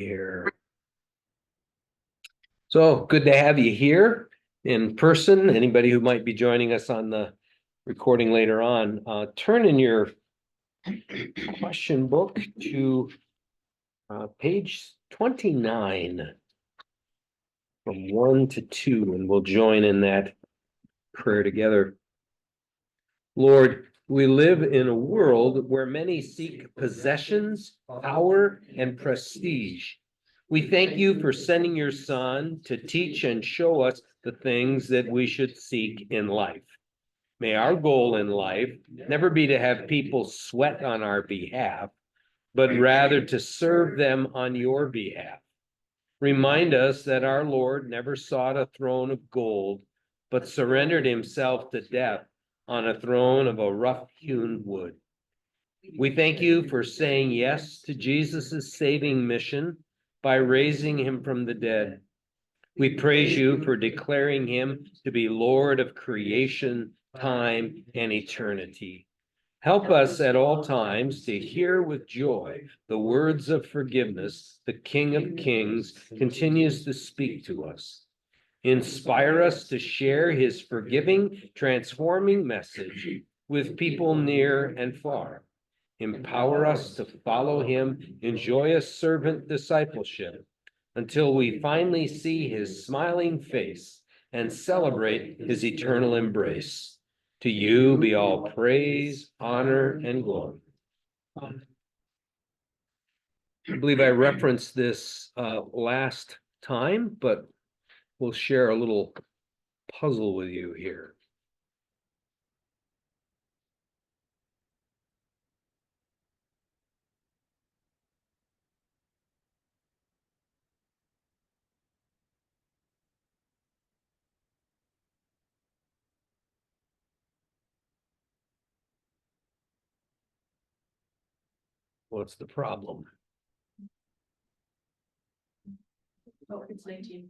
here. So good to have you here in person. Anybody who might be joining us on the recording later on, turn in your question book to page 29 from 1 to 2, and we'll join in that prayer together. Lord, we live in a world where many seek possessions, power, and prestige. We thank you for sending your Son to teach and show us the things that we should seek in life. May our goal in life never be to have people sweat on our behalf, but rather to serve them on your behalf. Remind us that our Lord never sought a throne of gold, but surrendered himself to death on a throne of a rough-hewn wood. We thank you for saying yes to Jesus' saving mission by raising him from the dead. We praise you for declaring him to be Lord of creation, time, and eternity. Help us at all times to hear with joy the words of forgiveness the King of Kings continues to speak to us. Inspire us to share his forgiving, transforming message with people near and far. Empower us to follow him in joyous servant discipleship until we finally see his smiling face and celebrate his eternal embrace. To you be all praise, honor, and glory. I believe I referenced this last time, but we'll share a little puzzle with you here. What's the problem? Oh, it's 19.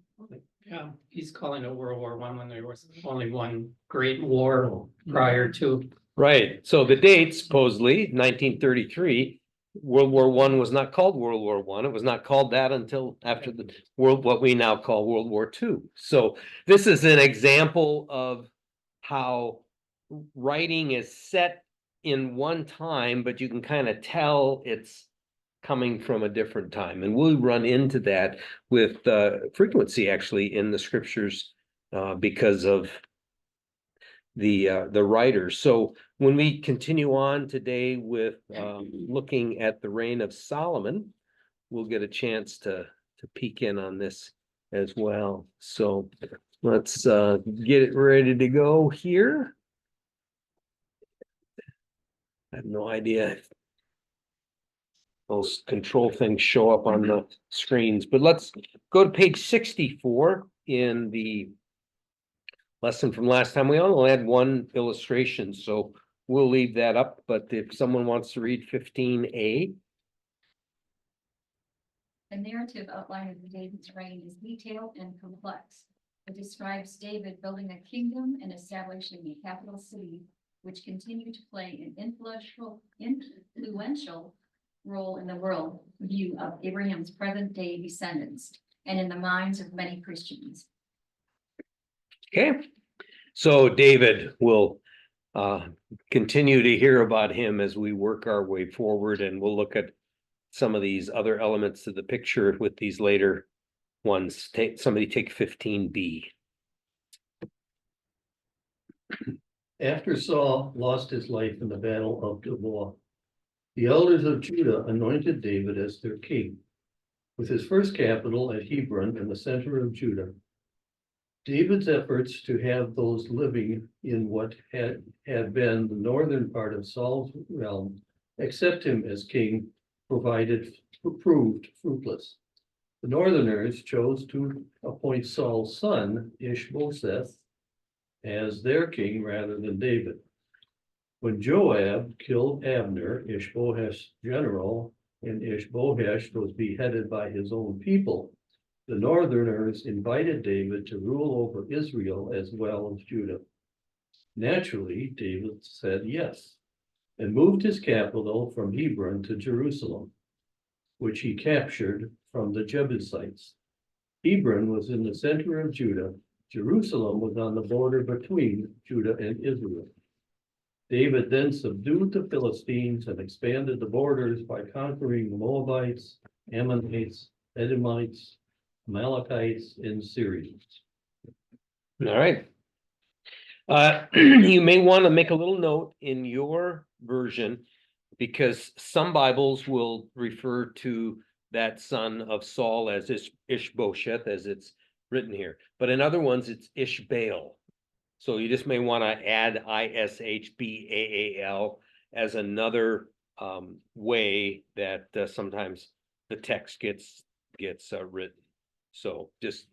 Yeah, he's calling it World War I when there was only one great war prior to. Right. So the date supposedly 1933. World War I was not called World War I. It was not called that until after the what we now call World War II. So this is an example of how writing is set in one time, but you can kind of tell it's coming from a different time. And we'll run into that with frequency actually in the scriptures because of the writers. So when we continue on today with looking at the reign of Solomon, we'll get a chance to peek in on this as well. So let's get it ready to go here. I have no idea if those control things show up on the screens, but let's go to page 64 in the lesson from last time. We only had one illustration, so we'll leave that up. But if someone wants to read 15a. The narrative outline of David's reign is detailed and complex. It describes David building a kingdom and establishing a capital city, which continued to play an influential role in the world view of Abraham's present-day descendants and in the minds of many Christians. Okay, so David will continue to hear about him as we work our way forward, and we'll look at some of these other elements of the picture with these later ones. Somebody take 15b. After Saul lost his life in the battle of Gilboa, the elders of Judah anointed David as their king, with his first capital at Hebron in the center of Judah. David's efforts to have those living in what had been the northern part of Saul's realm accept him as king proved fruitless. The northerners chose to appoint Saul's son, Ishbosheth, as their king rather than David. When Joab killed Abner, Ishbosheth's general, and Ishbosheth was beheaded by his own people, the northerners invited David to rule over Israel as well as Judah. Naturally, David said yes, and moved his capital from Hebron to Jerusalem. which he captured from the Jebusites. Hebron was in the center of Judah. Jerusalem was on the border between Judah and Israel. David then subdued the Philistines and expanded the borders by conquering the Moabites, Ammonites, Edomites, Amalekites, and Syrians. All right. You may want to make a little note in your version, because some Bibles will refer to that son of Saul as Ishbosheth, as it's written here, but in other ones it's Ishbaal. So you just may want to add Ishbaal as another way that sometimes the text gets written. So just,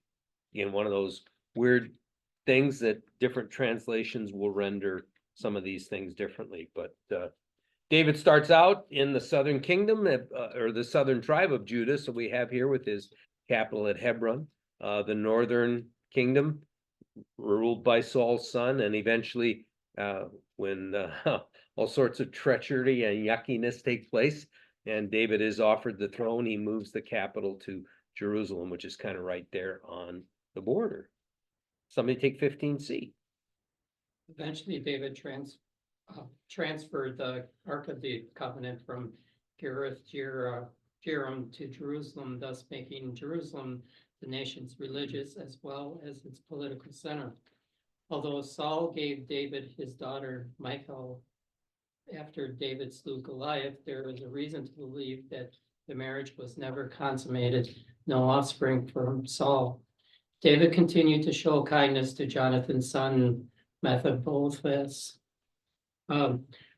again, one of those weird things that different translations will render some of these things differently. But David starts out in the southern kingdom, or the southern tribe of Judah. So we have here with his capital at Hebron, the northern kingdom ruled by Saul's son, and eventually when all sorts of treachery and yuckiness take place and David is offered the throne, he moves the capital to Jerusalem, which is kind of right there on the border. Somebody take 15C. Eventually, David transferred the Ark of the Covenant from Jearim to Jerusalem, thus making Jerusalem the nation's religious as well as its political center. Although Saul gave David his daughter Michal after David slew Goliath, there is a reason to believe that the marriage was never consummated, no offspring from Saul. David continued to show kindness to Jonathan's son, Mephibosheth,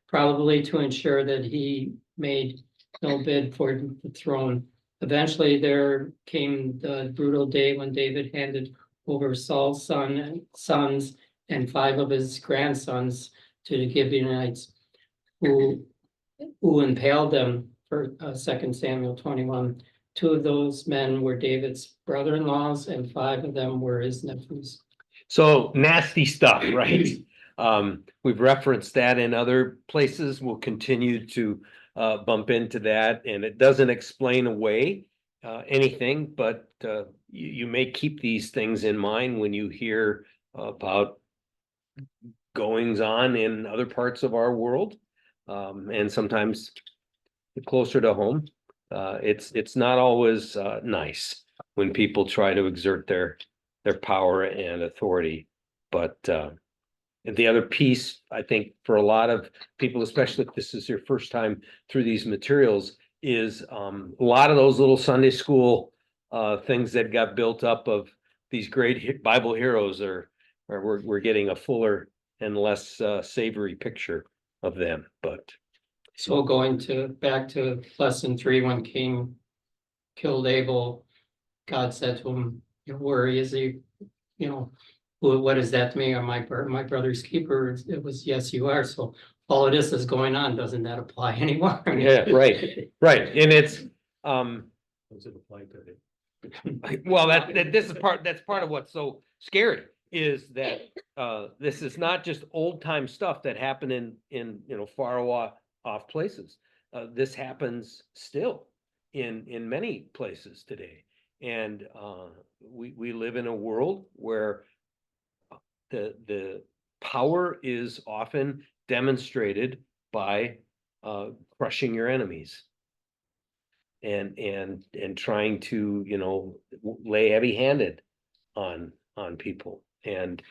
probably to ensure that he made no bid for the throne. Eventually, there came the brutal day when David handed over Saul's sons and 5 of his grandsons to the Gibeonites, who impaled them, for 2 Samuel 21. 2 of those men were David's brother-in-laws, and 5 of them were his nephews. So nasty stuff, right? We've referenced that in other places. We'll continue to bump into that, and it doesn't explain away anything, but you may keep these things in mind when you hear about goings on in other parts of our world, and sometimes closer to home. It's not always nice when people try to exert their power and authority, but the other piece, I think, for a lot of people, especially if this is your first time through these materials, is a lot of those little Sunday school things that got built up of these great Bible heroes we're getting a fuller and less savory picture of them. But so going back to lesson 3, when Cain killed Abel, God said to him, "Where is he? What is that to me? Am I my brother's keeper?" It was, "Yes, you are." So all of this is going on. Doesn't that apply anymore? yeah, right. And it's Does it apply to it? well, that's part of what's so scary, is that this is not just old time stuff that happened in far off places. This happens still in many places today, and we live in a world where the power is often demonstrated by crushing your enemies and trying to lay heavy-handed on people, and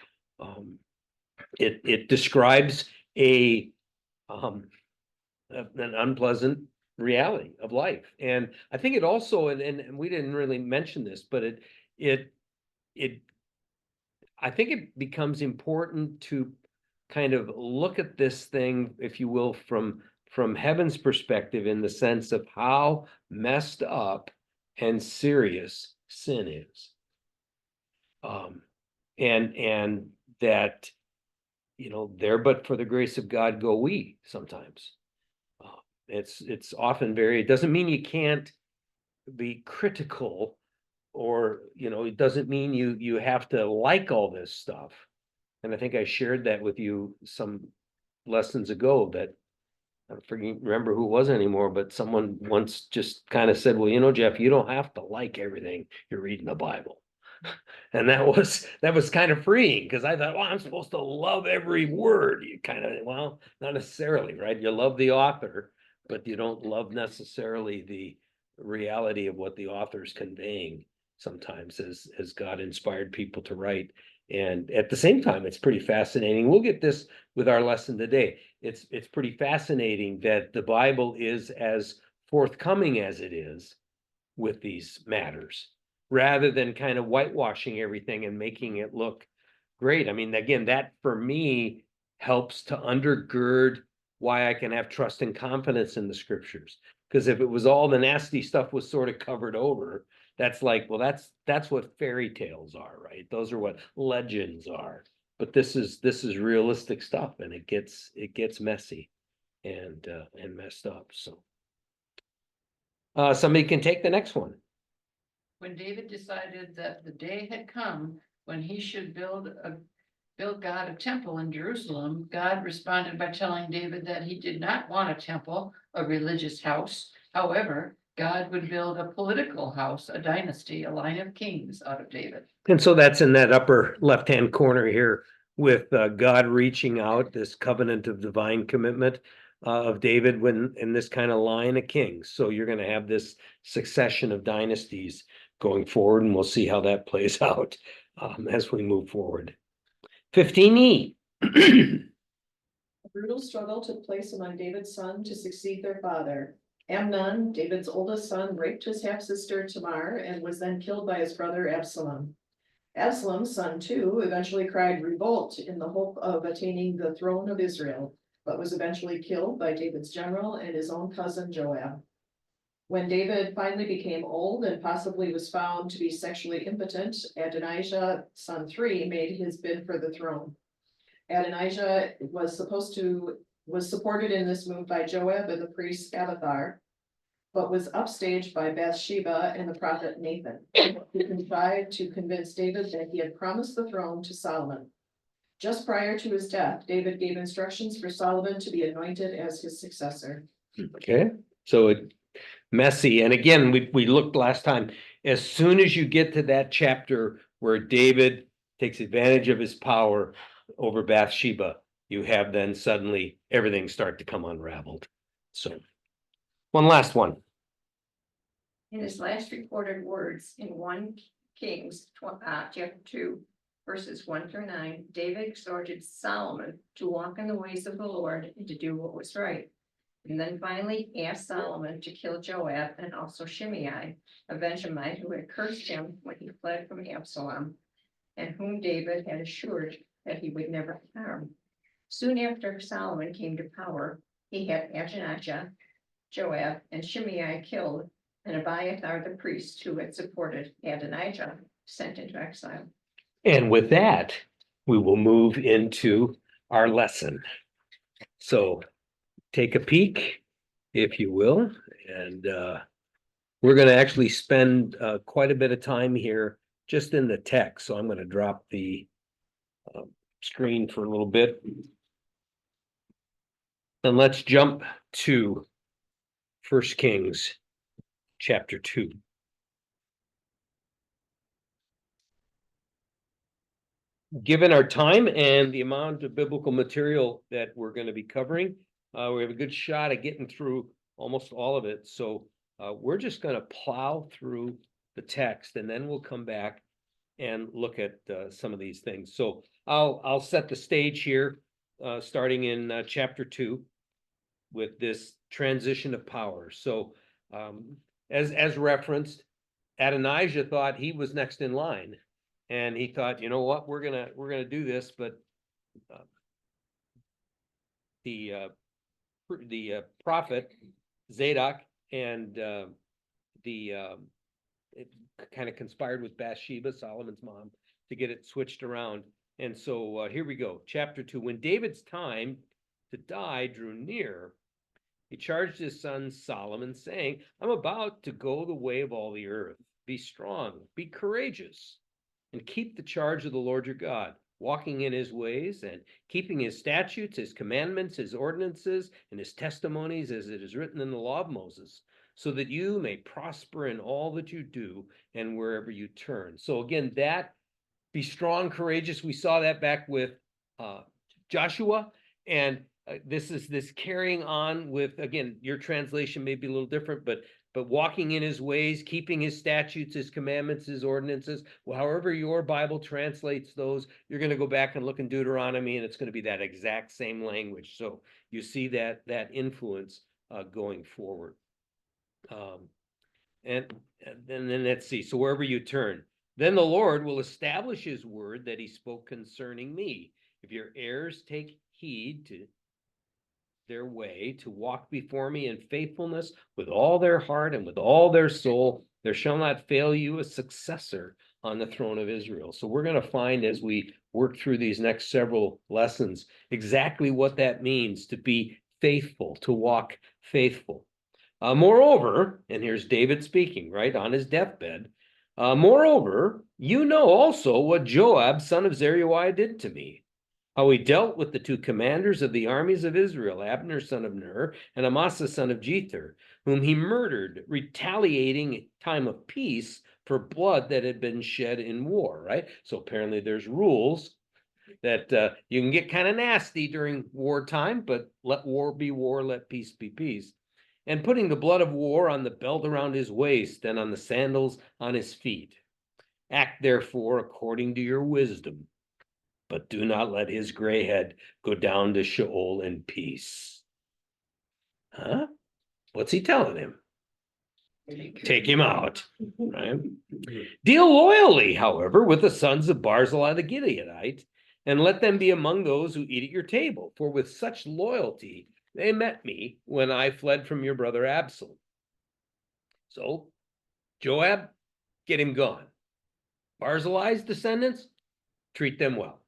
it describes an unpleasant reality of life. And I think it also, and we didn't really mention this, but I think it becomes important to kind of look at this thing, if you will, from heaven's perspective, in the sense of how messed up and serious sin is. And that, there but for the grace of God go we sometimes. It's often it doesn't mean you can't be critical, or, it doesn't mean you have to like all this stuff. And I think I shared that with you some lessons ago, that I remember who it was anymore, but someone once just kind of said, well, you know, Jeff, you don't have to like everything you're reading the Bible. And that was kind of freeing because I thought, well, I'm supposed to love every word. You kind of, well, not necessarily, right? You love the author, but you don't love necessarily the reality of what the author's conveying sometimes as God inspired people to write. And at the same time, it's pretty fascinating. We'll get this with our lesson today. It's pretty fascinating that the Bible is as forthcoming as it is with these matters, rather than kind of whitewashing everything and making it look great. I mean, again, that for me helps to undergird why I can have trust and confidence in the scriptures. Because if it was all the nasty stuff was sort of covered over, that's like, well, that's what fairy tales are, right? Those are what legends are. But this is realistic stuff, and it gets messy and messed up. So somebody can take the next one. When David decided that the day had come when he should build God a temple in Jerusalem, God responded by telling David that he did not want a temple, a religious house. However, God would build a political house, a dynasty, a line of kings out of David. And so that's in that upper left-hand corner here with God reaching out, this covenant of divine commitment of David when in this kind of line of kings. So you're going to have this succession of dynasties going forward, and we'll see how that plays out as we move forward. 15E. A brutal struggle took place among David's sons to succeed their father. Amnon, David's oldest son, raped his half-sister Tamar and was then killed by his brother Absalom. Absalom's son, too, eventually cried revolt in the hope of attaining the throne of Israel, but was eventually killed by David's general and his own cousin Joab. When David finally became old and possibly was found to be sexually impotent, Adonijah, son 3, made his bid for the throne. Adonijah was supported in this move by Joab and the priest Abiathar, but was upstaged by Bathsheba and the prophet Nathan, who contrived to convince David that he had promised the throne to Solomon. Just prior to his death, David gave instructions for Solomon to be anointed as his successor. Okay, so it messy. And again, we looked last time, as soon as you get to that chapter where David takes advantage of his power over Bathsheba, you have then suddenly everything start to come unraveled. So one last one. In his last recorded words in 1 Kings chapter 2, verses 1 through 9, David exhorted Solomon to walk in the ways of the Lord and to do what was right. And then finally asked Solomon to kill Joab and also Shimei, a Benjamite who had cursed him when he fled from Absalom, and whom David had assured that he would never harm. Soon after Solomon came to power, he had Adonijah, Joab, and Shimei killed, and Abiathar the priest who had supported Adonijah sent into exile. And with that, we will move into our lesson. So take a peek, if you will, and we're going to actually spend quite a bit of time here just in the text. So I'm going to drop the screen for a little bit. And let's jump to 1 Kings chapter 2. Given our time and the amount of biblical material that we're going to be covering, we have a good shot at getting through almost all of it. So we're just going to plow through the text, and then we'll come back and look at some of these things. So I'll set the stage here, starting in chapter 2 with this transition of power. So as referenced, Adonijah thought he was next in line, and he thought, you know what, we're gonna do this, but the prophet Zadok and it kind of conspired with Bathsheba, Solomon's mom, to get it switched around. And so here we go, chapter 2. When David's time to die drew near, he charged his son Solomon, saying, I'm about to go the way of all the earth. Be strong, be courageous, and keep the charge of the Lord your God. walking in his ways and keeping his statutes, his commandments, his ordinances, and his testimonies, as it is written in the law of Moses, so that you may prosper in all that you do and wherever you turn. So again, that be strong, courageous. We saw that back with Joshua, and this is this carrying on with, again, your translation may be a little different, but walking in his ways, keeping his statutes, his commandments, his ordinances. Well, however your Bible translates those, you're going to go back and look in Deuteronomy, and it's going to be that exact same language. So you see that influence going forward. And then let's see. So wherever you turn, then the Lord will establish his word that he spoke concerning me. If your heirs take heed to their way, to walk before me in faithfulness with all their heart and with all their soul, there shall not fail you a successor on the throne of Israel. So we're going to find, as we work through these next several lessons, exactly what that means to be faithful, to walk faithful. Moreover, and here's David speaking, right, on his deathbed. Moreover, you know also what Joab, son of Zeruiah, did to me, how he dealt with the two commanders of the armies of Israel, Abner, son of Ner, and Amasa, son of Jether, whom he murdered, retaliating time of peace for blood that had been shed in war, right? So apparently there's rules that you can get kind of nasty during wartime, but let war be war, let peace be peace. And putting the blood of war on the belt around his waist and on the sandals on his feet. Act therefore according to your wisdom, but do not let his gray head go down to Sheol in peace. Huh? What's he telling him? Take him out, right? Deal loyally, however, with the sons of Barzillai the Gileadite, and let them be among those who eat at your table, for with such loyalty they met me when I fled from your brother Absalom. So, Joab, get him gone. Barzillai's descendants, treat them well.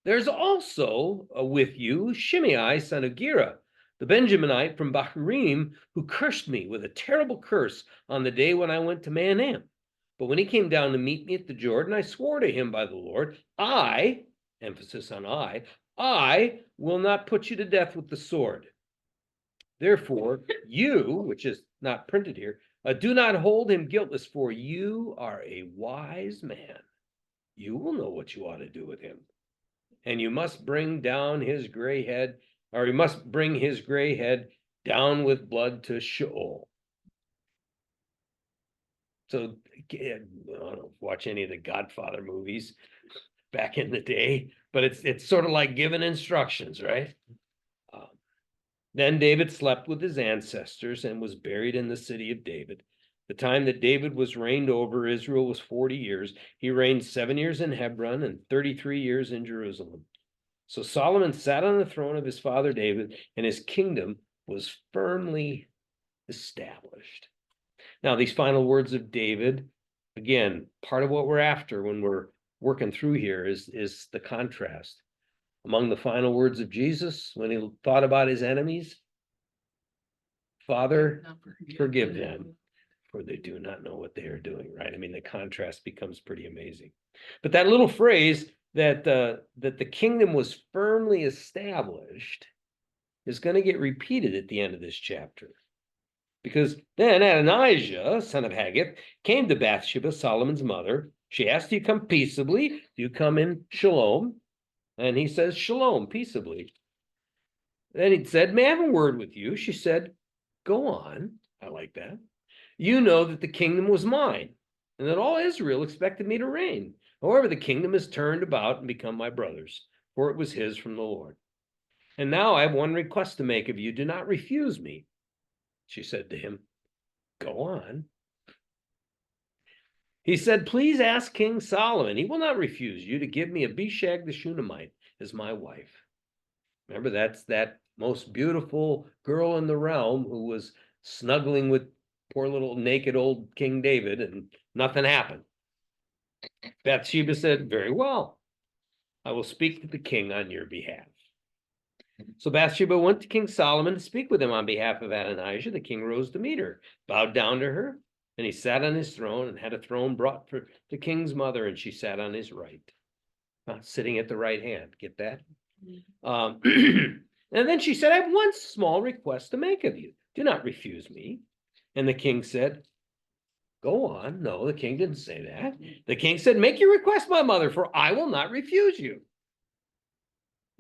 There's also with you Shimei, son of Gera, the Benjaminite from Bahurim, who cursed me with a terrible curse on the day when I went to Mahanaim. But when he came down to meet me at the Jordan, I swore to him by the Lord, I, emphasis on I will not put you to death with the sword. Therefore, you, which is not printed here, do not hold him guiltless, for you are a wise man. You will know what you ought to do with him. And you must bring down his gray head, or you must bring his gray head down with blood to Sheol. So, I don't know, watch any of the Godfather movies back in the day, but it's sort of like giving instructions, right? Then David slept with his ancestors and was buried in the city of David. The time that David was reigned over Israel was 40 years. He reigned 7 years in Hebron and 33 years in Jerusalem. So Solomon sat on the throne of his father David, and his kingdom was firmly established. Now, these final words of David, again, part of what we're after when we're working through here is the contrast. Among the final words of Jesus, when he thought about his enemies, Father, forgive them, for they do not know what they are doing, right? I mean, the contrast becomes pretty amazing. But that little phrase that the kingdom was firmly established is going to get repeated at the end of this chapter. Because then Adonijah, son of Haggith, came to Bathsheba, Solomon's mother. She asked, do you come peaceably? Do you come in shalom? And he says, shalom, peaceably. Then he said, may I have a word with you? She said, go on. I like that. You know that the kingdom was mine, and that all Israel expected me to reign. However, the kingdom has turned about and become my brother's, for it was his from the Lord. And now I have one request to make of you. Do not refuse me. She said to him, go on. He said, please ask King Solomon. He will not refuse you to give me Abishag the Shunammite as my wife. Remember, that's that most beautiful girl in the realm who was snuggling with poor little naked old King David, and nothing happened. Bathsheba said, very well, I will speak to the king on your behalf. So Bathsheba went to King Solomon to speak with him on behalf of Adonijah. The king rose to meet her, bowed down to her, and he sat on his throne and had a throne brought for the king's mother, and she sat on his right. sitting at the right hand. Get that? And then she said, I have one small request to make of you. Do not refuse me. And the king said, go on. No, the king didn't say that. The king said, make your request, my mother, for I will not refuse you.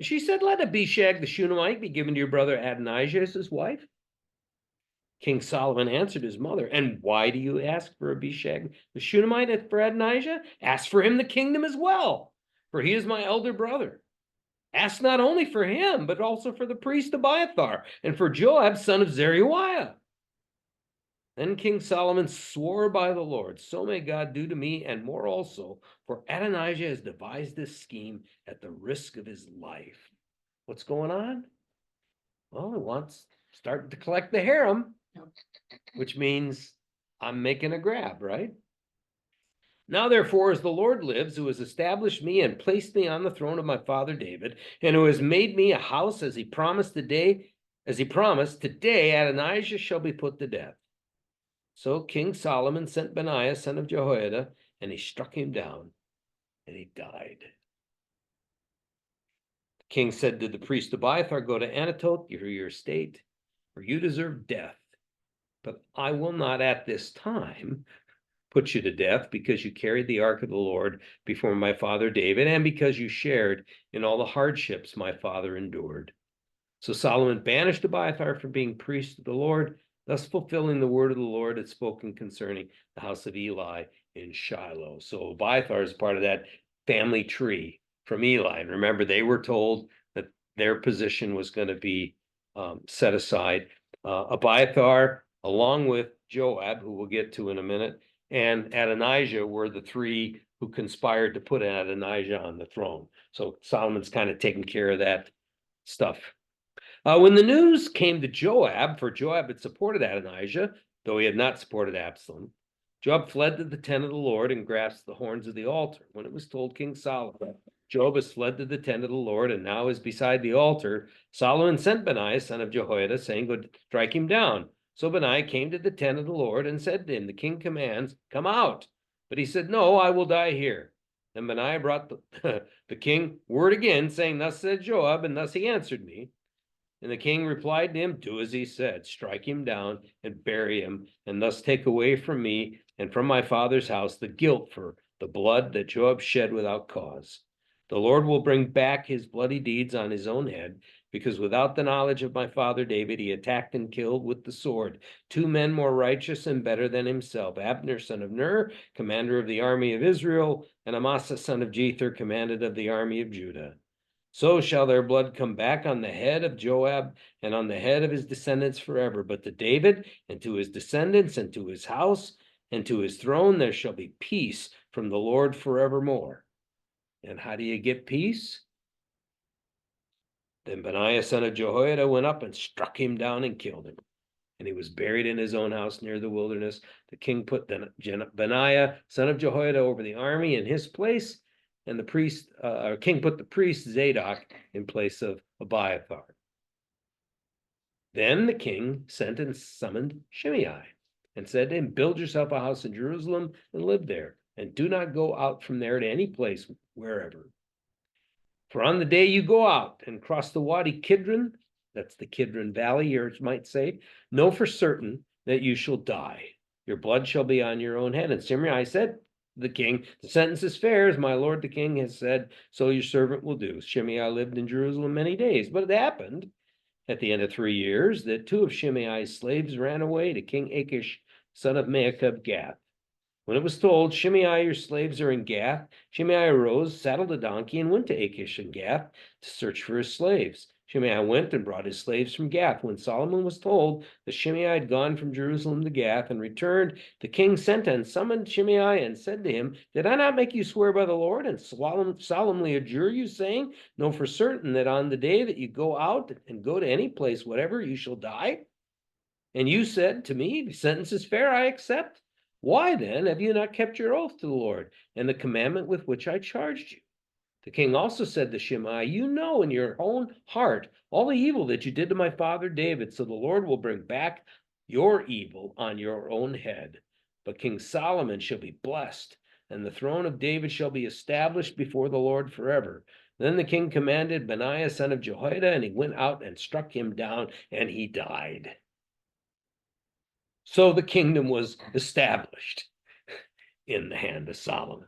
She said, let Abishag the Shunammite be given to your brother Adonijah as his wife. King Solomon answered his mother, and why do you ask for Abishag the Shunammite for Adonijah? Ask for him the kingdom as well, for he is my elder brother. Ask not only for him, but also for the priest Abiathar, and for Joab, son of Zeruiah. Then King Solomon swore by the Lord, so may God do to me, and more also, for Adonijah has devised this scheme at the risk of his life. What's going on? Well, he wants starting to collect the harem, which means I'm making a grab, right? Now, therefore, as the Lord lives, who has established me and placed me on the throne of my father David, and who has made me a house as he promised, today Adonijah shall be put to death. So King Solomon sent Benaiah, son of Jehoiada, and he struck him down, and he died. The king said to the priest Abiathar, go to Anatoth, your estate, for you deserve death. But I will not at this time put you to death, because you carried the ark of the Lord before my father David, and because you shared in all the hardships my father endured. So Solomon banished Abiathar from being priest of the Lord, thus fulfilling the word of the Lord had spoken concerning the house of Eli in Shiloh. So Abiathar is part of that family tree from Eli. And remember, they were told that their position was going to be set aside. Abiathar, along with Joab, who we'll get to in a minute, and Adonijah were the three who conspired to put Adonijah on the throne. So Solomon's kind of taking care of that stuff. When the news came to Joab, for Joab had supported Adonijah, though he had not supported Absalom, Joab fled to the tent of the Lord and grasped the horns of the altar. When it was told King Solomon, Joab has fled to the tent of the Lord and now is beside the altar, Solomon sent Benaiah, son of Jehoiada, saying, go strike him down. So Benaiah came to the tent of the Lord and said to him, the king commands, come out. But he said, no, I will die here. Then Benaiah brought the king word again, saying, thus said Joab, and thus he answered me. And the king replied to him, do as he said, strike him down and bury him, and thus take away from me and from my father's house the guilt for the blood that Joab shed without cause. The Lord will bring back his bloody deeds on his own head, because without the knowledge of my father David, he attacked and killed with the sword 2 men more righteous and better than himself, Abner, son of Ner, commander of the army of Israel, and Amasa, son of Jether, commander of the army of Judah. So shall their blood come back on the head of Joab and on the head of his descendants forever. But to David and to his descendants and to his house and to his throne there shall be peace from the Lord forevermore. And how do you get peace? Then Benaiah, son of Jehoiada, went up and struck him down and killed him. And he was buried in his own house near the wilderness. The king put Benaiah, son of Jehoiada, over the army in his place, and the king put the priest Zadok in place of Abiathar. Then the king sent and summoned Shimei and said to him, build yourself a house in Jerusalem and live there, and do not go out from there to any place wherever. For on the day you go out and cross the Wadi Kidron, that's the Kidron Valley, you might say, know for certain that you shall die. Your blood shall be on your own head. And Shimei said, the king, the sentence is fair, as my lord the king has said, so your servant will do. Shimei lived in Jerusalem many days, but it happened at the end of 3 years that 2 of Shimei's slaves ran away to King Achish, son of Maacah of Gath. When it was told, Shimei, your slaves are in Gath, Shimei arose, saddled a donkey, and went to Achish in Gath to search for his slaves. Shimei went and brought his slaves from Gath. When Solomon was told that Shimei had gone from Jerusalem to Gath and returned, the king sent and summoned Shimei and said to him, did I not make you swear by the Lord and solemnly adjure you, saying, know for certain that on the day that you go out and go to any place, whatever, you shall die? And you said to me, the sentence is fair, I accept. Why then have you not kept your oath to the Lord and the commandment with which I charged you? The king also said to Shimei, you know in your own heart all the evil that you did to my father David, so the Lord will bring back your evil on your own head. But King Solomon shall be blessed and the throne of David shall be established before the Lord forever. Then the king commanded Benaiah, son of Jehoiada, and he went out and struck him down, and he died. So the kingdom was established in the hand of Solomon.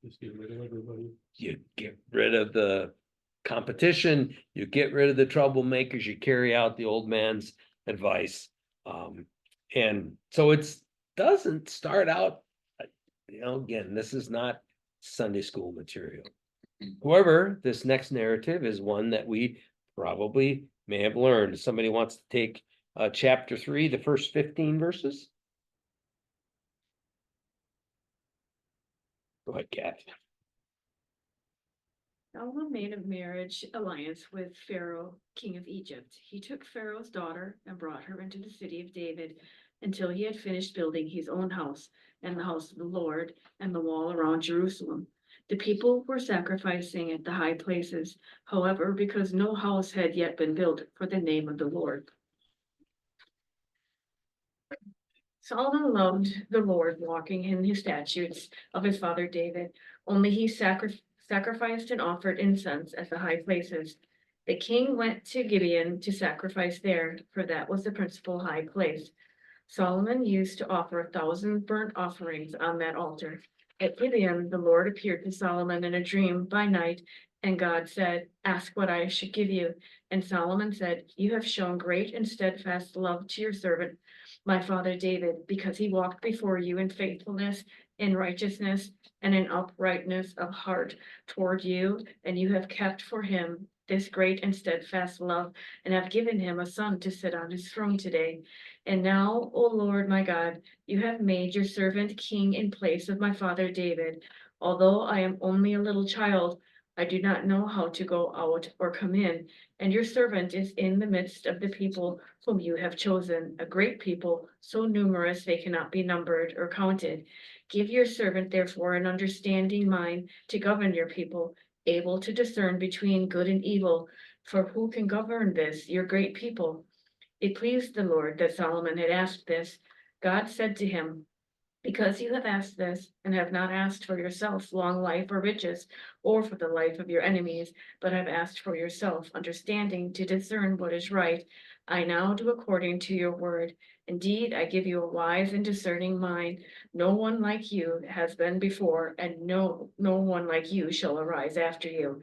Just get rid of everybody. You get rid of the competition, you get rid of the troublemakers, you carry out the old man's advice. And so it's doesn't start out, again, this is not Sunday school material. However, this next narrative is one that we probably may have learned. Somebody wants to take chapter 3, the first 15 verses. Go ahead, Kathy. Solomon made a marriage alliance with Pharaoh, king of Egypt. He took Pharaoh's daughter and brought her into the city of David until he had finished building his own house and the house of the Lord and the wall around Jerusalem. The people were sacrificing at the high places, however, because no house had yet been built for the name of the Lord. Solomon loved the Lord, walking in his statutes of his father David. Only he sacrificed and offered incense at the high places. The king went to Gibeon to sacrifice there, for that was the principal high place. Solomon used to offer 1,000 burnt offerings on that altar. At Gibeon, the Lord appeared to Solomon in a dream by night, and God said, "Ask what I should give you." And Solomon said, "You have shown great and steadfast love to your servant, my father David, because he walked before you in faithfulness, in righteousness, and in uprightness of heart toward you, and you have kept for him this great and steadfast love, and have given him a son to sit on his throne today. And now, O Lord my God, you have made your servant king in place of my father David. Although I am only a little child, I do not know how to go out or come in, and your servant is in the midst of the people whom you have chosen, a great people, so numerous they cannot be numbered or counted. Give your servant therefore an understanding mind to govern your people, able to discern between good and evil, for who can govern this, your great people?" It pleased the Lord that Solomon had asked this. God said to him, "Because you have asked this, and have not asked for yourself long life or riches, or for the life of your enemies, but have asked for yourself understanding to discern what is right, I now do according to your word. Indeed, I give you a wise and discerning mind. No one like you has been before, and no one like you shall arise after you.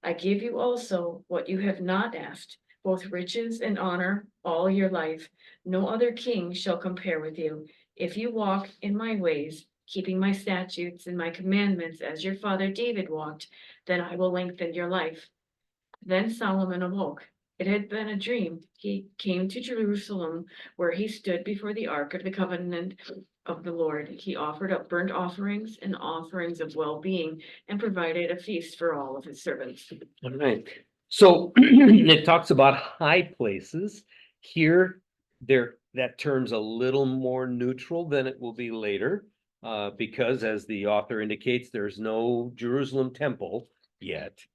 I give you also what you have not asked, both riches and honor all your life. No other king shall compare with you. If you walk in my ways, keeping my statutes and my commandments as your father David walked, then I will lengthen your life." Then Solomon awoke. It had been a dream. He came to Jerusalem, where he stood before the ark of the covenant of the Lord. He offered up burnt offerings and offerings of well-being, and provided a feast for all of his servants. All right. So it talks about high places. Here, that term's a little more neutral than it will be later, because as the author indicates, there's no Jerusalem temple yet.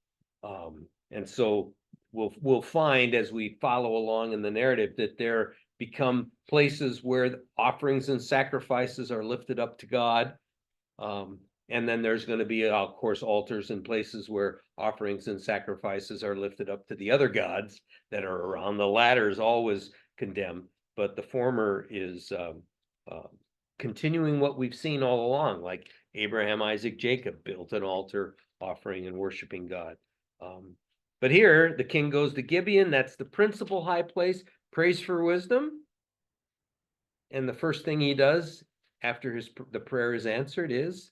And so we'll find as we follow along in the narrative that there become places where the offerings and sacrifices are lifted up to God. And then there's going to be, of course, altars and places where offerings and sacrifices are lifted up to the other gods that are around. The latter is always condemned, but the former is continuing what we've seen all along, like Abraham, Isaac, Jacob built an altar offering and worshiping God. But here the king goes to Gibeon. That's the principal high place, prays for wisdom. And the first thing he does after the prayer is answered is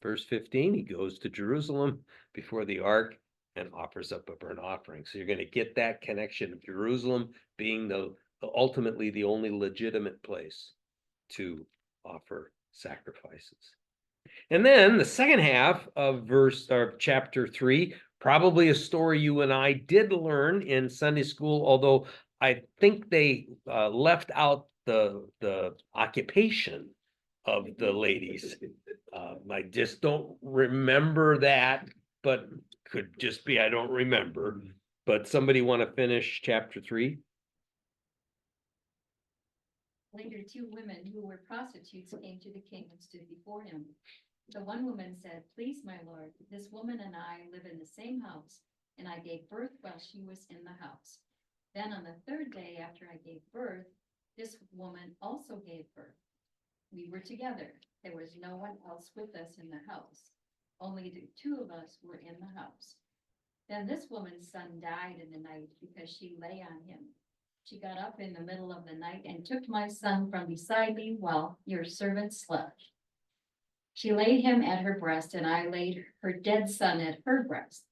verse 15, he goes to Jerusalem before the ark and offers up a burnt offering. So you're going to get that connection of Jerusalem being ultimately the only legitimate place to offer sacrifices. And then the second half of chapter 3, probably a story you and I did learn in Sunday school, although I think they left out the occupation of the ladies. I just don't remember that, but could just be I don't remember. But somebody want to finish chapter 3? Later, two women who were prostitutes came to the king and stood before him. The one woman said, "Please, my lord, this woman and I live in the same house, and I gave birth while she was in the house. Then on the third day after I gave birth, this woman also gave birth. We were together. There was no one else with us in the house. Only the two of us were in the house. Then this woman's son died in the night because she lay on him. She got up in the middle of the night and took my son from beside me while your servant slept. She laid him at her breast, and I laid her dead son at her breast.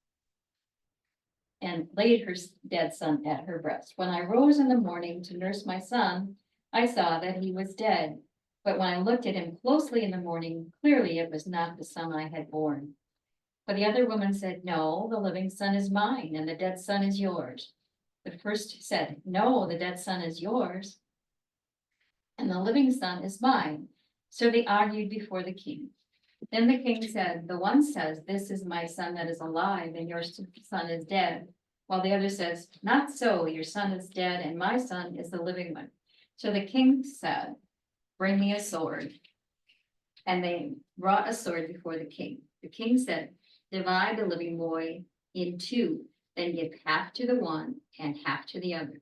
And laid her dead son at her breast. When I rose in the morning to nurse my son, I saw that he was dead. But when I looked at him closely in the morning, clearly it was not the son I had born. But the other woman said, "No, the living son is mine, and the dead son is yours." The first said, "No, the dead son is yours, and the living son is mine." So they argued before the king. Then the king said, "The one says, 'This is my son that is alive, and your son is dead,' while the other says, 'Not so, your son is dead, and my son is the living one.'" So the king said, "Bring me a sword." And they brought a sword before the king. The king said, "Divide the living boy in two, then give half to the one and half to the other."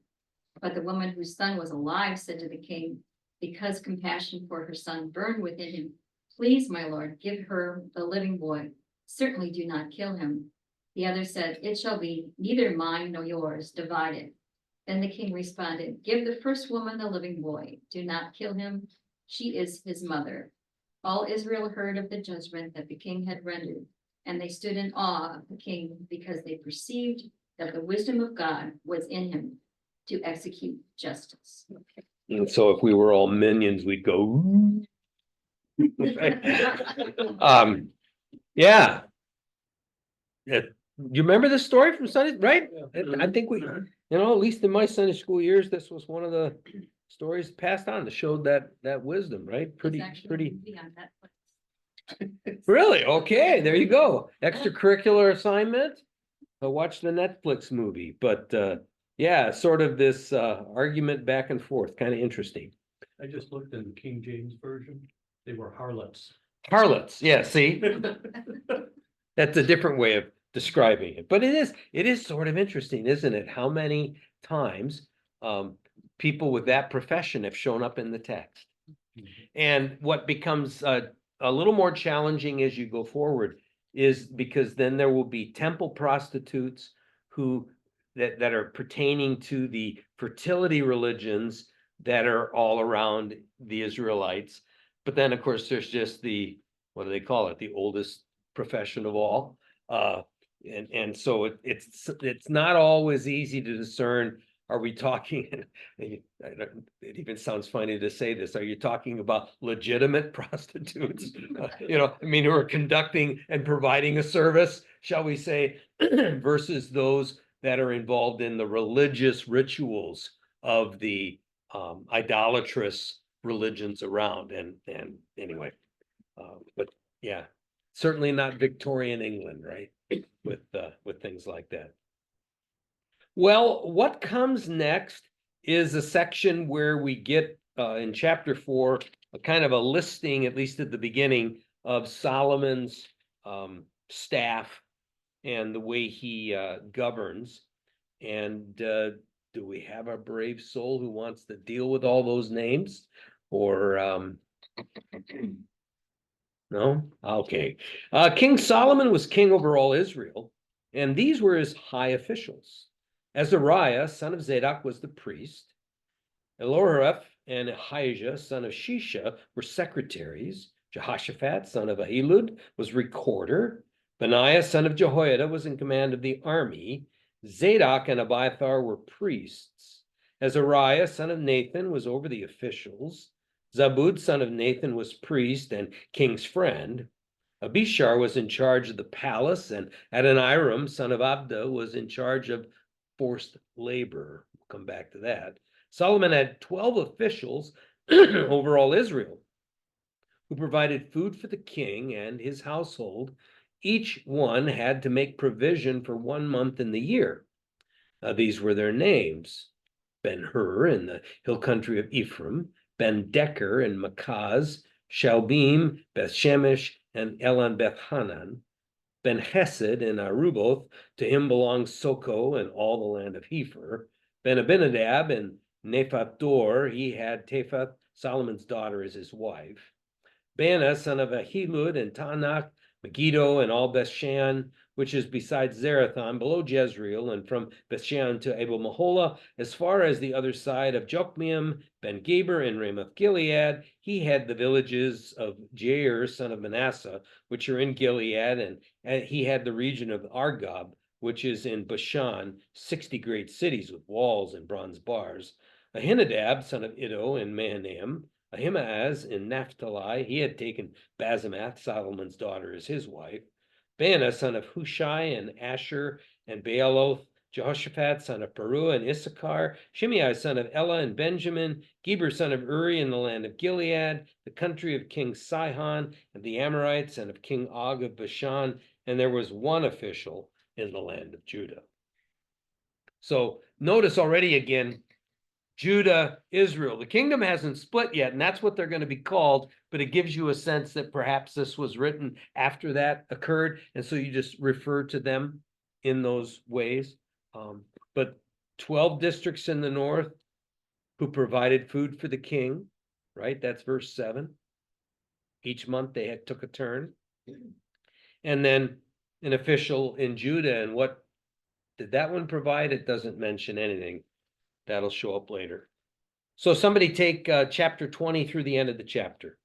But the woman whose son was alive said to the king, because compassion for her son burned within him, "Please, my lord, give her the living boy. Certainly do not kill him." The other said, "It shall be neither mine nor yours, divide it." Then the king responded, "Give the first woman the living boy. Do not kill him. She is his mother." All Israel heard of the judgment that the king had rendered, and they stood in awe of the king because they perceived that the wisdom of God was in him to execute justice. And so if we were all minions, we'd go. "Ooh." Yeah. Yeah, you remember this story from Sunday, right? I think we, at least in my Sunday school years, this was one of the stories passed on that showed that wisdom, right? It's Pretty, actually a pretty. movie on Netflix. Really? Okay, there you go. Extracurricular assignment. Watch the Netflix movie, but yeah, sort of this argument back and forth, kind of interesting. I just looked in the King James Version. They were harlots. Harlots, yeah, see, that's a different way of describing it, but it is sort of interesting, isn't it? How many times people with that profession have shown up in the text. And what becomes a little more challenging as you go forward is because then there will be temple prostitutes who that are pertaining to the fertility religions that are all around the Israelites. But then, of course, there's just what do they call it? The oldest profession of all. And so it's not always easy to discern. Are we talking, it even sounds funny to say this, are you talking about legitimate prostitutes? Who are conducting and providing a service, shall we say, versus those that are involved in the religious rituals of the idolatrous religions around. And anyway, but yeah, certainly not Victorian England, right? With things like that. Well, what comes next is a section where we get in chapter 4 a kind of a listing, at least at the beginning, of Solomon's staff and the way he governs. And do we have a brave soul who wants to deal with all those names? Or no? Okay. King Solomon was king over all Israel, and these were his high officials. Azariah, son of Zadok, was the priest. Eloreph and Ahijah, son of Shisha, were secretaries. Jehoshaphat, son of Ahilud, was recorder. Benaiah, son of Jehoiada, was in command of the army. Zadok and Abiathar were priests. Azariah, son of Nathan, was over the officials. Zabud, son of Nathan, was priest and king's friend. Abishar was in charge of the palace, and Adoniram, son of Abda, was in charge of forced labor. We'll come back to that. Solomon had 12 officials over all Israel who provided food for the king and his household. Each one had to make provision for 1 month in the year. These were their names: Ben-Hur in the hill country of Ephraim, Ben Decker and Makaz, Shalbim, Beth Shemesh, and Elon Beth Hanan, Ben Hesed and Aruboth, to him belongs Soko and all the land of Hefer, Ben Abinadab and Nephath Dor, he had Tephath, Solomon's daughter, as his wife, Bana, son of Ahilud, and Tanakh, Megiddo, and all Bethshan, which is besides Zerathon, below Jezreel, and from Bethshan to Abel Mahola, as far as the other side of Jokmeam, Ben Geber, and Ramoth Gilead. He had the villages of Jair, son of Manasseh, which are in Gilead, and he had the region of Argob, which is in Bashan, 60 great cities with walls and bronze bars. Ahinadab, son of Iddo, in Mahanaim, Ahimaaz in Naphtali, he had taken Basemath, Solomon's daughter, as his wife. Bana, son of Hushai, and Asher, and Baaloth, Jehoshaphat, son of Peruah, and Issachar, Shimei, son of Elah, and Benjamin, Geber, son of Uri, in the land of Gilead, the country of King Sihon, and the Amorites, and of King Og of Bashan, and there was one official in the land of Judah. So notice already again, Judah, Israel. The kingdom hasn't split yet, and that's what they're going to be called, but it gives you a sense that perhaps this was written after that occurred, and so you just refer to them in those ways. But 12 districts in the north who provided food for the king, right? That's verse 7. Each month they took a turn. And then an official in Judah, and what did that one provide? It doesn't mention anything. That'll show up later. So somebody take chapter 20 through the end of the chapter.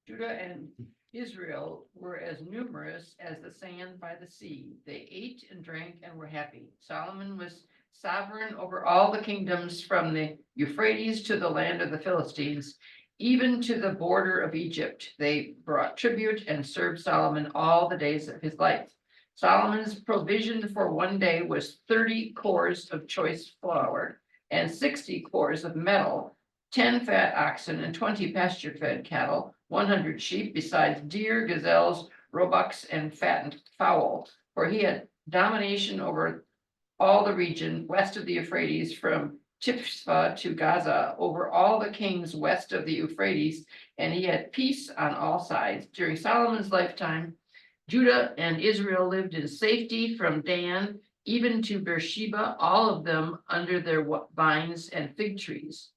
Judah and Israel were as numerous as the sand by the sea. They ate and drank and were happy. Solomon was sovereign over all the kingdoms from the Euphrates to the land of the Philistines, even to the border of Egypt. They brought tribute and served Solomon all the days of his life. Solomon's provision for one day was 30 cores of choice flour and 60 cores of metal, 10 fat oxen and 20 pasture-fed cattle, 100 sheep, besides deer, gazelles, roebucks, and fattened fowl. For he had domination over all the region west of the Euphrates, from Tiphsah to Gaza, over all the kings west of the Euphrates, and he had peace on all sides. During Solomon's lifetime, Judah and Israel lived in safety from Dan even to Beersheba, all of them under their vines and fig trees.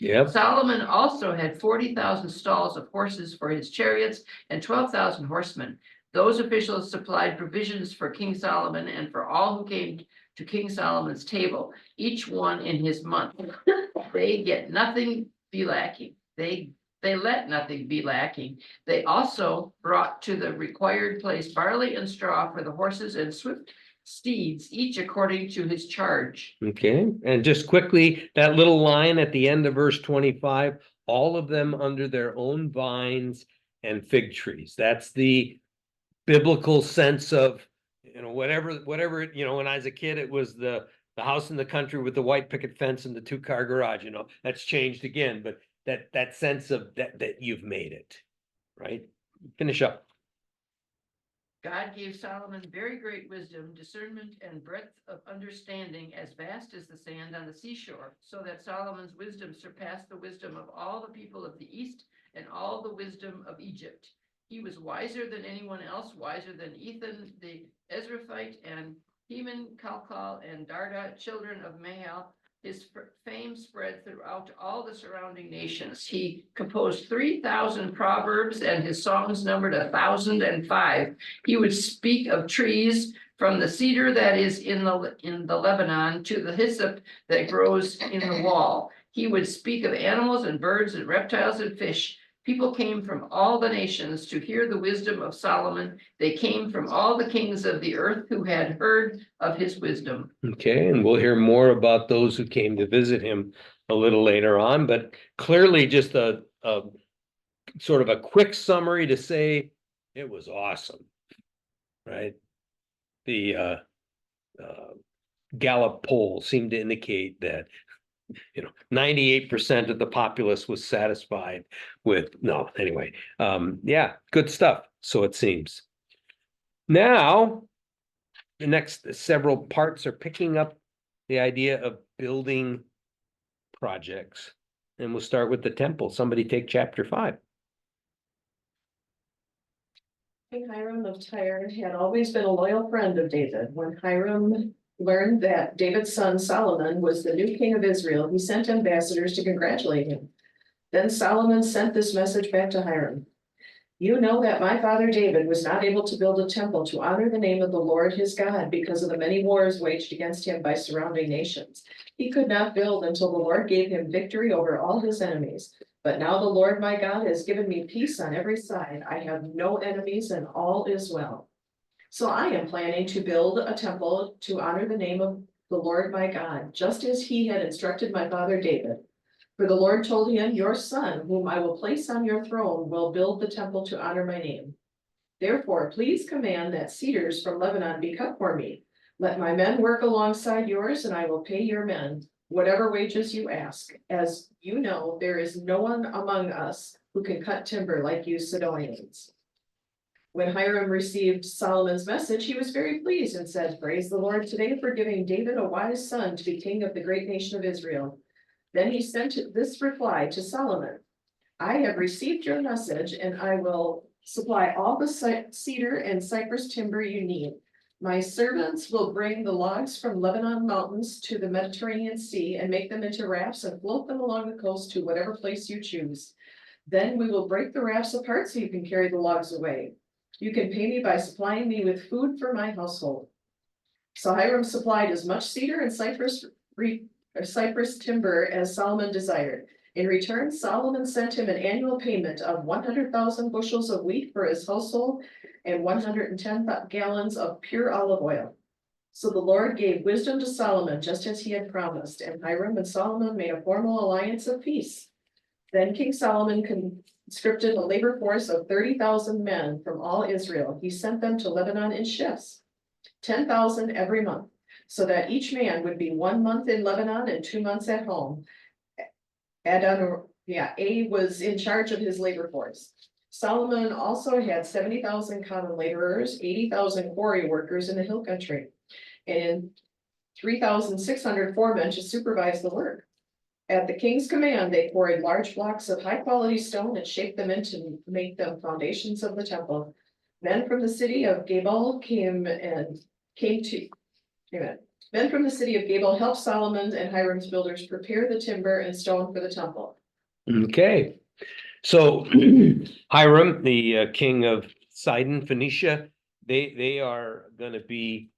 Yep. Solomon also had 40,000 stalls of horses for his chariots and 12,000 horsemen. Those officials supplied provisions for King Solomon and for all who came to King Solomon's table, each one in his month. They get nothing be lacking. They let nothing be lacking. They also brought to the required place barley and straw for the horses and swift steeds, each according to his charge. Okay, and just quickly, that little line at the end of verse 25, all of them under their own vines and fig trees. That's the biblical sense of, whatever, when I was a kid, it was the house in the country with the white picket fence and the 2-car garage, that's changed again, but that sense of that you've made it, right? Finish up. God gave Solomon very great wisdom, discernment, and breadth of understanding as vast as the sand on the seashore, so that Solomon's wisdom surpassed the wisdom of all the people of the East and all the wisdom of Egypt. He was wiser than anyone else, wiser than Ethan the Ezraphite and Heman, Kalkal, and Darda, children of Mahal. His fame spread throughout all the surrounding nations. He composed 3,000 proverbs, and his songs numbered 1,005. He would speak of trees, from the cedar that is in the Lebanon to the hyssop that grows in the wall. He would speak of animals and birds and reptiles and fish. People came from all the nations to hear the wisdom of Solomon. They came from all the kings of the earth who had heard of his wisdom. Okay, and we'll hear more about those who came to visit him a little later on, but clearly just a sort of a quick summary to say it was awesome, right? The Gallup poll seemed to indicate that 98% of the populace was satisfied with, yeah, good stuff. So it seems. Now, the next several parts are picking up the idea of building projects. And we'll start with the temple. Somebody take chapter 5. King Hiram of Tyre had always been a loyal friend of David. When Hiram learned that David's son Solomon was the new king of Israel, he sent ambassadors to congratulate him. Then Solomon sent this message back to Hiram. You know that my father David was not able to build a temple to honor the name of the Lord his God because of the many wars waged against him by surrounding nations. He could not build until the Lord gave him victory over all his enemies. But now the Lord my God has given me peace on every side. I have no enemies and all is well. So I am planning to build a temple to honor the name of the Lord my God, just as he had instructed my father David. For the Lord told him, your son, whom I will place on your throne, will build the temple to honor my name. Therefore, please command that cedars from Lebanon be cut for me. Let my men work alongside yours, and I will pay your men whatever wages you ask. As you know, there is no one among us who can cut timber like you Sidonians. When Hiram received Solomon's message, he was very pleased and said, praise the Lord today for giving David a wise son to be king of the great nation of Israel. Then he sent this reply to Solomon. I have received your message and I will supply all the cedar and cypress timber you need. My servants will bring the logs from Lebanon mountains to the Mediterranean Sea and make them into rafts and float them along the coast to whatever place you choose. Then we will break the rafts apart so you can carry the logs away. You can pay me by supplying me with food for my household. So Hiram supplied as much cedar and cypress timber as Solomon desired. In return, Solomon sent him an annual payment of 100,000 bushels of wheat for his household and 110 gallons of pure olive oil. So the Lord gave wisdom to Solomon, just as he had promised, and Hiram and Solomon made a formal alliance of peace. Then King Solomon conscripted a labor force of 30,000 men from all Israel. He sent them to Lebanon in shifts, 10,000 every month, so that each man would be 1 month in Lebanon and 2 months at home. A was in charge of his labor force. Solomon also had 70,000 common laborers, 80,000 quarry workers in the hill country, and 3,600 foremen to supervise the work. At the king's command, they quarried large blocks of high quality stone and shaped them to make them foundations of the temple. Then from the city of Gabal Then from the city of Gabal helped Solomon and Hiram's builders prepare the timber and stone for the temple. Okay, so Hiram, the king of Sidon, Phoenicia, they are going to be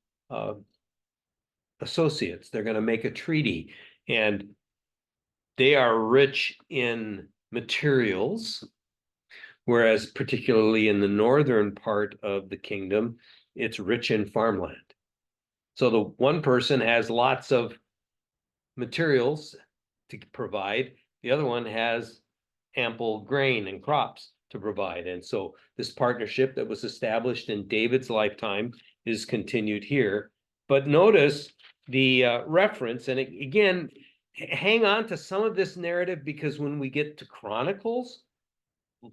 associates. They're going to make a treaty, and they are rich in materials, whereas particularly in the northern part of the kingdom, it's rich in farmland. So the one person has lots of materials to provide, the other one has ample grain and crops to provide. And so this partnership that was established in David's lifetime is continued here. But notice the reference, and again, hang on to some of this narrative, because when we get to Chronicles,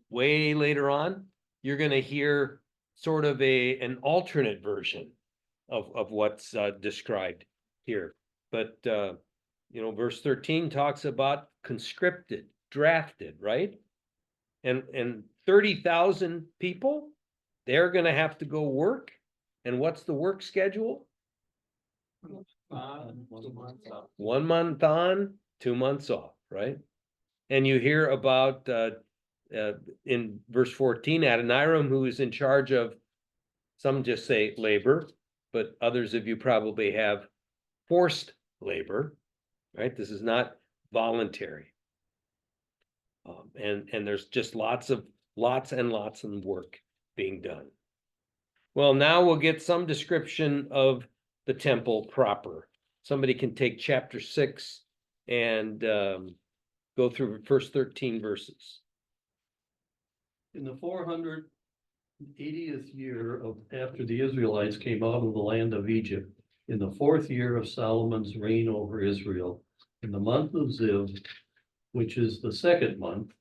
way later on, you're going to hear sort of an alternate version of what's described here. But verse 13 talks about conscripted, drafted, right? And 30,000 people, they're going to have to go work. And what's the work schedule? 1 month on, 2 months off, right? And you hear about in verse 14, Adoniram, who is in charge of, some just say labor, but others of you probably have forced labor, right? This is not voluntary. And there's just lots and lots of work being done. Well, now we'll get some description of the temple proper. Somebody can take chapter 6 and go through the first 13 verses. In the 480th year after the Israelites came out of the land of Egypt, in the 4th year of Solomon's reign over Israel, in the month of Ziv, which is the 2nd month,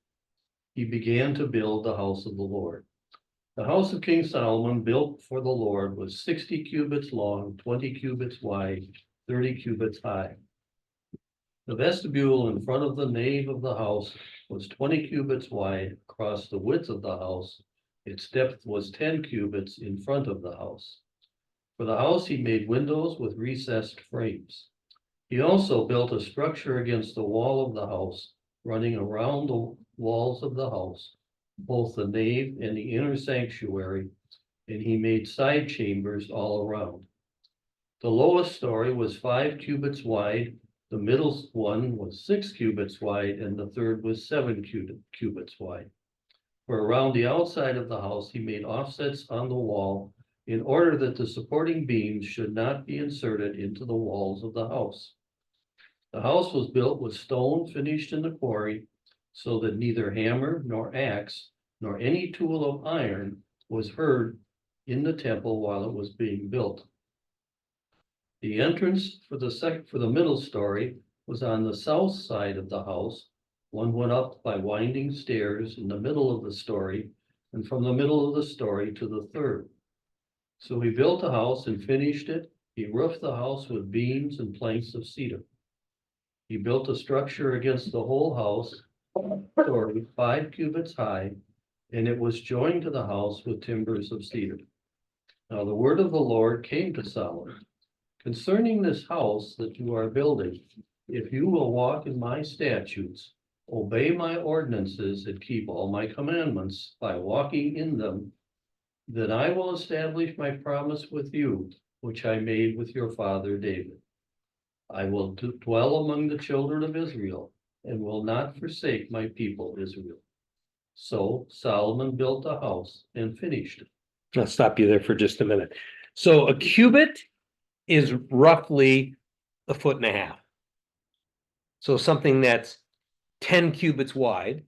he began to build the house of the Lord. The house of King Solomon built for the Lord was 60 cubits long, 20 cubits wide, 30 cubits high. The vestibule in front of the nave of the house was 20 cubits wide across the width of the house. Its depth was 10 cubits in front of the house. For the house, he made windows with recessed frames. He also built a structure against the wall of the house, running around the walls of the house, both the nave and the inner sanctuary, and he made side chambers all around. The lowest story was 5 cubits wide, the middle one was 6 cubits wide, and the third was 7 cubits wide. For around the outside of the house, he made offsets on the wall in order that the supporting beams should not be inserted into the walls of the house. The house was built with stone finished in the quarry, so that neither hammer nor axe nor any tool of iron was heard in the temple while it was being built. The entrance for the middle story was on the south side of the house. One went up by winding stairs in the middle of the story, and from the middle of the story to the third. So he built the house and finished it. He roofed the house with beams and planks of cedar. He built a structure against the whole house, story 5 cubits high, and it was joined to the house with timbers of cedar. Now the word of the Lord came to Solomon. Concerning this house that you are building, if you will walk in my statutes, obey my ordinances, and keep all my commandments by walking in them, then I will establish my promise with you, which I made with your father David. I will dwell among the children of Israel and will not forsake my people Israel. So Solomon built a house and finished it. I'll stop you there for just a minute. So a cubit is roughly 1.5 feet. So something that's 10 cubits wide.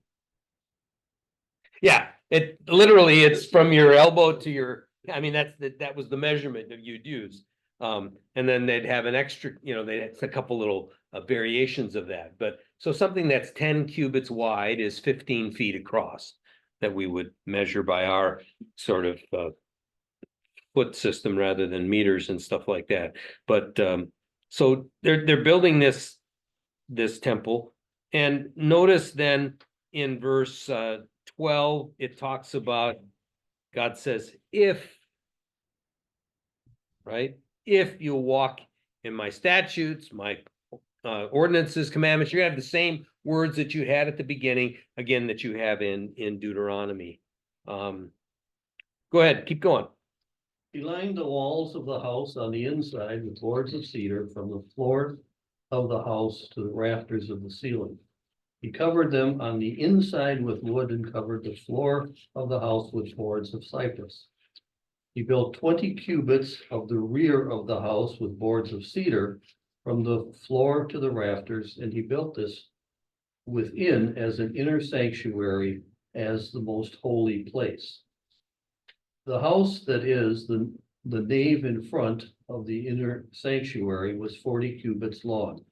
Yeah, it literally, it's from your elbow to your, I mean, that was the measurement that you'd use. And then they'd have an extra, it's a couple little variations of that. But so something that's 10 cubits wide is 15 feet across that we would measure by our sort of foot system rather than meters and stuff like that. But so they're building this temple, and notice then in verse 12 it talks about, God says, if you walk in my statutes, my ordinances, commandments, you're gonna have the same words that you had at the beginning, again, that you have in Deuteronomy. Go ahead, keep going. He lined the walls of the house on the inside with boards of cedar from the floor of the house to the rafters of the ceiling. He covered them on the inside with wood and covered the floor of the house with boards of cypress. He built 20 cubits of the rear of the house with boards of cedar from the floor to the rafters, and he built this within as an inner sanctuary as the most holy place. The house that is the nave in front of the inner sanctuary was 40 cubits long.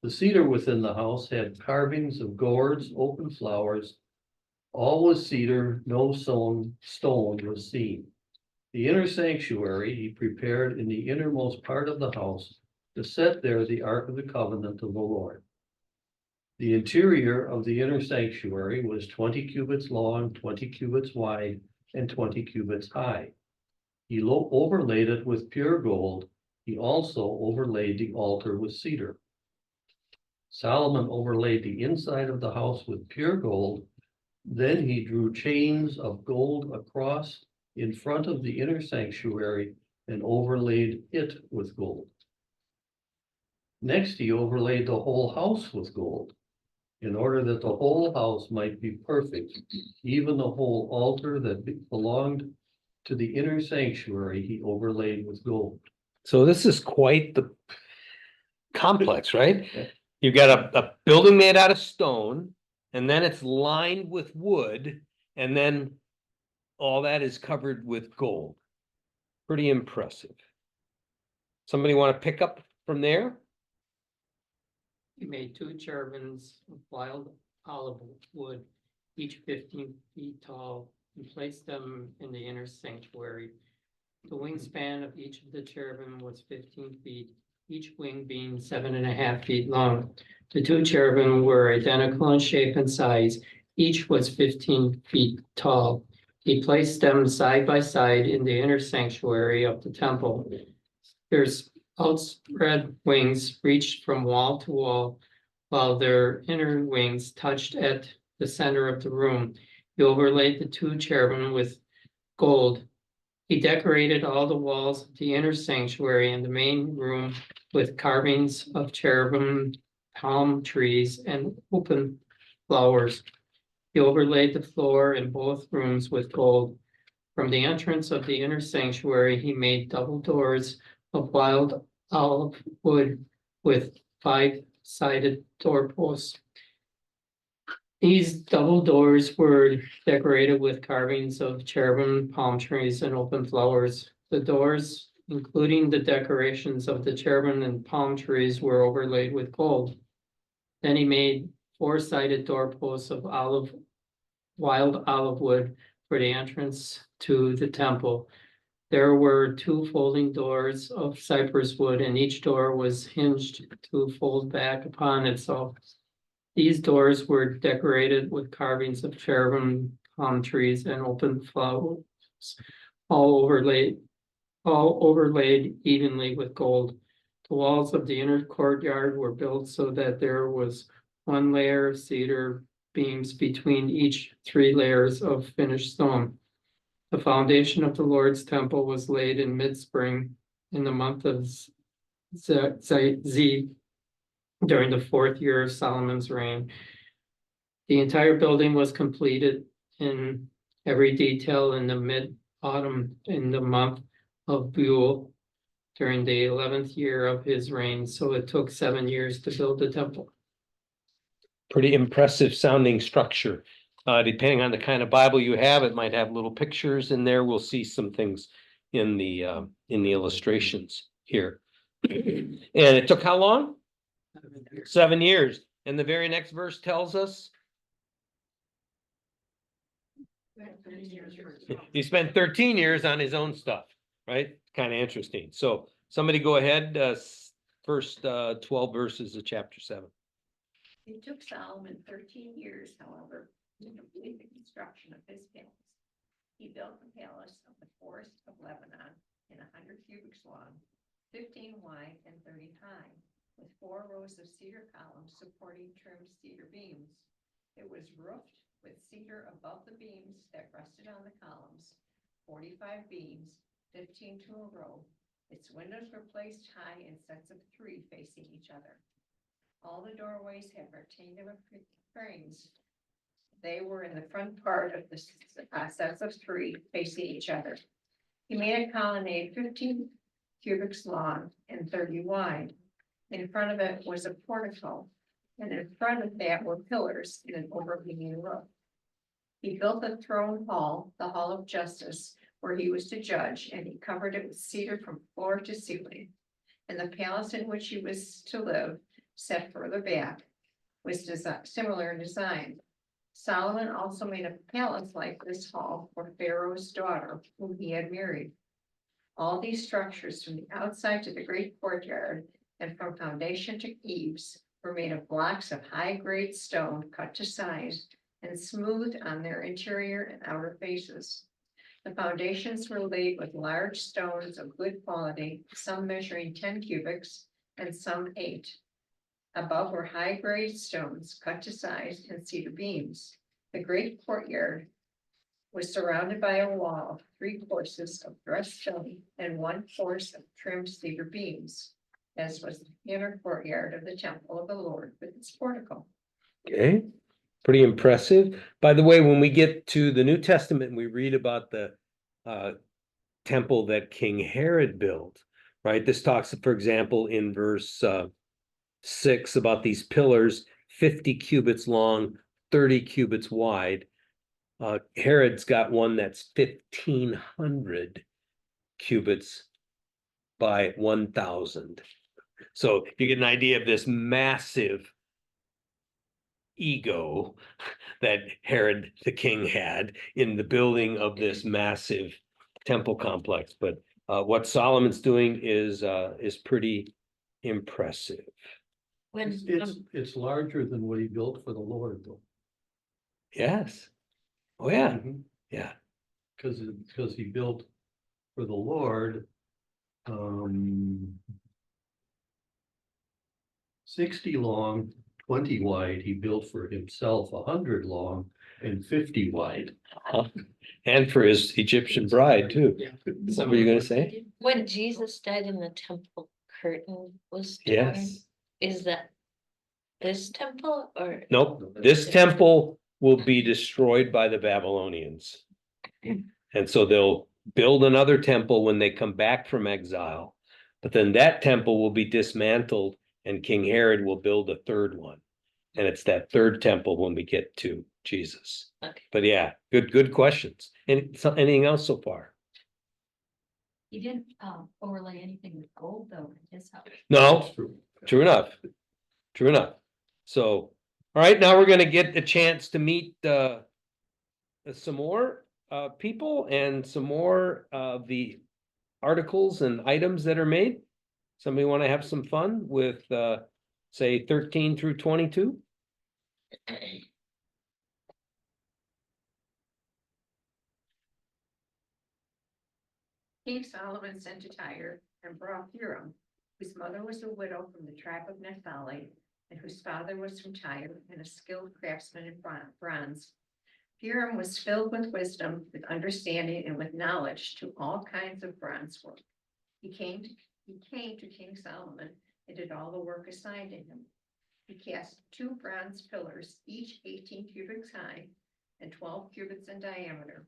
The cedar within the house had carvings of gourds, open flowers. All was cedar, no stone was seen. The inner sanctuary he prepared in the innermost part of the house to set there the Ark of the Covenant of the Lord. The interior of the inner sanctuary was 20 cubits long, 20 cubits wide, and 20 cubits high. He overlaid it with pure gold. He also overlaid the altar with cedar. Solomon overlaid the inside of the house with pure gold. Then he drew chains of gold across in front of the inner sanctuary and overlaid it with gold. Next, he overlaid the whole house with gold, in order that the whole house might be perfect. Even the whole altar that belonged to the inner sanctuary, he overlaid with gold. So this is quite the complex, right? You've got a building made out of stone, and then it's lined with wood, and then all that is covered with gold. Pretty impressive. Somebody want to pick up from there? He made 2 cherubims of wild olive wood, each 15 feet tall, and placed them in the inner sanctuary. The wingspan of each of the cherubim was 15 feet. each wing being 7.5 feet long. The two cherubim were identical in shape and size. Each was 15 feet tall. He placed them side by side in the inner sanctuary of the temple. Their outspread wings reached from wall to wall, while their inner wings touched at the center of the room. He overlaid the two cherubim with gold. He decorated all the walls of the inner sanctuary and the main room with carvings of cherubim, palm trees, and open flowers. He overlaid the floor in both rooms with gold. From the entrance of the inner sanctuary, he made double doors of wild olive wood with 5-sided doorposts. These double doors were decorated with carvings of cherubim, palm trees, and open flowers. The doors, including the decorations of the cherubim and palm trees, were overlaid with gold. Then he made 4-sided doorposts of wild olive wood for the entrance to the temple. There were 2 folding doors of cypress wood, and each door was hinged to fold back upon itself. These doors were decorated with carvings of cherubim, palm trees, and open flowers, all overlaid evenly with gold. The walls of the inner courtyard were built so that there was 1 layer of cedar beams between each 3 layers of finished stone. The foundation of the Lord's temple was laid in mid-spring in the month of Ziv during the 4th year of Solomon's reign. The entire building was completed in every detail in the mid-autumn in the month of Buell during the 11th year of his reign. So it took 7 years to build the temple. Pretty impressive sounding structure. Depending on the kind of Bible you have, it might have little pictures in there. We'll see some things in the illustrations here. And it took how long? 7 years. And the very next verse tells us he spent 13 years on his own stuff, right? Kind of interesting. So somebody go ahead, first 12 verses of chapter 7. It took Solomon 13 years, however, to complete the construction of his palace. He built the palace of the forest of Lebanon in 100 cubits long, 15 wide, and 30 high, with 4 rows of cedar columns supporting trimmed cedar beams. It was roofed with cedar above the beams that rested on the columns, 45 beams, 15 to a row. Its windows were placed high in sets of 3 facing each other. All the doorways had rectangular frames. They were in the front part of the sets of 3 facing each other. He made a colonnade 15 cubits long and 30 wide. In front of it was a portico, and in front of that were pillars in an overhanging roof. He built the throne hall, the hall of justice, where he was to judge, and he covered it with cedar from floor to ceiling. And the palace in which he was to live, set further back, was similar in design. Solomon also made a palace like this hall for Pharaoh's daughter, whom he had married. All these structures, from the outside to the great courtyard and from foundation to eaves, were made of blocks of high-grade stone cut to size and smoothed on their interior and outer faces. The foundations were laid with large stones of good quality, some measuring 10 cubits and some 8. Above were high-grade stones cut to size and cedar beams. The great courtyard was surrounded by a wall of 3 courses of dressed stone and 1 course of trimmed cedar beams, as was the inner courtyard of the temple of the Lord with its portico. Okay, pretty impressive. By the way, when we get to the New Testament, we read about the temple that King Herod built, right? This talks, for example, in verse 6 about these pillars, 50 cubits long, 30 cubits wide. Herod's got one that's 1,500 cubits by 1,000. So you get an idea of this massive ego that Herod the king had in the building of this massive temple complex. But what Solomon's doing is pretty impressive. When, It's larger than what he built for the Lord, though. Yes. Oh, yeah, Mhm. yeah. Because he built for the Lord. 60 long, 20 wide, he built for himself, 100 long and 50 wide. And for his Egyptian bride too. Yeah. What were you gonna say? When Jesus died in the temple, curtain was torn. Yes. Is that this temple or? Nope, this temple will be destroyed by the Babylonians. And so they'll build another temple when they come back from exile. But then that temple will be dismantled and King Herod will build a third one. And it's that third temple when we get to Jesus. Okay. But yeah, good questions. And anything else so far? He didn't overlay anything with gold though in his house. No, true enough. True enough. So, all right, now we're gonna get a chance to meet some more people and some more of the articles and items that are made. Somebody want to have some fun with say 13 through 22? King Solomon sent to Tyre and brought Huram, whose mother was a widow from the tribe of Naphtali, and whose father was from Tyre and a skilled craftsman in bronze. Huram was filled with wisdom, with understanding, and with knowledge to all kinds of bronze work. He came to King Solomon and did all the work assigned to him. He cast 2 bronze pillars, each 18 cubits high and 12 cubits in diameter.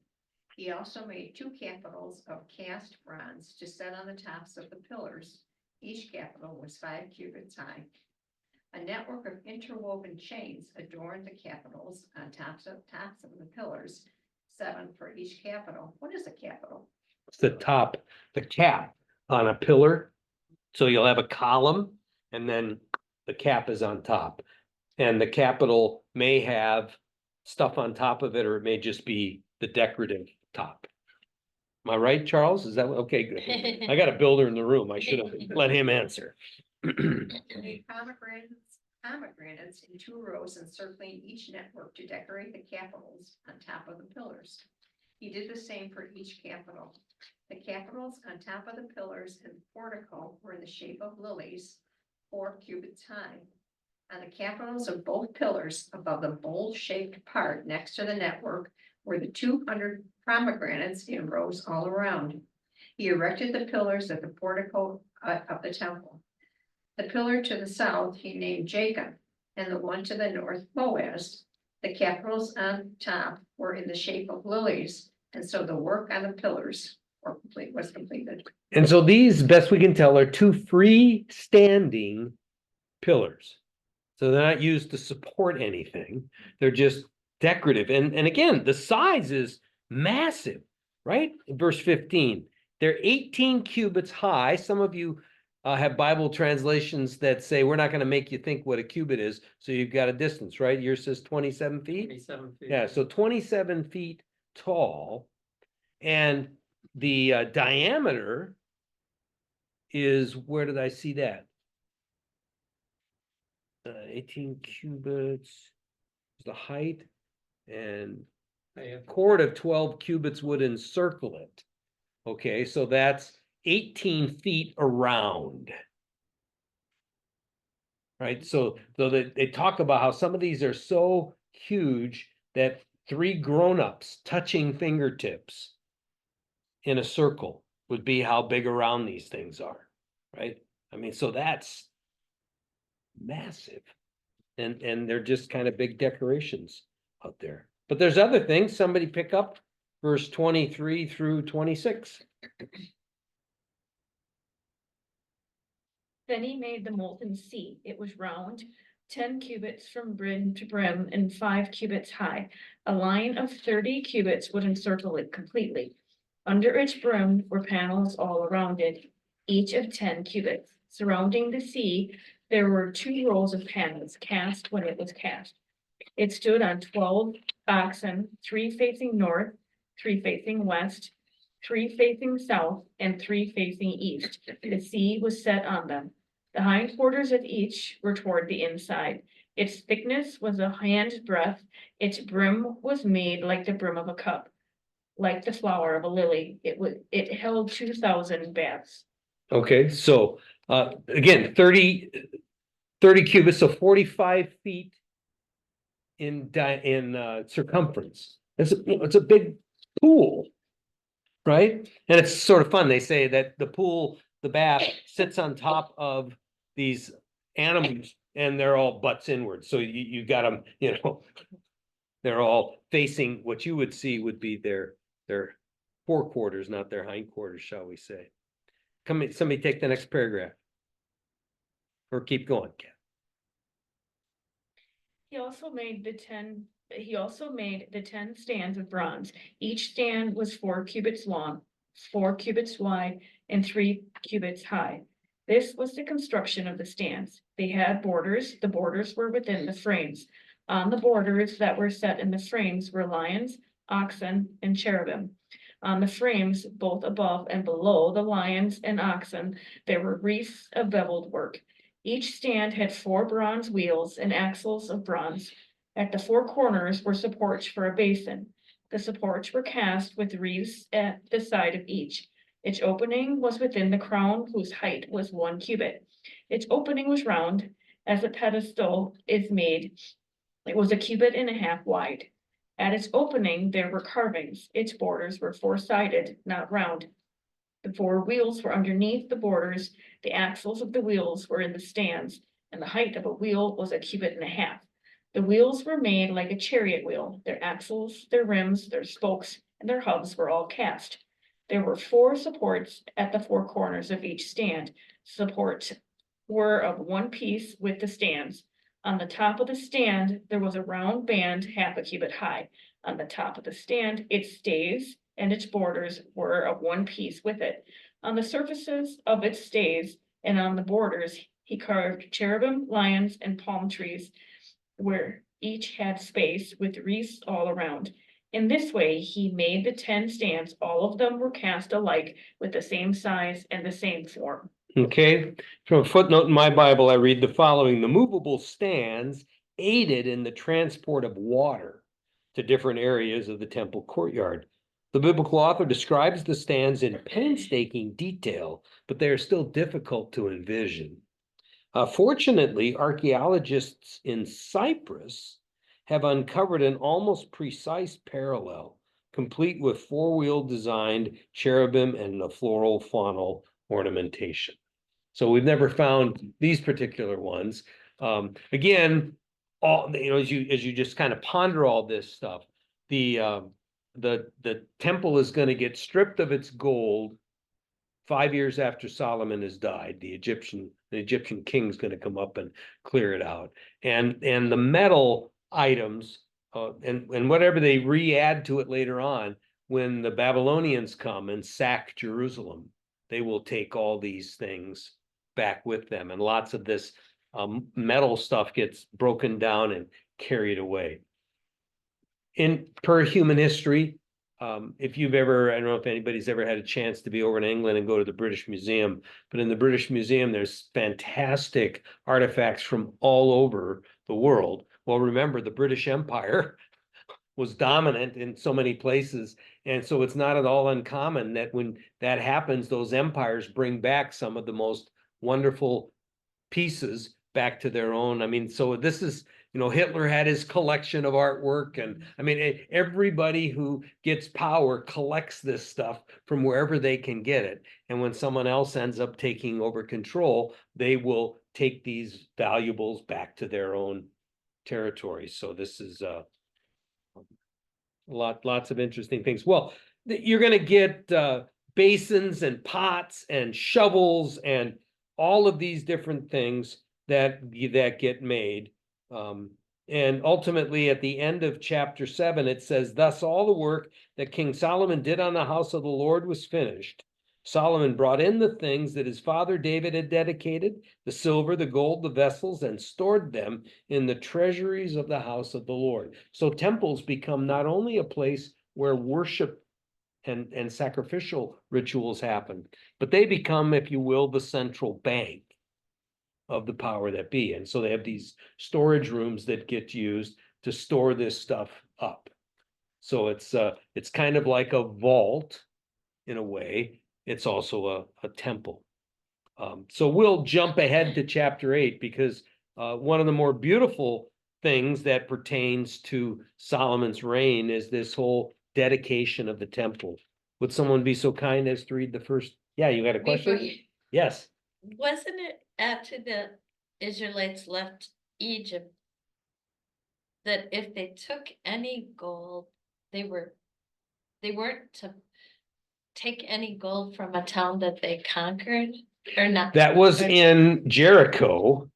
He also made 2 capitals of cast bronze to set on the tops of the pillars. Each capital was 5 cubits high. A network of interwoven chains adorned the capitals on tops of the pillars, 7 for each capital. What is a capital? It's the top, the cap on a pillar. So you'll have a column and then the cap is on top. And the capital may have stuff on top of it, or it may just be the decorative top. Am I right, Charles? Is that okay? Good. I got a builder in the room. I should have let him answer. Made pomegranates in 2 rows encircling each network to decorate the capitals on top of the pillars. He did the same for each capital. The capitals on top of the pillars and the portico were in the shape of lilies, 4 cubits high. On the capitals of both pillars, above the bowl-shaped part next to the network, were the 200 pomegranates in rows all around. He erected the pillars at the portico of the temple. The pillar to the south he named Jacob, and the one to the north Boaz. The capitals on top were in the shape of lilies, and so the work on the pillars was completed. And so these, best we can tell, are 2 freestanding pillars. So they're not used to support anything. They're just decorative. And again, the size is massive, right? In verse 15, they're 18 cubits high. Some of you have Bible translations that say, we're not going to make you think what a cubit is. So you've got a distance, right? Yours says 27 feet. 27 feet. Yeah, so 27 feet tall. And the diameter is, where did I see that? 18 cubits is the height, and a cord of 12 cubits would encircle it. Okay, so that's 18 feet around. Right, so they talk about how some of these are so huge that 3 grown-ups touching fingertips in a circle would be how big around these things are, right? I mean, so that's massive. And they're just kind of big decorations out there. But there's other things. Somebody pick up verse 23 through 26. Then he made the molten sea. It was round, 10 cubits from brim to brim and 5 cubits high. A line of 30 cubits would encircle it completely. Under its brim were panels all around it, each of 10 cubits. Surrounding the sea, there were 2 rows of panels cast when it was cast. It stood on 12 oxen, 3 facing north, 3 facing west, 3 facing south, and 3 facing east. The sea was set on them. The hind quarters of each were toward the inside. Its thickness was a hand's breadth. Its brim was made like the brim of a cup, like the flower of a lily. It held 2,000 baths. Okay, so again, 30 cubits, so 45 feet in circumference. It's a big pool, right? And it's sort of fun. They say that the pool, the bath sits on top of these animals and they're all butts inward. So you got them, you know, they're all facing what you would see would be their forequarters, not their hindquarters, shall we say. Somebody take the next paragraph. Or keep going, Ken. He also made the 10 stands of bronze. Each stand was 4 cubits long, 4 cubits wide, and 3 cubits high. This was the construction of the stands. They had borders. The borders were within the frames. On the borders that were set in the frames were lions, oxen, and cherubim. On the frames, both above and below the lions and oxen, there were wreaths of beveled work. Each stand had 4 bronze wheels and axles of bronze. At the 4 corners were supports for a basin. The supports were cast with wreaths at the side of each. Its opening was within the crown, whose height was 1 cubit. Its opening was round, as a pedestal is made. It was 1.5 cubits wide. At its opening, there were carvings. Its borders were 4-sided, not round. The 4 wheels were underneath the borders. The axles of the wheels were in the stands, and the height of a wheel was 1.5 cubits. The wheels were made like a chariot wheel. Their axles, their rims, their spokes, and their hubs were all cast. There were 4 supports at the 4 corners of each stand. Supports were of 1 piece with the stands. On the top of the stand, there was a round band 1/2 cubit high. On the top of the stand, its stays and its borders were of 1 piece with it. On the surfaces of its stays and on the borders, he carved cherubim, lions, and palm trees, where each had space with wreaths all around. In this way, he made the 10 stands. All of them were cast alike with the same size and the same form. Okay, from a footnote in my Bible, I read the following: the movable stands aided in the transport of water to different areas of the temple courtyard. The biblical author describes the stands in painstaking detail, but they are still difficult to envision. Fortunately, archaeologists in Cyprus have uncovered an almost precise parallel, complete with 4-wheel designed cherubim and the floral faunal ornamentation. So we've never found these particular ones. Again, all as you just kind of ponder all this stuff, the temple is going to get stripped of its gold 5 years after Solomon has died. The Egyptian king's going to come up and clear it out, and the metal items and whatever they re-add to it later on, when the Babylonians come and sack Jerusalem, they will take all these things back with them, and lots of this metal stuff gets broken down and carried away. Per human history, if you've ever, I don't know if anybody's ever had a chance to be over in England and go to the British Museum, but in the British Museum, there's fantastic artifacts from all over the world. Well, remember, the British Empire was dominant in so many places. And so it's not at all uncommon that when that happens, those empires bring back some of the most wonderful pieces back to their own. I mean, so this is, Hitler had his collection of artwork, and I mean, everybody who gets power collects this stuff from wherever they can get it. And when someone else ends up taking over control, they will take these valuables back to their own territory. So this is lots of interesting things. Well, you're going to get basins and pots and shovels and all of these different things that get made. And ultimately, at the end of chapter 7, it says, "Thus all the work that King Solomon did on the house of the Lord was finished. Solomon brought in the things that his father David had dedicated, the silver, the gold, the vessels, and stored them in the treasuries of the house of the Lord." So temples become not only a place where worship and sacrificial rituals happen, but they become, if you will, the central bank of the power that be. And so they have these storage rooms that get used to store this stuff up. So it's kind of like a vault in a way. It's also a temple. So we'll jump ahead to chapter 8 because one of the more beautiful things that pertains to Solomon's reign is this whole dedication of the temple. Would someone be so kind as to read the first? Yeah, you got a Before question? you, Yes. wasn't it after the Israelites left Egypt? That if they took any gold, they weren't to take any gold from a town that they conquered or not? That was in Jericho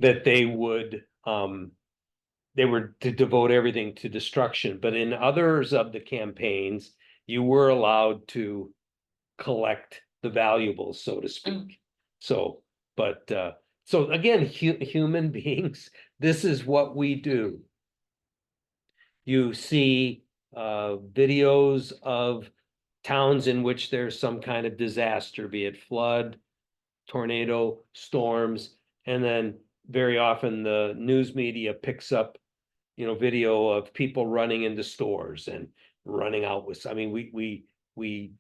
that they were to devote everything to destruction, but in others of the campaigns, you were allowed to collect the valuables, so to speak. So, but so again, human beings, this is what we do. You see videos of towns in which there's some kind of disaster, be it flood, tornado, storms, and then very often the news media picks up, video of people running into stores and running out with, I mean, we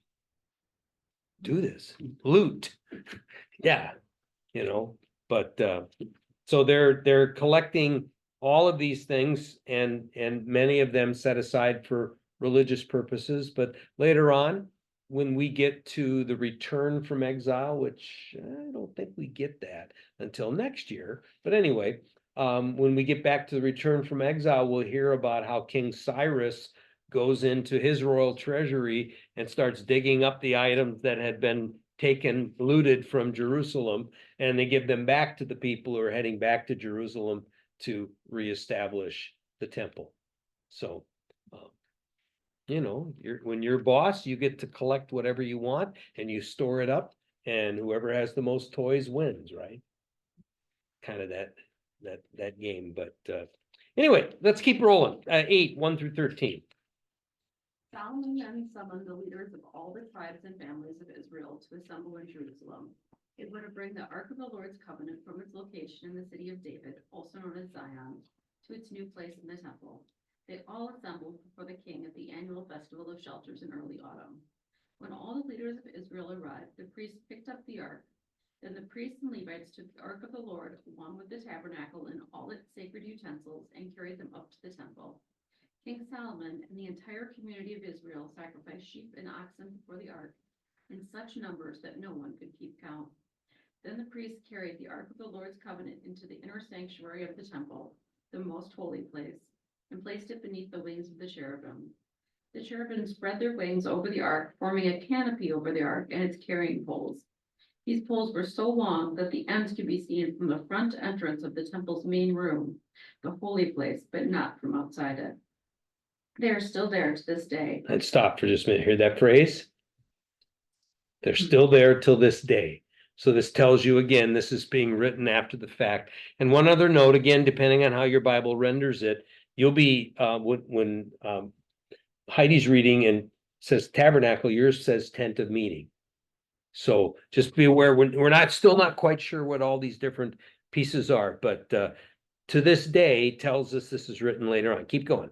do this, loot. Yeah, but so they're collecting all of these things and many of them set aside for religious purposes, but later on, when we get to the return from exile, which I don't think we get that until next year, but anyway, when we get back to the return from exile, we'll hear about how King Cyrus goes into his royal treasury and starts digging up the items that had been taken, looted from Jerusalem, and they give them back to the people who are heading back to Jerusalem to reestablish the temple. So, when you're boss, you get to collect whatever you want and you store it up, and whoever has the most toys wins, right? Kind of that game, but anyway, let's keep rolling. 8, 1 through 13. Solomon then summoned the leaders of all the tribes and families of Israel to assemble in Jerusalem. It were to bring the Ark of the Lord's covenant from its location in the city of David, also known as Zion, to its new place in the temple. They all assembled before the king at the annual festival of shelters in early autumn. When all the leaders of Israel arrived, the priests picked up the ark. Then the priests and Levites took the ark of the Lord, along with the tabernacle and all its sacred utensils, and carried them up to the temple. King Solomon and the entire community of Israel sacrificed sheep and oxen before the ark in such numbers that no one could keep count. Then the priests carried the ark of the Lord's covenant into the inner sanctuary of the temple, the most holy place, and placed it beneath the wings of the cherubim. The cherubim spread their wings over the ark, forming a canopy over the ark and its carrying poles. These poles were so long that the ends could be seen from the front entrance of the temple's main room, the holy place, but not from outside it. They are still there to this day. Let's stop for just a minute. Hear that phrase? They're still there till this day. So this tells you again, this is being written after the fact. And one other note, again, depending on how your Bible renders it, you'll be when Heidi's reading and says tabernacle, yours says tent of meeting. So just be aware, we're still not quite sure what all these different pieces are, but to this day tells us this is written later on. Keep going.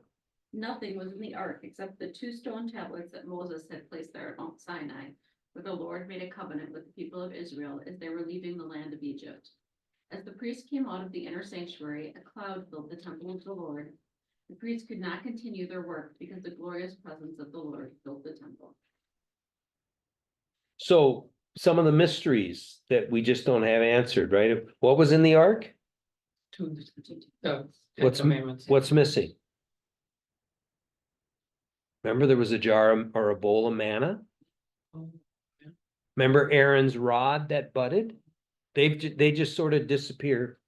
Nothing was in the ark except the 2 stone tablets that Moses had placed there at Mount Sinai, where the Lord made a covenant with the people of Israel as they were leaving the land of Egypt. As the priests came out of the inner sanctuary, a cloud filled the temple of the Lord. The priests could not continue their work because the glorious presence of the Lord filled the temple. So some of the mysteries that we just don't have answered, right? What was in the ark? What's missing? Remember there was a jar or a bowl of manna? Remember Aaron's rod that budded? They just sort of disappear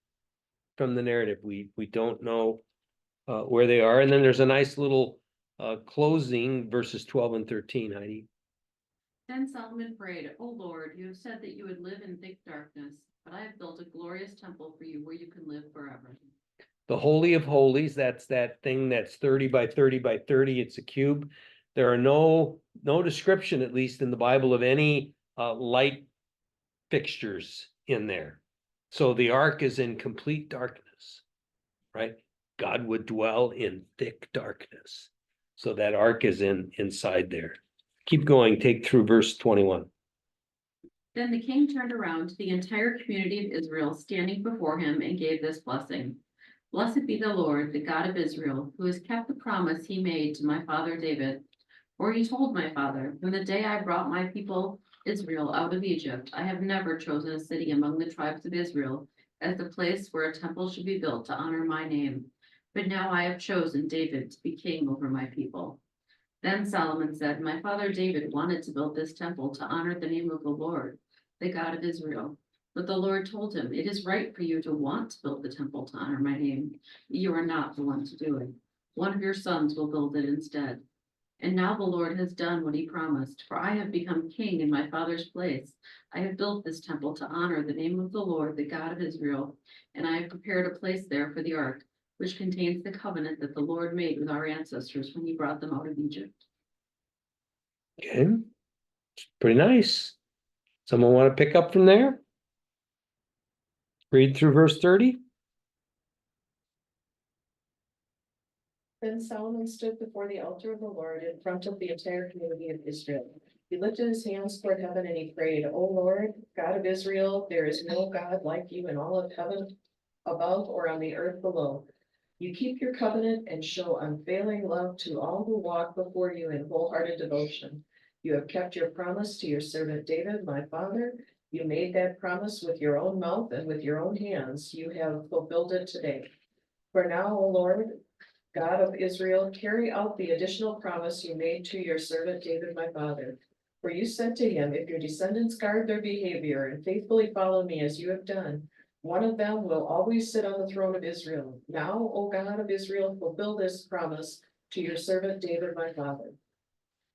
from the narrative. We don't know where they are. And then there's a nice little closing, verses 12 and 13, Heidi. Then Solomon prayed, "O Lord, you have said that you would live in thick darkness, but I have built a glorious temple for you where you can live forever." The Holy of Holies, that's that thing that's 30 by 30 by 30. It's a cube. There are no description, at least in the Bible, of any light fixtures in there. So the ark is in complete darkness, right? God would dwell in thick darkness. So that ark is inside there. Keep going, take through verse 21. Then the king turned around to the entire community of Israel standing before him and gave this blessing. Blessed be the Lord, the God of Israel, who has kept the promise he made to my father David. For he told my father, from the day I brought my people Israel out of Egypt, I have never chosen a city among the tribes of Israel as the place where a temple should be built to honor my name. But now I have chosen David to be king over my people. Then Solomon said, my father David wanted to build this temple to honor the name of the Lord, the God of Israel. But the Lord told him, it is right for you to want to build the temple to honor my name. You are not the one to do it. One of your sons will build it instead. And now the Lord has done what he promised, for I have become king in my father's place. I have built this temple to honor the name of the Lord, the God of Israel, and I have prepared a place there for the ark, which contains the covenant that the Lord made with our ancestors when he brought them out of Egypt. Okay, pretty nice. Someone want to pick up from there? Read through verse 30. Then Solomon stood before the altar of the Lord in front of the entire community of Israel. He lifted his hands toward heaven and he prayed, O Lord, God of Israel, there is no God like you in all of heaven above or on the earth below. You keep your covenant and show unfailing love to all who walk before you in wholehearted devotion. You have kept your promise to your servant David, my father. You made that promise with your own mouth and with your own hands. You have fulfilled it today. For now, O Lord, God of Israel, carry out the additional promise you made to your servant David, my father. For you said to him, if your descendants guard their behavior and faithfully follow me as you have done, one of them will always sit on the throne of Israel. Now, O God of Israel, fulfill this promise to your servant David, my father.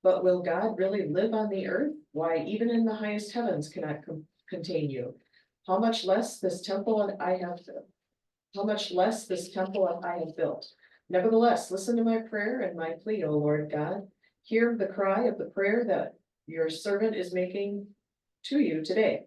But will God really live on the earth? Why, even in the highest heavens cannot contain you. How much less this temple I have built. Nevertheless, listen to my prayer and my plea, O Lord God. Hear the cry of the prayer that your servant is making to you today.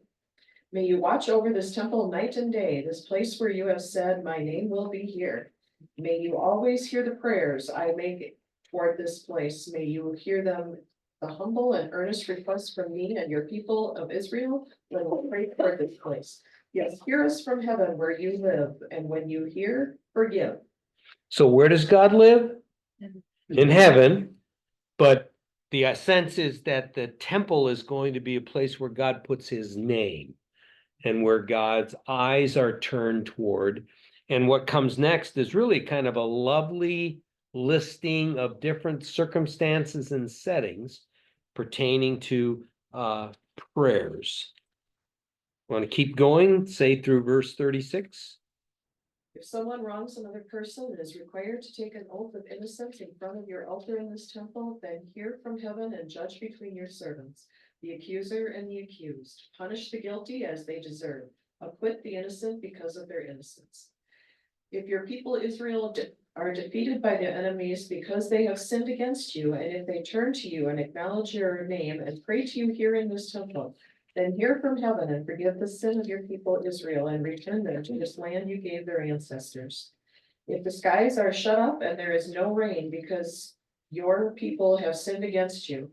May you watch over this temple night and day, this place where you have said, my name will be here. May you always hear the prayers I make toward this place. May you hear them, the humble and earnest requests from me and your people of Israel when we pray toward this place. Yes, hear us from heaven where you live, and when you hear, forgive. So where does God live? In heaven. But the sense is that the temple is going to be a place where God puts his name and where God's eyes are turned toward. And what comes next is really kind of a lovely listing of different circumstances and settings pertaining to prayers. Want to keep going? Say through verse 36. If someone wrongs another person and is required to take an oath of innocence in front of your altar in this temple, then hear from heaven and judge between your servants, the accuser and the accused. Punish the guilty as they deserve. Acquit the innocent because of their innocence. If your people Israel are defeated by their enemies because they have sinned against you, and if they turn to you and acknowledge your name and pray to you here in this temple, then hear from heaven and forgive the sin of your people Israel and return them to this land you gave their ancestors. If the skies are shut up and there is no rain because your people have sinned against you,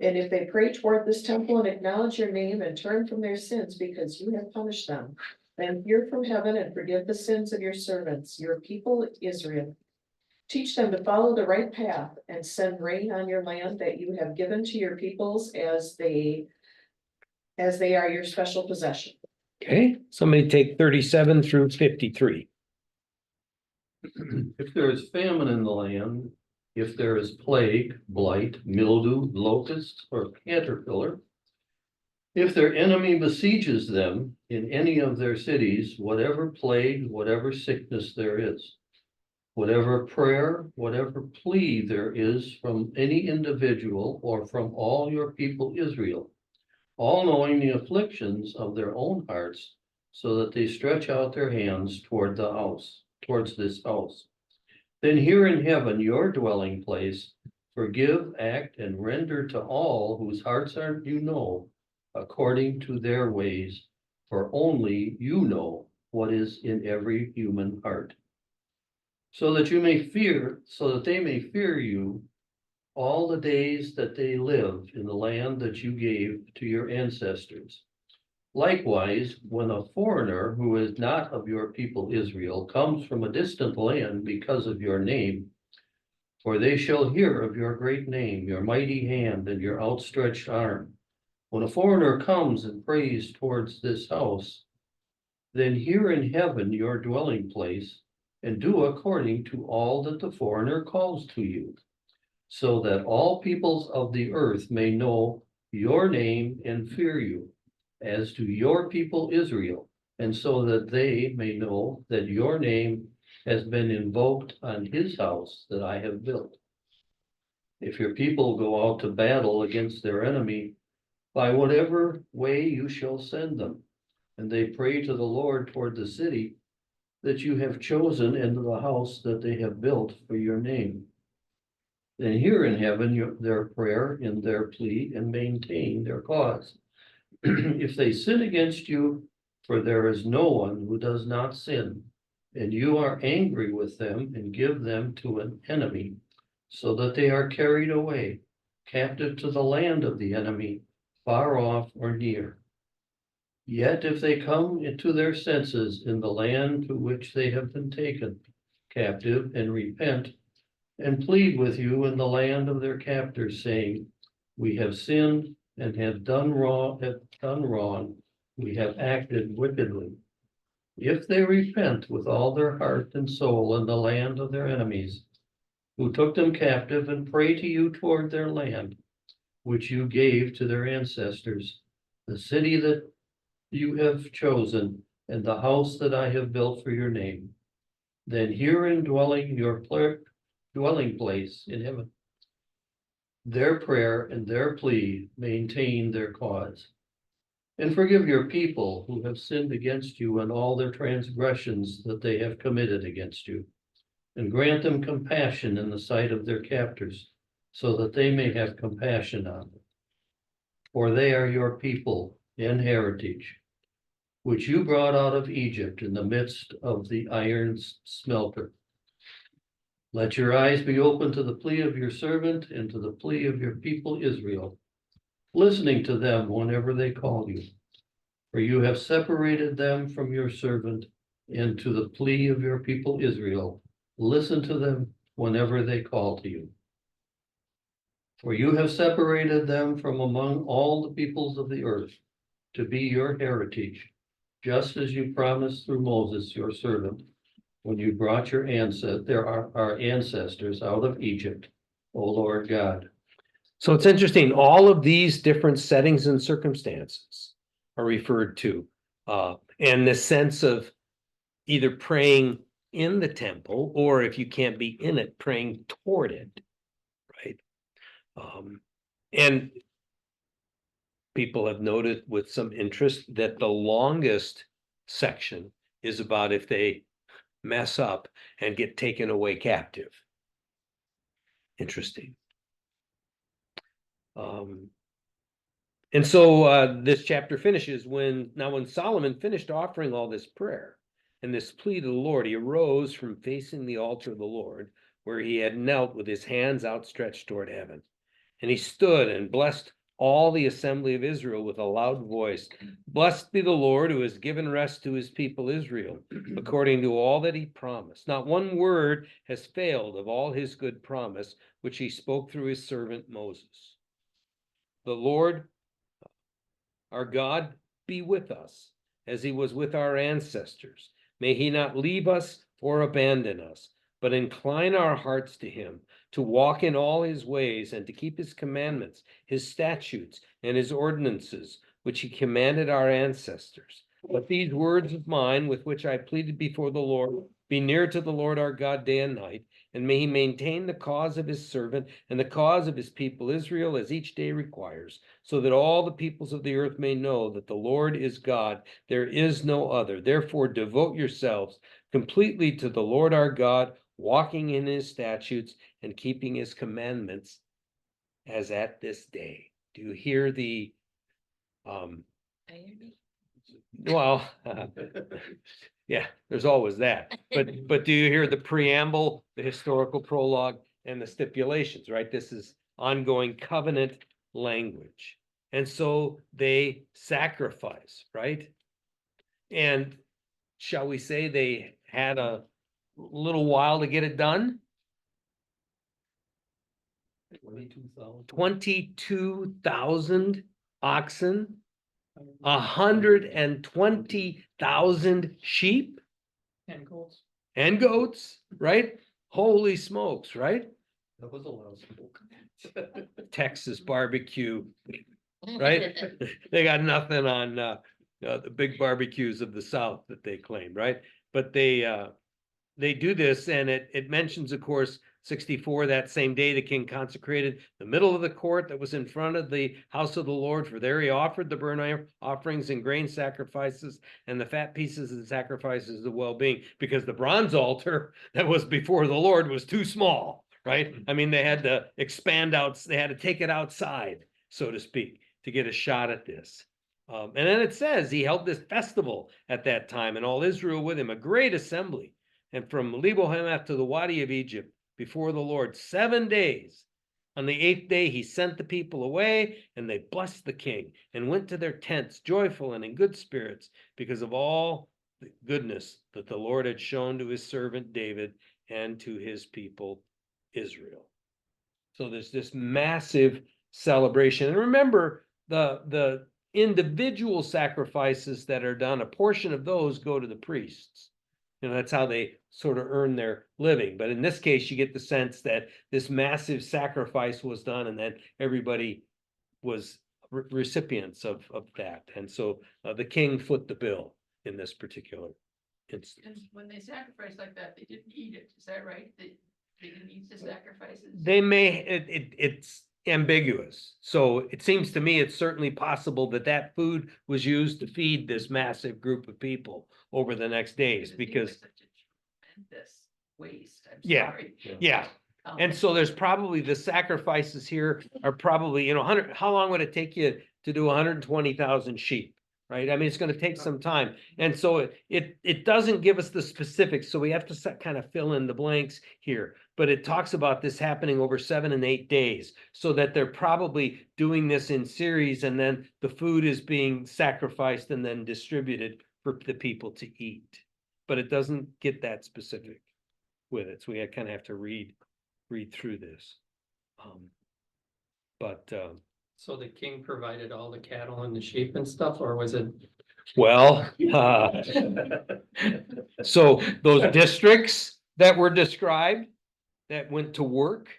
and if they pray toward this temple and acknowledge your name and turn from their sins because you have punished them, then hear from heaven and forgive the sins of your servants, your people Israel. Teach them to follow the right path and send rain on your land that you have given to your peoples as they are your special possession. Okay, somebody take 37 through 53. If there is famine in the land, if there is plague, blight, mildew, locust, or caterpillar, if their enemy besieges them in any of their cities, whatever plague, whatever sickness there is, whatever prayer, whatever plea there is from any individual or from all your people Israel, all knowing the afflictions of their own hearts, so that they stretch out their hands toward the house, towards this house. Then here in heaven, your dwelling place, forgive, act, and render to all whose hearts are according to their ways, for only you know what is in every human heart. So that they may fear you all the days that they live in the land that you gave to your ancestors. Likewise, when a foreigner who is not of your people Israel comes from a distant land because of your name, for they shall hear of your great name, your mighty hand, and your outstretched arm. When a foreigner comes and prays towards this house, then hear in heaven your dwelling place, and do according to all that the foreigner calls to you, so that all peoples of the earth may know your name and fear you, as do your people Israel, and so that they may know that your name has been invoked on his house that I have built. If your people go out to battle against their enemy, by whatever way you shall send them, and they pray to the Lord toward the city that you have chosen and the house that they have built for your name, then hear in heaven their prayer and their plea and maintain their cause. If they sin against you, for there is no one who does not sin, and you are angry with them and give them to an enemy, so that they are carried away, captive to the land of the enemy, far off or near. Yet if they come into their senses in the land to which they have been taken captive and repent, and plead with you in the land of their captors, saying, we have sinned and have done wrong, we have acted wickedly. If they repent with all their heart and soul in the land of their enemies, who took them captive, and pray to you toward their land, which you gave to their ancestors, the city that you have chosen, and the house that I have built for your name, then herein your dwelling place in heaven, their prayer and their plea maintain their cause. And forgive your people who have sinned against you and all their transgressions that they have committed against you, and grant them compassion in the sight of their captors, so that they may have compassion on them. For they are your people and heritage, which you brought out of Egypt in the midst of the iron smelter. Let your eyes be open to the plea of your servant and to the plea of your people Israel, listening to them whenever they call you. For you have separated them from your servant, and to the plea of your people Israel, listen to them whenever they call to you. For you have separated them from among all the peoples of the earth to be your heritage, just as you promised through Moses, your servant, when you brought our ancestors out of Egypt, O Lord God. So it's interesting, all of these different settings and circumstances are referred to. And the sense of either praying in the temple, or if you can't be in it, praying toward it, right? And people have noted with some interest that the longest section is about if they mess up and get taken away captive. Interesting. And so this chapter finishes when Solomon finished offering all this prayer and this plea to the Lord, he arose from facing the altar of the Lord, where he had knelt with his hands outstretched toward heaven. And he stood and blessed all the assembly of Israel with a loud voice. Blessed be the Lord, who has given rest to his people Israel, according to all that he promised. Not one word has failed of all his good promise, which he spoke through his servant Moses. The Lord, our God, be with us, as he was with our ancestors. May he not leave us or abandon us, but incline our hearts to him, to walk in all his ways, and to keep his commandments, his statutes, and his ordinances, which he commanded our ancestors. Let these words of mine, with which I pleaded before the Lord, be near to the Lord our God day and night, and may he maintain the cause of his servant and the cause of his people Israel as each day requires, so that all the peoples of the earth may know that the Lord is God, there is no other. Therefore devote yourselves completely to the Lord our God, walking in his statutes and keeping his commandments as at this day. Do you hear the Irony. Well, yeah, there's always that. But do you hear the preamble, the historical prologue, and the stipulations, right? This is ongoing covenant language. And so they sacrifice, right? And shall we say they had a little while to get it done? 22,000. 22,000 oxen, 120,000 sheep And goals. and goats, right? Holy smokes, right? That was a lot of smoke. Texas barbecue, right? They got nothing on the big barbecues of the South that they claim, right? But they do this, and it mentions, of course, 64, that same day the king consecrated the middle of the court that was in front of the house of the Lord, for there he offered the burnt offerings and grain sacrifices and the fat pieces of the sacrifices of well-being, because the bronze altar that was before the Lord was too small, right? I mean, they had to expand out, they had to take it outside, so to speak, to get a shot at this. And then it says he held this festival at that time, and all Israel with him, a great assembly. And from Lebo-Hamath to the Wadi of Egypt, before the Lord 7 days. On the 8th day, he sent the people away, and they blessed the king and went to their tents, joyful and in good spirits, because of all the goodness that the Lord had shown to his servant David and to his people Israel. So there's this massive celebration. And remember, the individual sacrifices that are done, a portion of those go to the priests. You know, that's how they sort of earn their living. But in this case, you get the sense that this massive sacrifice was done, and then everybody was recipients of that. And so the king foot the bill in this particular instance. And when they sacrificed like that, they didn't eat it, is that right? They didn't eat the sacrifices? They may, it's ambiguous. So it seems to me it's certainly possible that that food was used to feed this massive group of people over the next days, It because was such a tremendous waste, I'm Yeah. sorry. yeah. And so there's probably the sacrifices here are probably, you know, 100, how long would it take you to do 120,000 sheep? Right? I mean, it's going to take some time. And so it doesn't give us the specifics. So we have to kind of fill in the blanks here. But it talks about this happening over 7 and 8 days, so that they're probably doing this in series, and then the food is being sacrificed and then distributed for the people to eat. But it doesn't get that specific with it. So we kind of have to read through this. So the king provided all the cattle and the sheep and stuff, or was it? Well, so those districts that were described that went to work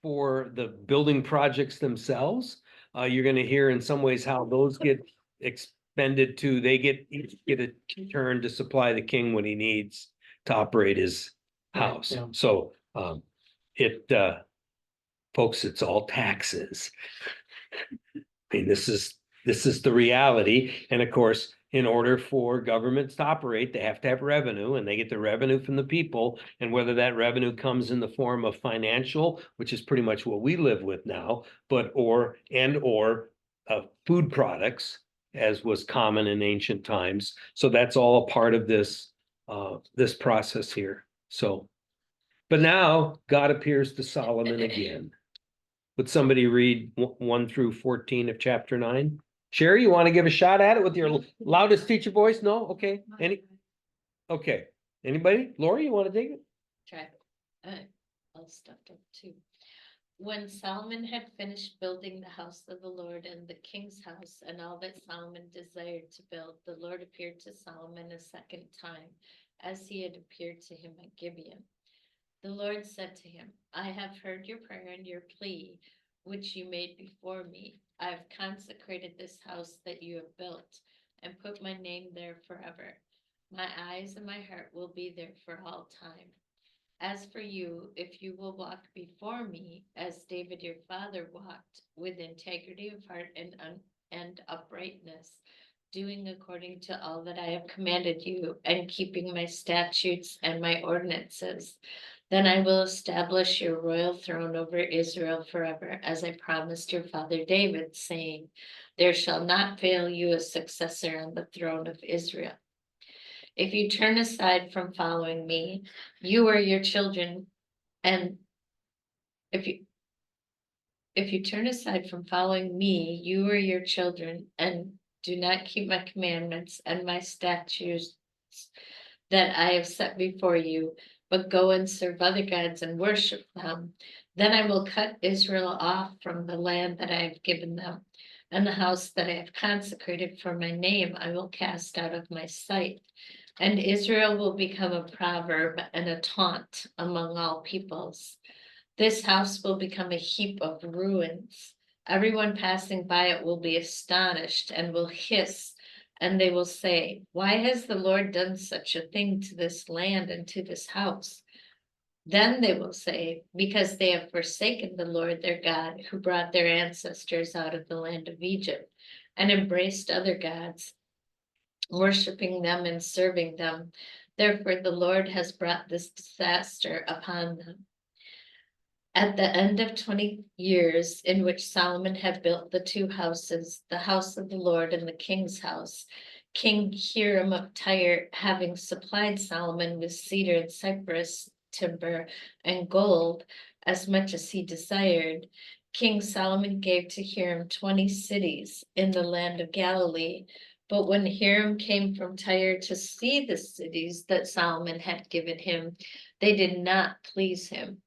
for the building projects themselves, you're going to hear in some ways how those get expended to, they each get a turn to supply the king what he needs to operate his house. Yeah. So folks, it's all taxes. I mean, this is the reality. And of course, in order for governments to operate, they have to have revenue, and they get the revenue from the people. And whether that revenue comes in the form of financial, which is pretty much what we live with now, but or food products, as was common in ancient times. So that's all a part of this this process here. So, but now God appears to Solomon again. Would somebody read 1 through 14 of chapter 9? Sherry, you want to give a shot at it with your loudest teacher voice? No? Okay. Okay. Anybody? Lori, you want to take it? Try. All stuffed up too. When Solomon had finished building the house of the Lord and the king's house and all that Solomon desired to build, the Lord appeared to Solomon a second time, as he had appeared to him at Gibeon. The Lord said to him, I have heard your prayer and your plea, which you made before me. I have consecrated this house that you have built and put my name there forever. My eyes and my heart will be there for all time. As for you, if you will walk before me, as David your father walked, with integrity of heart and uprightness, doing according to all that I have commanded you, and keeping my statutes and my ordinances, Then I will establish your royal throne over Israel forever, as I promised your father David, saying, there shall not fail you a successor on the throne of Israel. If you turn aside from following me, you or your children, and if you turn aside from following me, you or your children, and do not keep my commandments and my statutes that I have set before you, but go and serve other gods and worship them, then I will cut Israel off from the land that I have given them, and the house that I have consecrated for my name I will cast out of my sight. And Israel will become a proverb and a taunt among all peoples. This house will become a heap of ruins. Everyone passing by it will be astonished and will hiss, and they will say, why has the Lord done such a thing to this land and to this house? Then they will say, because they have forsaken the Lord their God, who brought their ancestors out of the land of Egypt, and embraced other gods, worshiping them and serving them. Therefore, the Lord has brought this disaster upon them. At the end of 20 years, in which Solomon had built the two houses, the house of the Lord and the king's house, King Hiram of Tyre, having supplied Solomon with cedar and cypress timber and gold, as much as he desired, King Solomon gave to Hiram 20 cities in the land of Galilee. But when Hiram came from Tyre to see the cities that Solomon had given him, they did not please him.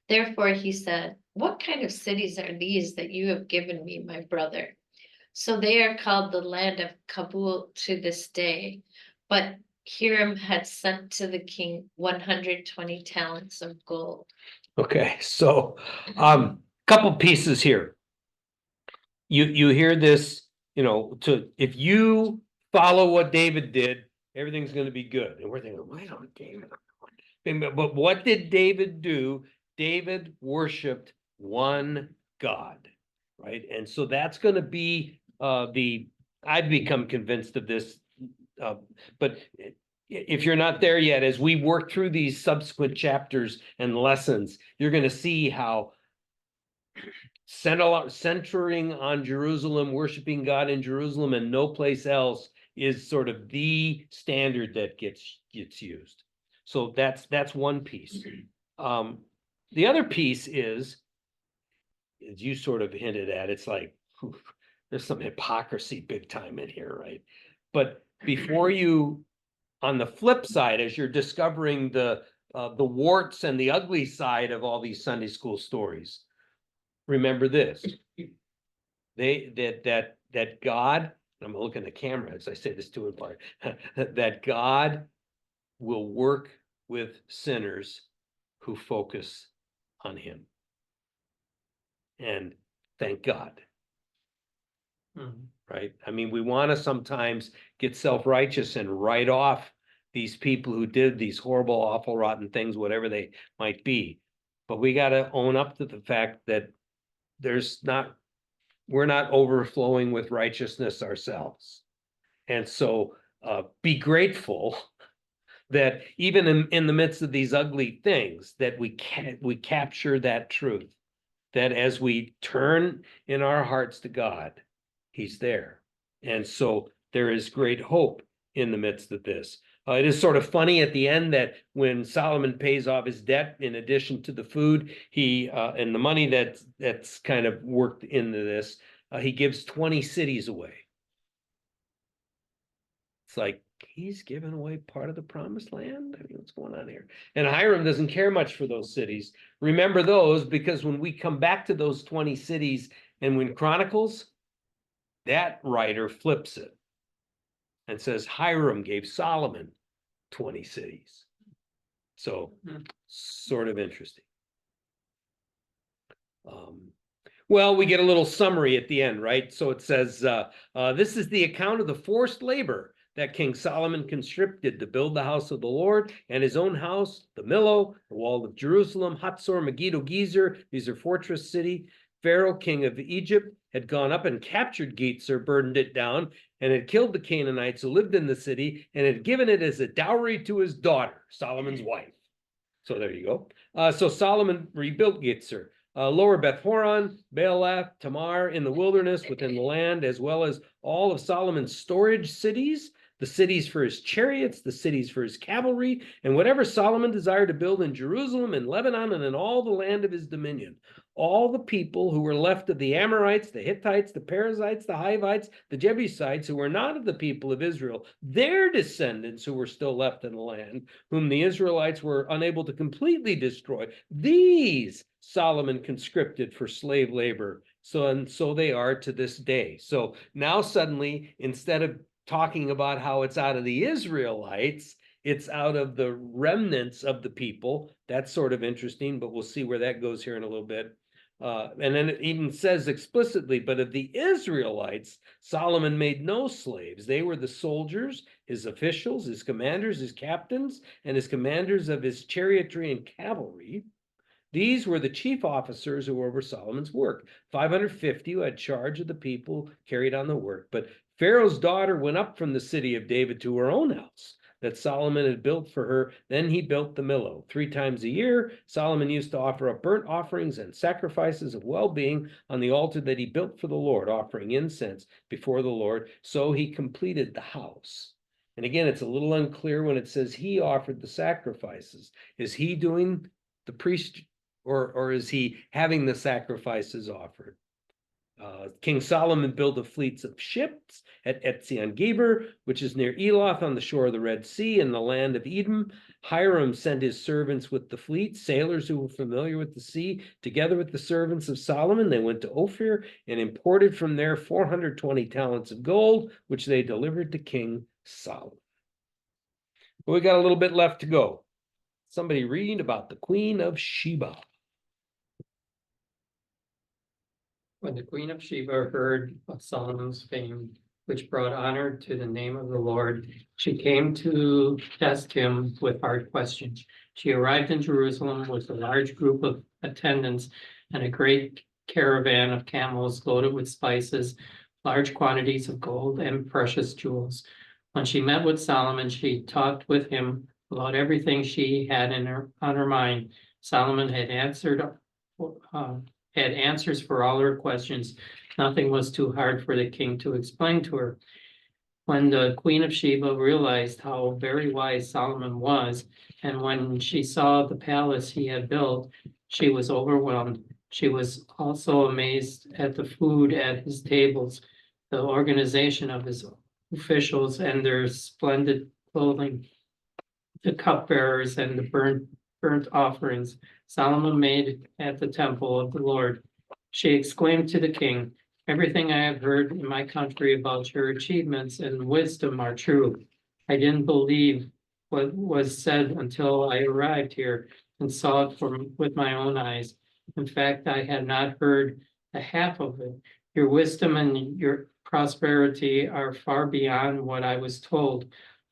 Therefore he said, what kind of cities are these that you have given me, my brother? So they are called the land of Kabul to this day. But Hiram had sent to the king 120 talents of gold. Okay, so, couple pieces here. You hear this, if you follow what David did, everything's gonna be good. And we're thinking, why don't David? But what did David do? David worshiped one God, right? And so that's gonna be I've become convinced of this. But if you're not there yet, as we work through these subsequent chapters and lessons, you're gonna see how centering on Jerusalem, worshiping God in Jerusalem and no place else is sort of the standard that gets used. So that's one piece. The other piece is, as you sort of hinted at, it's like, there's some hypocrisy big time in here, right? But before you, on the flip side, as you're discovering the warts and the ugly side of all these Sunday school stories, remember this. That God, I'm looking at the camera as I say this too in part, that God will work with sinners who focus on him. And thank God. Right? I mean, we want to sometimes get self-righteous and write off these people who did these horrible, awful, rotten things, whatever they might be. But we got to own up to the fact that we're not overflowing with righteousness ourselves. And so be grateful that even in the midst of these ugly things, that we capture that truth, that as we turn in our hearts to God, he's there. And so there is great hope in the midst of this. It is sort of funny at the end that when Solomon pays off his debt, in addition to the food, he and the money that's kind of worked into this, he gives 20 cities away. It's like he's giving away part of the promised land. I mean, what's going on here? And Hiram doesn't care much for those cities. Remember those, because when we come back to those 20 cities and when Chronicles, that writer flips it and says Hiram gave Solomon 20 cities. So sort of interesting. Well, we get a little summary at the end, right? So it says, this is the account of the forced labor that King Solomon conscripted to build the house of the Lord and his own house, the Millo, the wall of Jerusalem, Hatzor, Megiddo, Gezer. These are fortress city. Pharaoh, king of Egypt, had gone up and captured Gezer, burdened it down, and had killed the Canaanites who lived in the city, and had given it as a dowry to his daughter, Solomon's wife. So there you go. So Solomon rebuilt Gitzer, Lower Beth Horon, Baalath, Tamar in the wilderness within the land, as well as all of Solomon's storage cities, the cities for his chariots, the cities for his cavalry, and whatever Solomon desired to build in Jerusalem and Lebanon and in all the land of his dominion. All the people who were left of the Amorites, the Hittites, the Perizzites, the Hivites, the Jebusites, who were not of the people of Israel, their descendants who were still left in the land, whom the Israelites were unable to completely destroy, these Solomon conscripted for slave labor. So they are to this day. So now suddenly, instead of talking about how it's out of the Israelites, it's out of the remnants of the people. That's sort of interesting, but we'll see where that goes here in a little bit. And then it even says explicitly, but of the Israelites, Solomon made no slaves. They were the soldiers, his officials, his commanders, his captains, and his commanders of his chariotry and cavalry. These were the chief officers who were over Solomon's work. 550 who had charge of the people carried on the work. But Pharaoh's daughter went up from the city of David to her own house that Solomon had built for her. Then he built the Millo. 3 times a year, Solomon used to offer up burnt offerings and sacrifices of well-being on the altar that he built for the Lord, offering incense before the Lord. So he completed the house. And again, it's a little unclear when it says he offered the sacrifices. Is he doing the priest, or is he having the sacrifices offered? King Solomon built the fleets of ships at Etzion Geber, which is near Eloth on the shore of the Red Sea in the land of Edom. Hiram sent his servants with the fleet, sailors who were familiar with the sea, together with the servants of Solomon. They went to Ophir and imported from there 420 talents of gold, which they delivered to King Solomon. But we got a little bit left to go. Somebody read about the Queen of Sheba. When the Queen of Sheba heard of Solomon's fame, which brought honor to the name of the Lord, she came to test him with hard questions. She arrived in Jerusalem with a large group of attendants and a great caravan of camels loaded with spices, large quantities of gold and precious jewels. When she met with Solomon, she talked with him about everything she had on her mind. Solomon had answers for all her questions. Nothing was too hard for the king to explain to her. When the Queen of Sheba realized how very wise Solomon was, and when she saw the palace he had built, she was overwhelmed. She was also amazed at the food at his tables, the organization of his officials and their splendid clothing, the cupbearers and the burnt offerings Solomon made at the temple of the Lord. She exclaimed to the king, "Everything I have heard in my country about your achievements and wisdom are true. I didn't believe what was said until I arrived here and saw it with my own eyes. In fact, I had not heard the half of it. Your wisdom and your prosperity are far beyond what I was told.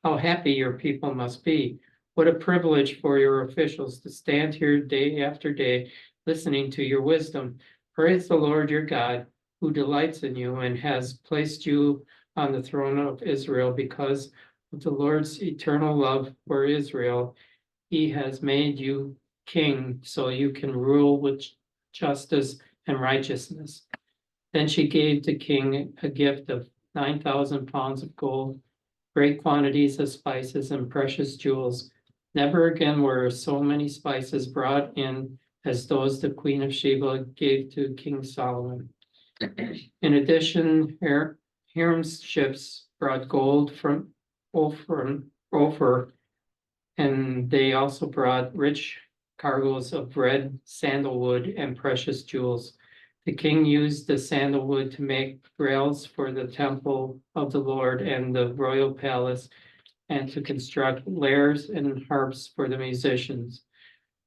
How happy your people must be. What a privilege for your officials to stand here day after day, listening to your wisdom. Praise the Lord your God, who delights in you and has placed you on the throne of Israel because of the Lord's eternal love for Israel. He has made you king so you can rule with justice and righteousness." Then she gave the king a gift of 9,000 pounds of gold, great quantities of spices and precious jewels. Never again were so many spices brought in as those the Queen of Sheba gave to King Solomon. In addition, Hiram's ships brought gold from Ophir, and they also brought rich cargoes of red sandalwood and precious jewels. The king used the sandalwood to make rails for the temple of the Lord and the royal palace, and to construct lyres and harps for the musicians.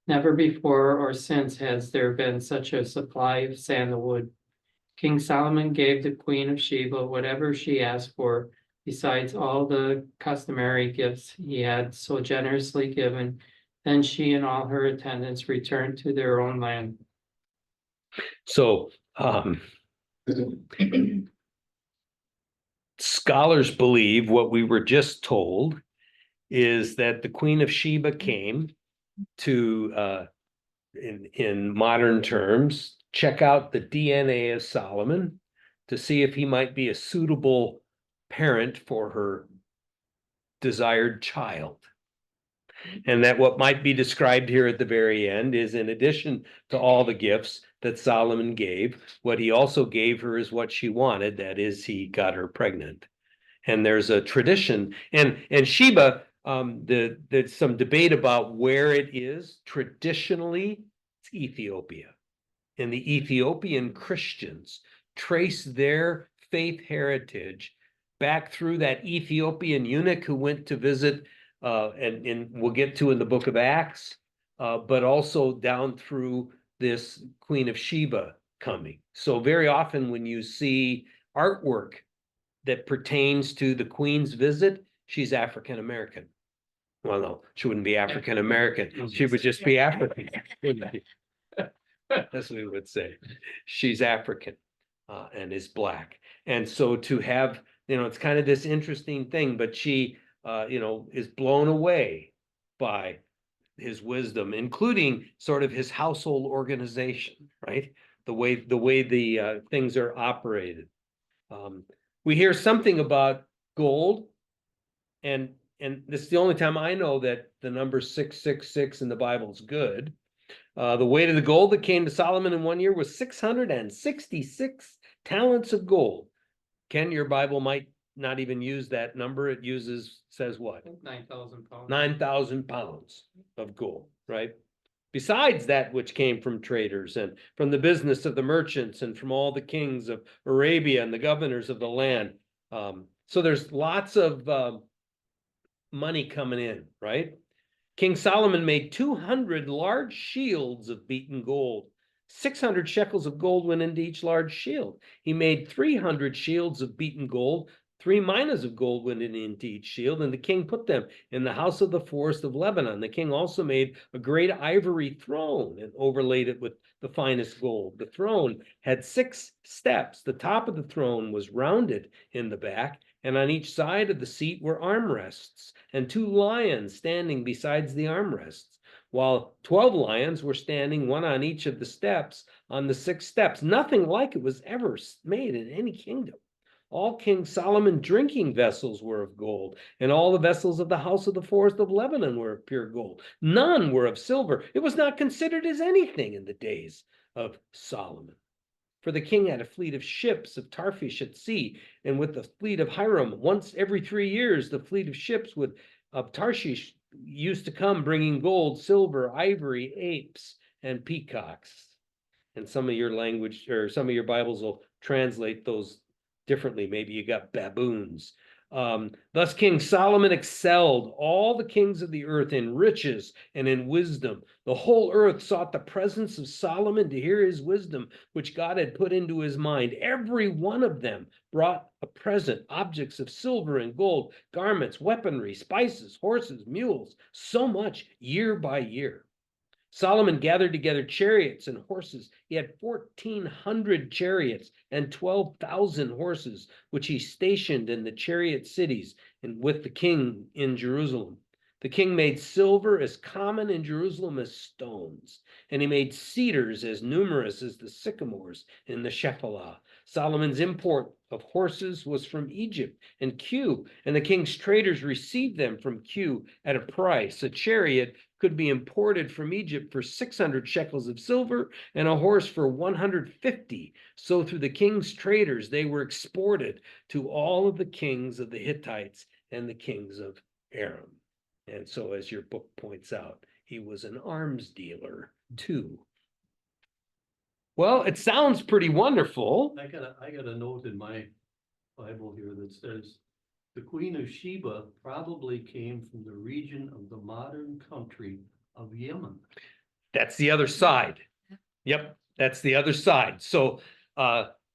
Never before or since has there been such a supply of sandalwood. King Solomon gave the Queen of Sheba whatever she asked for, besides all the customary gifts he had so generously given. Then she and all her attendants returned to their own land. So scholars believe what we were just told is that the Queen of Sheba came to in modern terms, check out the DNA of Solomon to see if he might be a suitable parent for her desired child. And that what might be described here at the very end is, in addition to all the gifts that Solomon gave, what he also gave her is what she wanted. That is, he got her pregnant. And there's a tradition, and Sheba, there's some debate about where it is. Traditionally, it's Ethiopia. And the Ethiopian Christians trace their faith heritage back through that Ethiopian eunuch who went to visit, and we'll get to in the book of Acts, but also down through this Queen of Sheba coming. So very often when you see artwork that pertains to the Queen's visit, she's African American. Well, no, she wouldn't be African American. She would just be African, wouldn't she? That's what we would say. She's African and is Black. And so to have, it's kind of this interesting thing, but she, is blown away by his wisdom, including sort of his household organization, right? The way the things are operated. We hear something about gold, and this is the only time I know that the number 666 in the Bible is good. The weight of the gold that came to Solomon in 1 year was 666 talents of gold. Ken, your Bible might not even use that number. It says what? 9,000 pounds. 9,000 pounds of gold, right? Besides that which came from traders and from the business of the merchants and from all the kings of Arabia and the governors of the land. So there's lots of money coming in, right? King Solomon made 200 large shields of beaten gold. 600 shekels of gold went into each large shield. He made 300 shields of beaten gold. 3 minas of gold went into each shield, and the king put them in the house of the forest of Lebanon. The king also made a great ivory throne and overlaid it with the finest gold. The throne had 6 steps. The top of the throne was rounded in the back, and on each side of the seat were armrests, and 2 lions standing besides the armrests, while 12 lions were standing, one on each of the steps, on the 6 steps. Nothing like it was ever made in any kingdom. All King Solomon drinking vessels were of gold, and all the vessels of the house of the forest of Lebanon were of pure gold. None were of silver. It was not considered as anything in the days of Solomon. For the king had a fleet of ships of Tarshish at sea, and with the fleet of Hiram, once every 3 years, the fleet of ships of Tarshish used to come bringing gold, silver, ivory, apes, and peacocks. And some of your language or some of your Bibles will translate those differently. Maybe you got baboons. Thus King Solomon excelled all the kings of the earth in riches and in wisdom. The whole earth sought the presence of Solomon to hear his wisdom, which God had put into his mind. Every one of them brought a present, objects of silver and gold, garments, weaponry, spices, horses, mules, so much year by year. Solomon gathered together chariots and horses. He had 1,400 chariots and 12,000 horses, which he stationed in the chariot cities and with the king in Jerusalem. The king made silver as common in Jerusalem as stones, and he made cedars as numerous as the sycamores in the Shephelah. Solomon's import of horses was from Egypt and Kue, and the king's traders received them from Kue at a price. A chariot could be imported from Egypt for 600 shekels of silver and a horse for 150. So through the king's traders, they were exported to all of the kings of the Hittites and the kings of Aram. And so, as your book points out, he was an arms dealer too. Well, it sounds pretty wonderful. I got a note in my Bible here that says the Queen of Sheba probably came from the region of the modern country of Yemen. That's the other side. Yep, that's the other side. So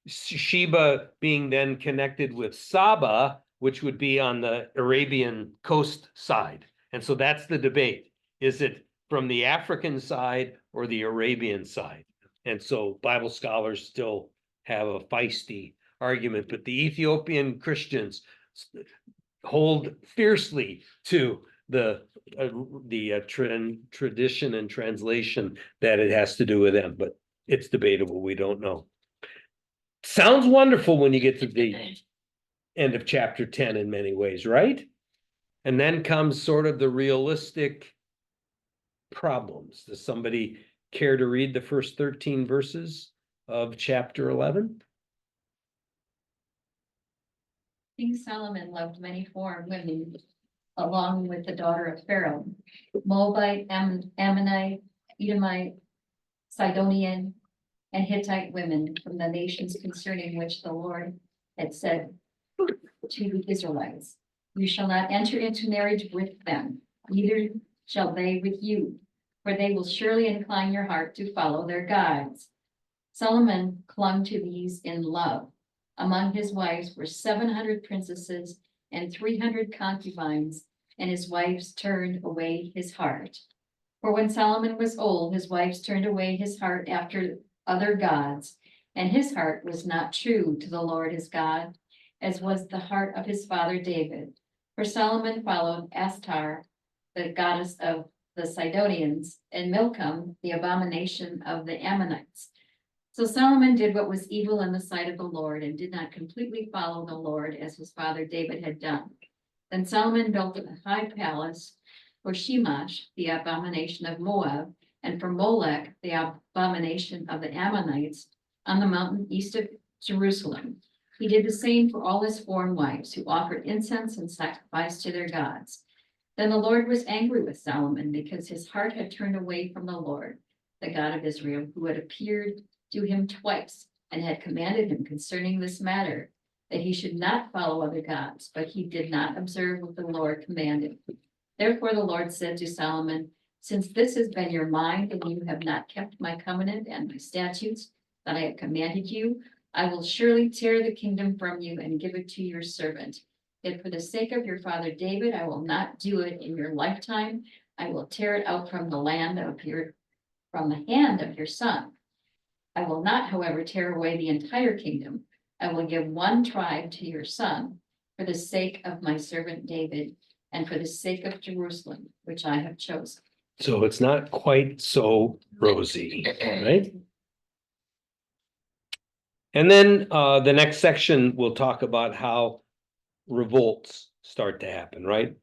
Sheba being then connected with Saba, which would be on the Arabian coast side. And so that's the debate. Is it from the African side or the Arabian side? And so Bible scholars still have a feisty argument, but the Ethiopian Christians hold fiercely to the tradition and translation that it has to do with them, but it's debatable. We don't know. Sounds wonderful when you get to the end of chapter 10 in many ways, right? And then comes sort of the realistic problems. Does somebody care to read the first 13 verses of chapter 11? King Solomon loved many foreign women, along with the daughter of Pharaoh, Moabite, Ammonite, Edomite, Sidonian, and Hittite women from the nations concerning which the Lord had said to the Israelites, "You shall not enter into marriage with them, neither shall they with you, for they will surely incline your heart to follow their gods." Solomon clung to these in love. Among his wives were 700 princesses and 300 concubines, and his wives turned away his heart. For when Solomon was old, his wives turned away his heart after other gods, and his heart was not true to the Lord his God, as was the heart of his father David. For Solomon followed Astar, the goddess of the Sidonians, and Milcom, the abomination of the Ammonites. So Solomon did what was evil in the sight of the Lord and did not completely follow the Lord as his father David had done. Then Solomon built a high palace for Shemash, the abomination of Moab, and for Molech, the abomination of the Ammonites, on the mountain east of Jerusalem. He did the same for all his foreign wives, who offered incense and sacrifice to their gods. Then the Lord was angry with Solomon because his heart had turned away from the Lord, the God of Israel, who had appeared to him twice and had commanded him concerning this matter, that he should not follow other gods, but he did not observe what the Lord commanded. Therefore the Lord said to Solomon, "Since this has been your mind, and you have not kept my covenant and my statutes that I have commanded you, I will surely tear the kingdom from you and give it to your servant. Yet for the sake of your father David, I will not do it in your lifetime. I will tear it out from the hand of your son. I will not, however, tear away the entire kingdom. I will give one tribe to your son for the sake of my servant David and for the sake of Jerusalem, which I have chosen." So it's not quite so rosy, right? And then the next section will talk about how revolts start to happen, right?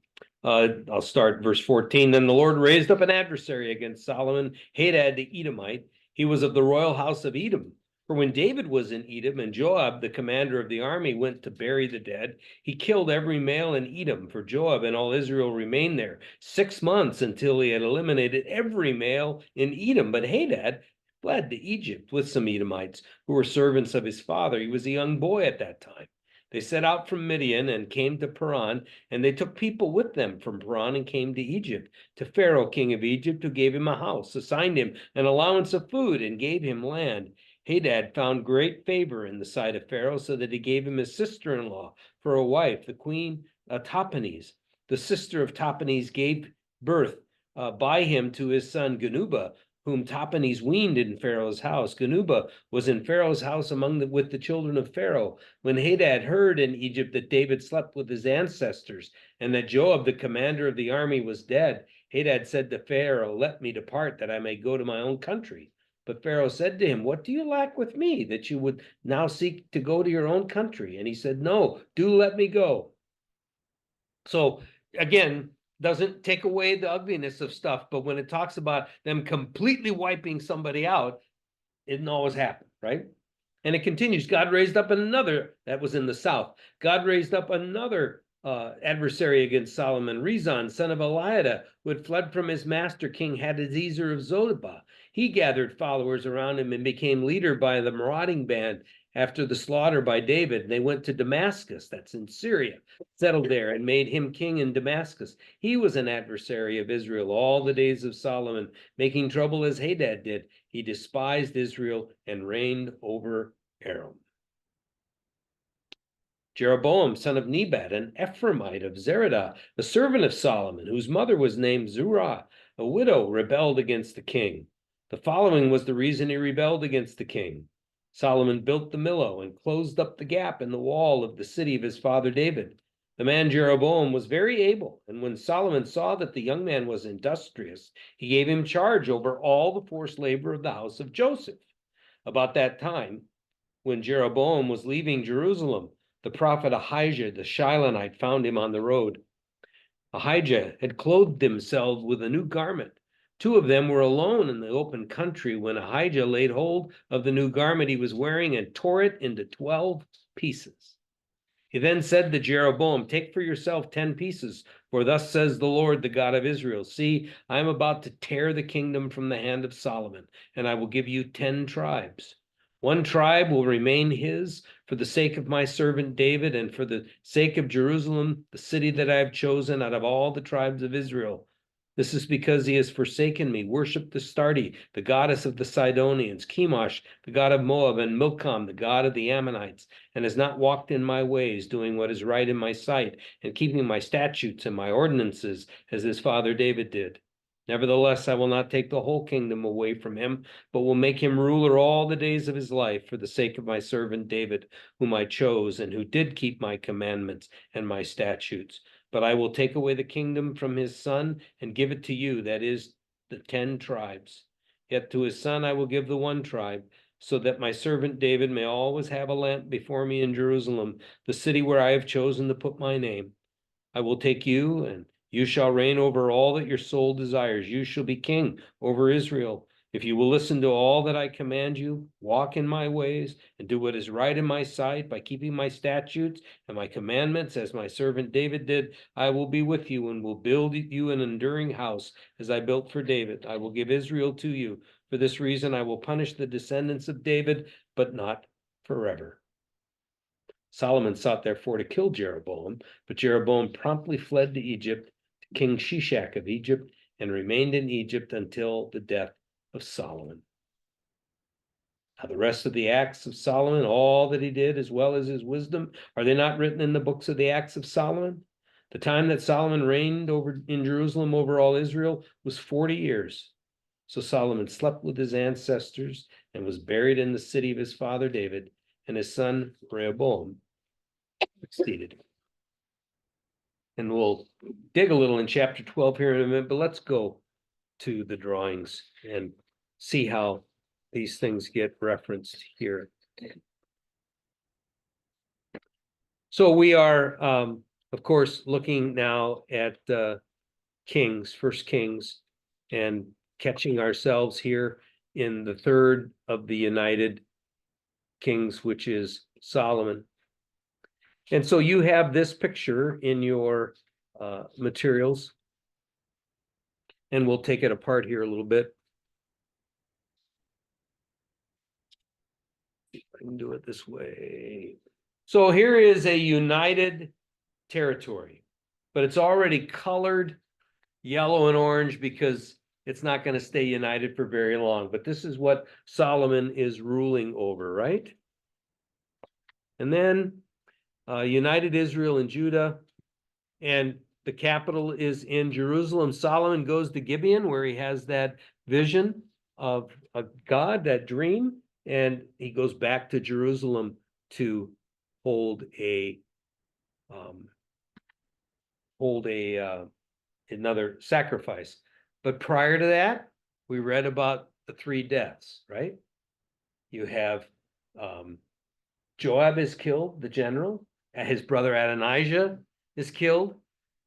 I'll start verse 14. Then the Lord raised up an adversary against Solomon, Hadad the Edomite. He was of the royal house of Edom. For when David was in Edom and Joab, the commander of the army, went to bury the dead, he killed every male in Edom, for Joab and all Israel remained there 6 months until he had eliminated every male in Edom. But Hadad fled to Egypt with some Edomites who were servants of his father. He was a young boy at that time. They set out from Midian and came to Paran, and they took people with them from Paran and came to Egypt, to Pharaoh, king of Egypt, who gave him a house, assigned him an allowance of food, and gave him land. Hadad found great favor in the sight of Pharaoh, so that he gave him his sister-in-law for a wife, the queen Tahpenes. The sister of Tahpenes gave birth by him to his son Genuba, whom Tahpenes weaned in Pharaoh's house. Genuba was in Pharaoh's house with the children of Pharaoh. When Hadad heard in Egypt that David slept with his ancestors, and that Joab, the commander of the army, was dead, Hadad said to Pharaoh, "Let me depart, that I may go to my own country." But Pharaoh said to him, "What do you lack with me, that you would now seek to go to your own country?" And he said, "No, do let me go." So again, doesn't take away the ugliness of stuff, but when it talks about them completely wiping somebody out, it didn't always happen, right? And it continues. God raised up another, that was in the south. God raised up another adversary against Solomon, Rezon, son of Eliada, who had fled from his master, King Hadadezer of Zobah. He gathered followers around him and became leader by the marauding band after the slaughter by David. They went to Damascus, that's in Syria, settled there, and made him king in Damascus. He was an adversary of Israel all the days of Solomon, making trouble as Hadad did. He despised Israel and reigned over Aram. Jeroboam, son of Nebat, an Ephraimite of Zeradah, a servant of Solomon, whose mother was named Zurah, a widow, rebelled against the king. The following was the reason he rebelled against the king. Solomon built the Millo and closed up the gap in the wall of the city of his father David. The man Jeroboam was very able, and when Solomon saw that the young man was industrious, he gave him charge over all the forced labor of the house of Joseph. About that time, when Jeroboam was leaving Jerusalem, the prophet Ahijah the Shilonite found him on the road. Ahijah had clothed himself with a new garment. Two of them were alone in the open country when Ahijah laid hold of the new garment he was wearing and tore it into 12 pieces. He then said to Jeroboam, take for yourself 10 pieces, for thus says the Lord, the God of Israel, see, I am about to tear the kingdom from the hand of Solomon, and I will give you 10 tribes. One tribe will remain his for the sake of my servant David and for the sake of Jerusalem, the city that I have chosen out of all the tribes of Israel. This is because he has forsaken me, worshipped Astarte, the goddess of the Sidonians, Chemosh, the god of Moab, and Milcom, the god of the Ammonites, and has not walked in my ways, doing what is right in my sight, and keeping my statutes and my ordinances, as his father David did. Nevertheless, I will not take the whole kingdom away from him, but will make him ruler all the days of his life for the sake of my servant David, whom I chose, and who did keep my commandments and my statutes. But I will take away the kingdom from his son and give it to you, that is, the 10 tribes. Yet to his son I will give the one tribe, so that my servant David may always have a lamp before me in Jerusalem, the city where I have chosen to put my name. I will take you, and you shall reign over all that your soul desires. You shall be king over Israel. If you will listen to all that I command you, walk in my ways, and do what is right in my sight by keeping my statutes and my commandments, as my servant David did, I will be with you and will build you an enduring house, as I built for David. I will give Israel to you. For this reason, I will punish the descendants of David, but not forever. Solomon sought therefore to kill Jeroboam, but Jeroboam promptly fled to Egypt, to King Shishak of Egypt, and remained in Egypt until the death of Solomon. Now, the rest of the acts of Solomon, all that he did, as well as his wisdom, are they not written in the books of the acts of Solomon? The time that Solomon reigned over in Jerusalem over all Israel was 40 years. So Solomon slept with his ancestors and was buried in the city of his father David, and his son Rehoboam succeeded him. And we'll dig a little in chapter 12 here in a minute, but let's go to the drawings and see how these things get referenced here. So we are, of course, looking now at Kings, First Kings, and catching ourselves here in the third of the United Kings, which is Solomon. And so you have this picture in your materials, and we'll take it apart here a little bit. See if I can do it this way. So here is a united territory, but it's already colored yellow and orange because it's not going to stay united for very long. But this is what Solomon is ruling over, right? And then united Israel and Judah, and the capital is in Jerusalem. Solomon goes to Gibeon, where he has that vision of a God, that dream, and he goes back to Jerusalem to hold another sacrifice. But prior to that, we read about the 3 deaths, right? You have Joab is killed, the general, and his brother Adonijah is killed,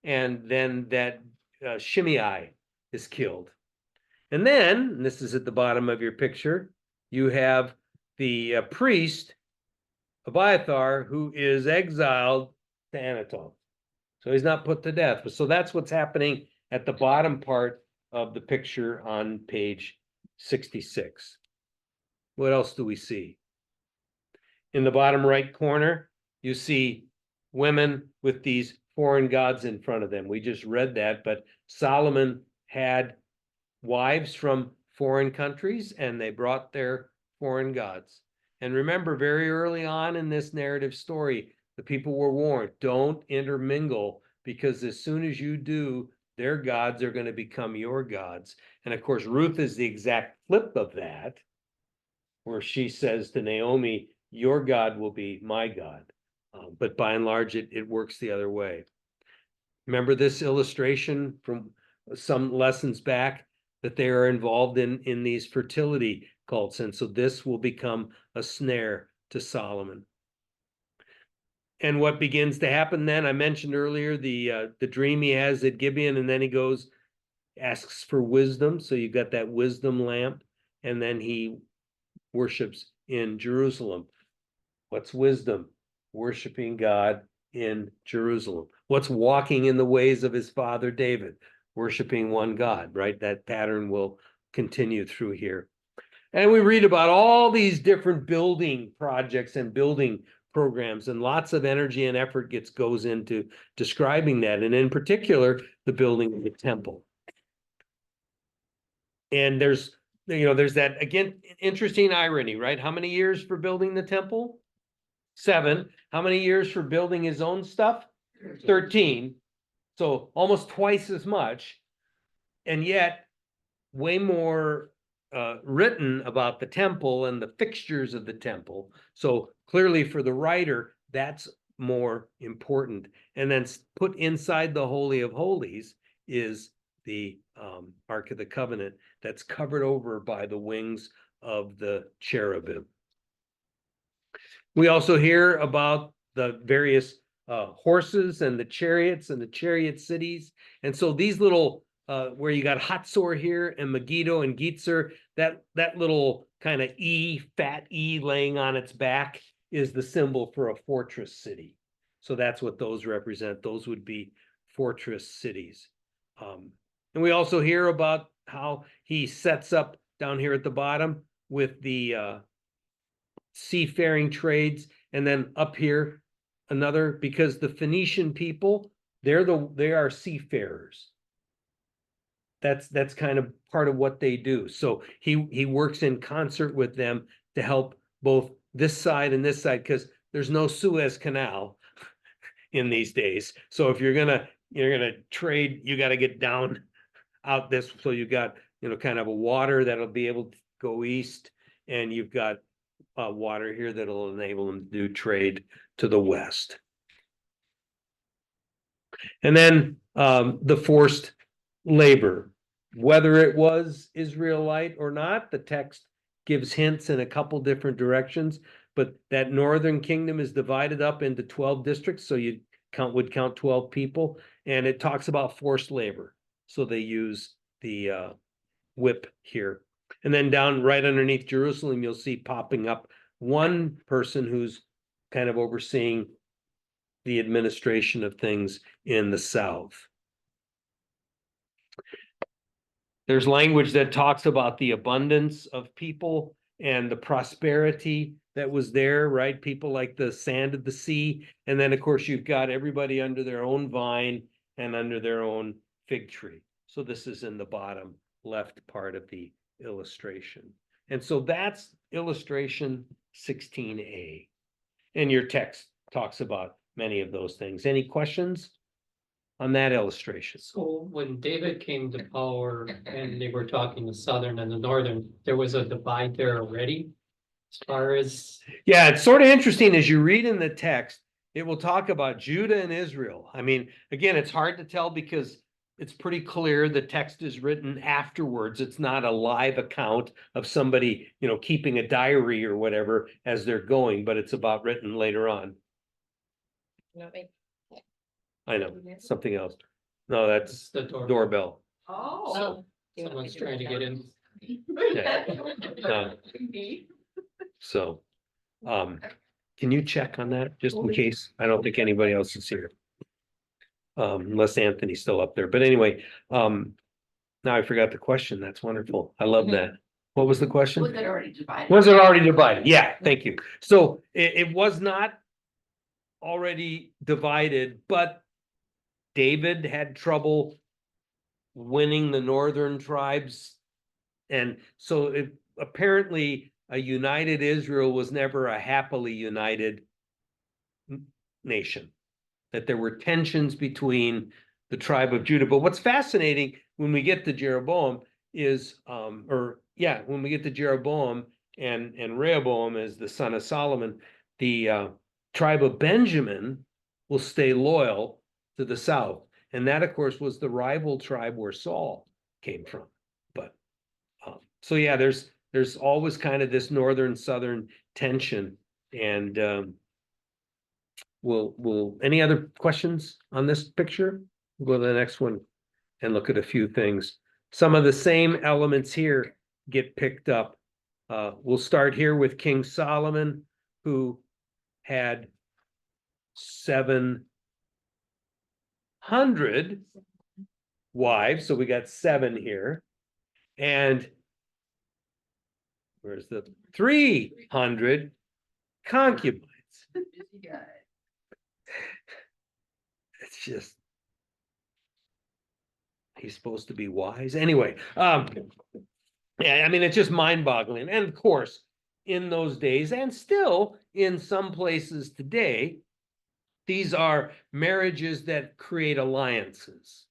and then that Shimei is killed. And then, and this is at the bottom of your picture, you have the priest Abiathar, who is exiled to Anatole. So he's not put to death. So that's what's happening at the bottom part of the picture on page 66. What else do we see? In the bottom right corner, you see women with these foreign gods in front of them. We just read that, but Solomon had wives from foreign countries, and they brought their foreign gods. And remember, very early on in this narrative story, the people were warned, don't intermingle, because as soon as you do, their gods are going to become your gods. And of course, Ruth is the exact flip of that, where she says to Naomi, your God will be my God. But by and large, it works the other way. Remember this illustration from some lessons back that they are involved in these fertility cults. And so this will become a snare to Solomon. And what begins to happen then, I mentioned earlier, the dream he has at Gibeon, and then he goes, asks for wisdom. So you've got that wisdom lamp, and then he worships in Jerusalem. What's wisdom? Worshiping God in Jerusalem. What's walking in the ways of his father David? Worshiping one God, right? That pattern will continue through here. And we read about all these different building projects and building programs, and lots of energy and effort goes into describing that, and in particular, the building of the temple. And there's that, again, interesting irony, right? How many years for building the temple? 7. How many years for building his own stuff? 13. So almost twice as much. And yet way more written about the temple and the fixtures of the temple. So clearly for the writer, that's more important. And then put inside the Holy of Holies is the Ark of the Covenant that's covered over by the wings of the cherubim. We also hear about the various horses and the chariots and the chariot cities. And so these little, where you got Hatzor here and Megiddo and Gitzer, that little kind of fat E laying on its back is the symbol for a fortress city. So that's what those represent. Those would be fortress cities. And we also hear about how he sets up down here at the bottom with the seafaring trades, and then up here another, because the Phoenician people, they are seafarers. That's kind of part of what they do. So he works in concert with them to help both this side and this side, because there's no Suez Canal in these days. So if you're gonna trade, you got to get down out this. So you got kind of a water that'll be able to go east, and you've got water here that'll enable them to do trade to the west. And then the forced labor, whether it was Israelite or not, the text gives hints in a couple different directions, but that northern kingdom is divided up into 12 districts, so you would count 12 people, and it talks about forced labor. So they use the whip here. And then down right underneath Jerusalem, you'll see popping up one person who's kind of overseeing the administration of things in the south. There's language that talks about the abundance of people and the prosperity that was there, right? People like the sand of the sea. And then, of course, you've got everybody under their own vine and under their own fig tree. So this is in the bottom left part of the illustration. And so that's illustration 16a. And your text talks about many of those things. Any questions on that illustration? So when David came to power and they were talking the southern and the northern, there was a divide there already as far as. Yeah, it's sort of interesting as you read in the text, it will talk about Judah and Israel. I mean, again, it's hard to tell because it's pretty clear the text is written afterwards. It's not a live account of somebody, keeping a diary or whatever as they're going, but it's about written later on. I know, something else. No, that's The doorbell. Oh. Someone's trying to get in. Yeah. So, can you check on that just in case? I don't think anybody else is here. Unless Anthony's still up there. But anyway, now I forgot the question. That's wonderful. I love that. What was the question? Was it already divided? Was it already divided? Yeah, thank you. So it was not already divided, but David had trouble winning the northern tribes. And so apparently a united Israel was never a happily united nation, that there were tensions between the tribe of Judah. But what's fascinating when we get to Jeroboam is, when we get to Jeroboam and Rehoboam as the son of Solomon, the tribe of Benjamin will stay loyal to the south. And that, of course, was the rival tribe where Saul came from. But so yeah, there's always kind of this northern-southern tension. And any other questions on this picture? We'll go to the next one and look at a few things. Some of the same elements here get picked up. We'll start here with King Solomon, who had 700 wives. So we got 7 here. And where's the 300 concubines? Busy guy. It's just, he's supposed to be wise. Anyway, yeah, I mean, it's just mind-boggling. And of course, in those days, and still in some places today, these are marriages that create alliances.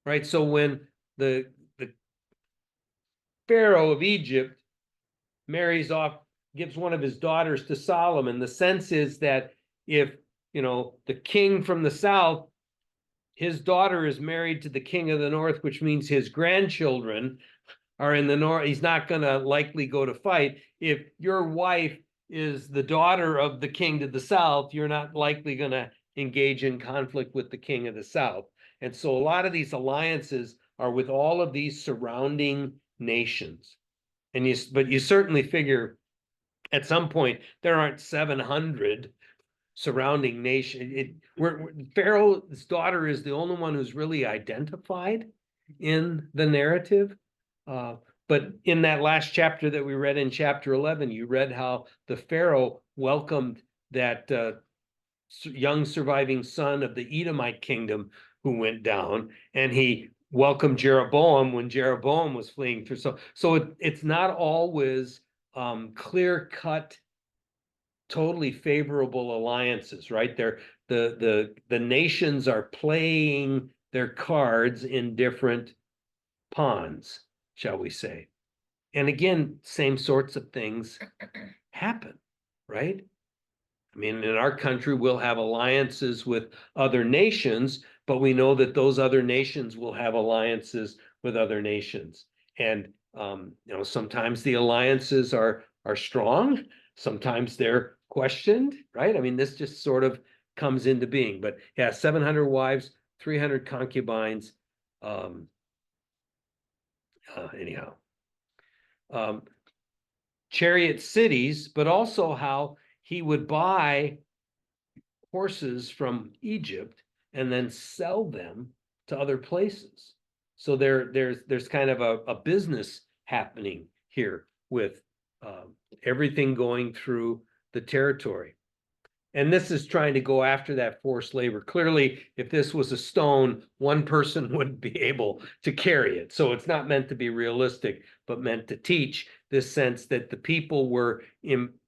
Right? So when the Pharaoh of Egypt marries off, gives one of his daughters to Solomon, the sense is that if, the king from the south, his daughter is married to the king of the north, which means his grandchildren are in the north, he's not going to likely go to fight. If your wife is the daughter of the king to the south, you're not likely going to engage in conflict with the king of the south. And so a lot of these alliances are with all of these surrounding nations. But you certainly figure at some point there aren't 700 surrounding nation. Pharaoh's daughter is the only one who's really identified in the narrative. But in that last chapter that we read in chapter 11, you read how the Pharaoh welcomed that young surviving son of the Edomite kingdom who went down, and he welcomed Jeroboam when Jeroboam was fleeing through. So it's not always clear-cut, totally favorable alliances, right? The nations are playing their cards in different pawns, shall we say. And again, same sorts of things happen, right? I mean, in our country, we'll have alliances with other nations, but we know that those other nations will have alliances with other nations. And sometimes the alliances are strong, sometimes they're questioned, right? I mean, this just sort of comes into being. But yeah, 700 wives, 300 concubines. Anyhow, chariot cities, but also how he would buy horses from Egypt and then sell them to other places. So there's kind of a business happening here with everything going through the territory. And this is trying to go after that forced labor. Clearly, if this was a stone, one person wouldn't be able to carry it. So it's not meant to be realistic, but meant to teach this sense that the people were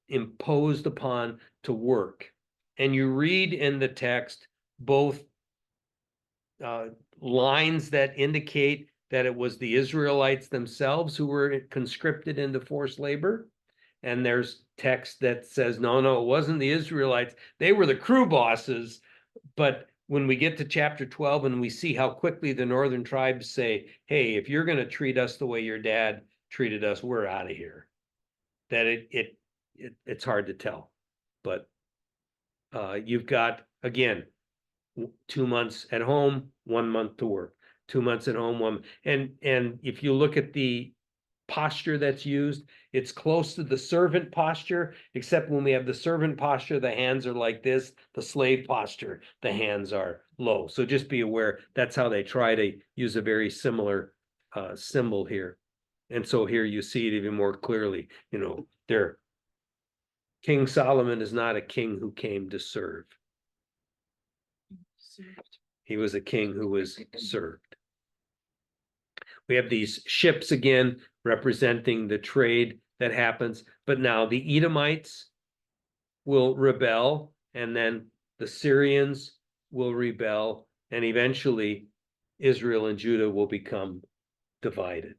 imposed upon to work. And you read in the text both lines that indicate that it was the Israelites themselves who were conscripted into forced labor. And there's text that says, no, it wasn't the Israelites. They were the crew bosses. But when we get to chapter 12 and we see how quickly the northern tribes say, hey, if you're going to treat us the way your dad treated us, we're out of here. That it's hard to tell. But you've got, again, 2 months at home, 1 month to work. 2 months at home, and if you look at the posture that's used, it's close to the servant posture, except when we have the servant posture, the hands are like this. The slave posture, the hands are low. So just be aware, that's how they try to use a very similar symbol here. And so here you see it even more clearly. King Solomon is not a king who came to serve. He was a king who was served. We have these ships again representing the trade that happens, but now the Edomites will rebel, and then the Syrians will rebel, and eventually Israel and Judah will become divided.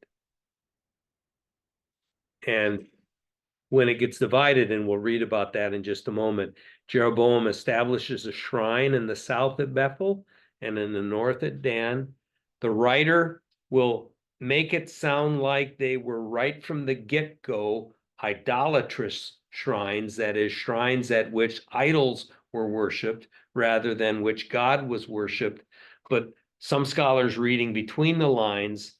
And when it gets divided, and we'll read about that in just a moment, Jeroboam establishes a shrine in the south at Bethel and in the north at Dan. The writer will make it sound like they were right from the get-go idolatrous shrines, that is, shrines at which idols were worshipped rather than which God was worshipped. But some scholars reading between the lines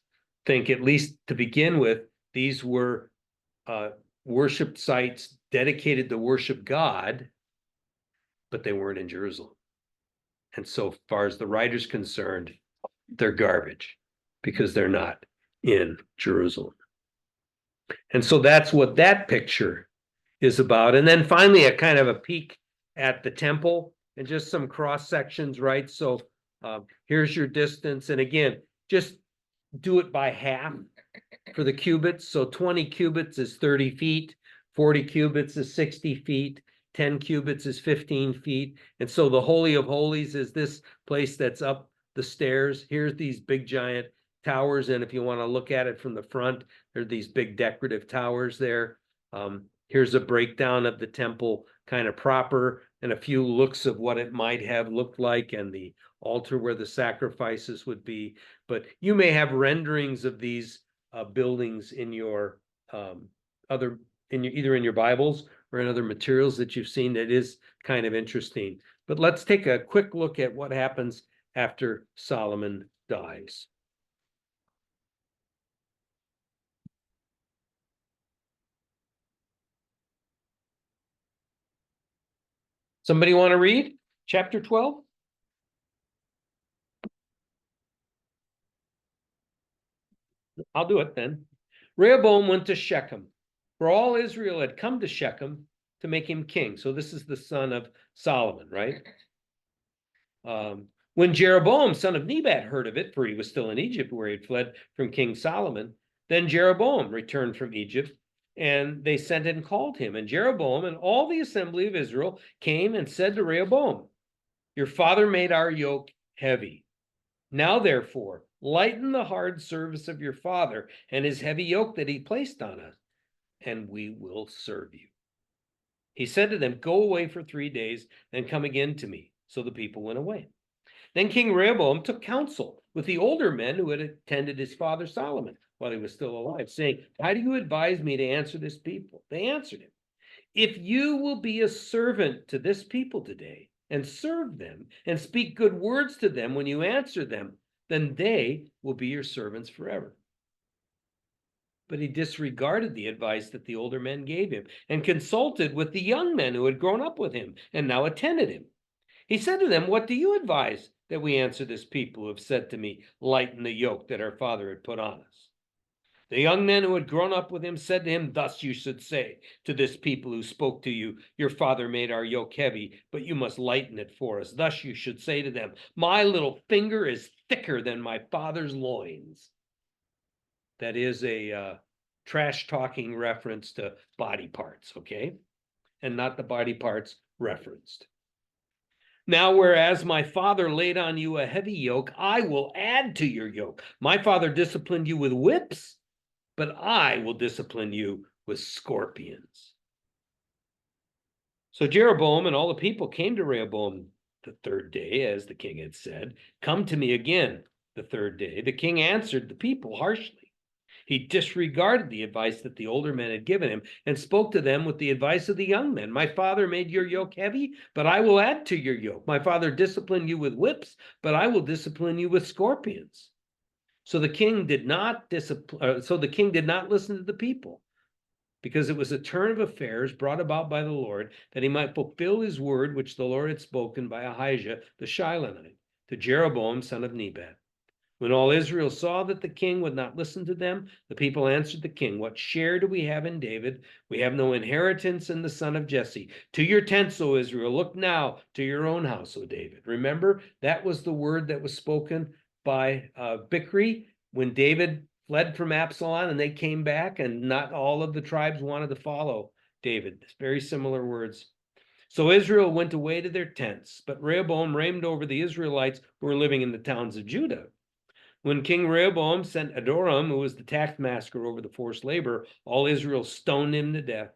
think, at least to begin with, these were worship sites dedicated to worship God, but they weren't in Jerusalem. And so far as the writer's concerned, they're garbage because they're not in Jerusalem. And so that's what that picture is about. And then finally, a kind of a peek at the temple and just some cross sections, right? So here's your distance. And again, just do it by half for the cubits. So 20 cubits is 30 feet, 40 cubits is 60 feet, 10 cubits is 15 feet. And so the Holy of Holies is this place that's up the stairs. Here's these big giant towers. And if you want to look at it from the front, there are these big decorative towers there. Here's a breakdown of the temple kind of proper and a few looks of what it might have looked like and the altar where the sacrifices would be. But you may have renderings of these buildings in your either in your Bibles or in other materials that you've seen. That is kind of interesting. But let's take a quick look at what happens after Solomon dies. Somebody want to read chapter 12? I'll do it then. Rehoboam went to Shechem, for all Israel had come to Shechem to make him king. So this is the son of Solomon, right? When Jeroboam, son of Nebat, heard of it, for he was still in Egypt where he had fled from King Solomon, then Jeroboam returned from Egypt, and they sent and called him. And Jeroboam and all the assembly of Israel came and said to Rehoboam, your father made our yoke heavy. Now, therefore, lighten the hard service of your father and his heavy yoke that he placed on us, and we will serve you. He said to them, go away for 3 days, then come again to me. So the people went away. Then King Rehoboam took counsel with the older men who had attended his father Solomon while he was still alive, saying, how do you advise me to answer this people? They answered him, if you will be a servant to this people today and serve them and speak good words to them when you answer them, then they will be your servants forever. But he disregarded the advice that the older men gave him and consulted with the young men who had grown up with him and now attended him. He said to them, what do you advise that we answer this people who have said to me, lighten the yoke that our father had put on us? The young men who had grown up with him said to him, thus you should say to this people who spoke to you, your father made our yoke heavy, but you must lighten it for us. Thus you should say to them, my little finger is thicker than my father's loins. That is a trash talking reference to body parts, okay? And not the body parts referenced. Now, whereas my father laid on you a heavy yoke, I will add to your yoke. My father disciplined you with whips, but I will discipline you with scorpions. So Jeroboam and all the people came to Rehoboam the third day, as the king had said, come to me again the third day. The king answered the people harshly. He disregarded the advice that the older men had given him and spoke to them with the advice of the young men. My father made your yoke heavy, but I will add to your yoke. My father disciplined you with whips, but I will discipline you with scorpions. So the king did not listen to the people, because it was a turn of affairs brought about by the Lord, that he might fulfill his word which the Lord had spoken by Ahijah the Shilonite to Jeroboam son of Nebat. When all Israel saw that the king would not listen to them, the people answered the king, what share do we have in David? We have no inheritance in the son of Jesse. To your tents, O Israel, look now to your own house, O David. Remember, that was the word that was spoken by Bichri when David fled from Absalom and they came back, and not all of the tribes wanted to follow David. It's very similar words. So Israel went away to their tents, but Rehoboam reigned over the Israelites who were living in the towns of Judah. When King Rehoboam sent Adoram, who was the taskmaster over the forced labor, all Israel stoned him to death.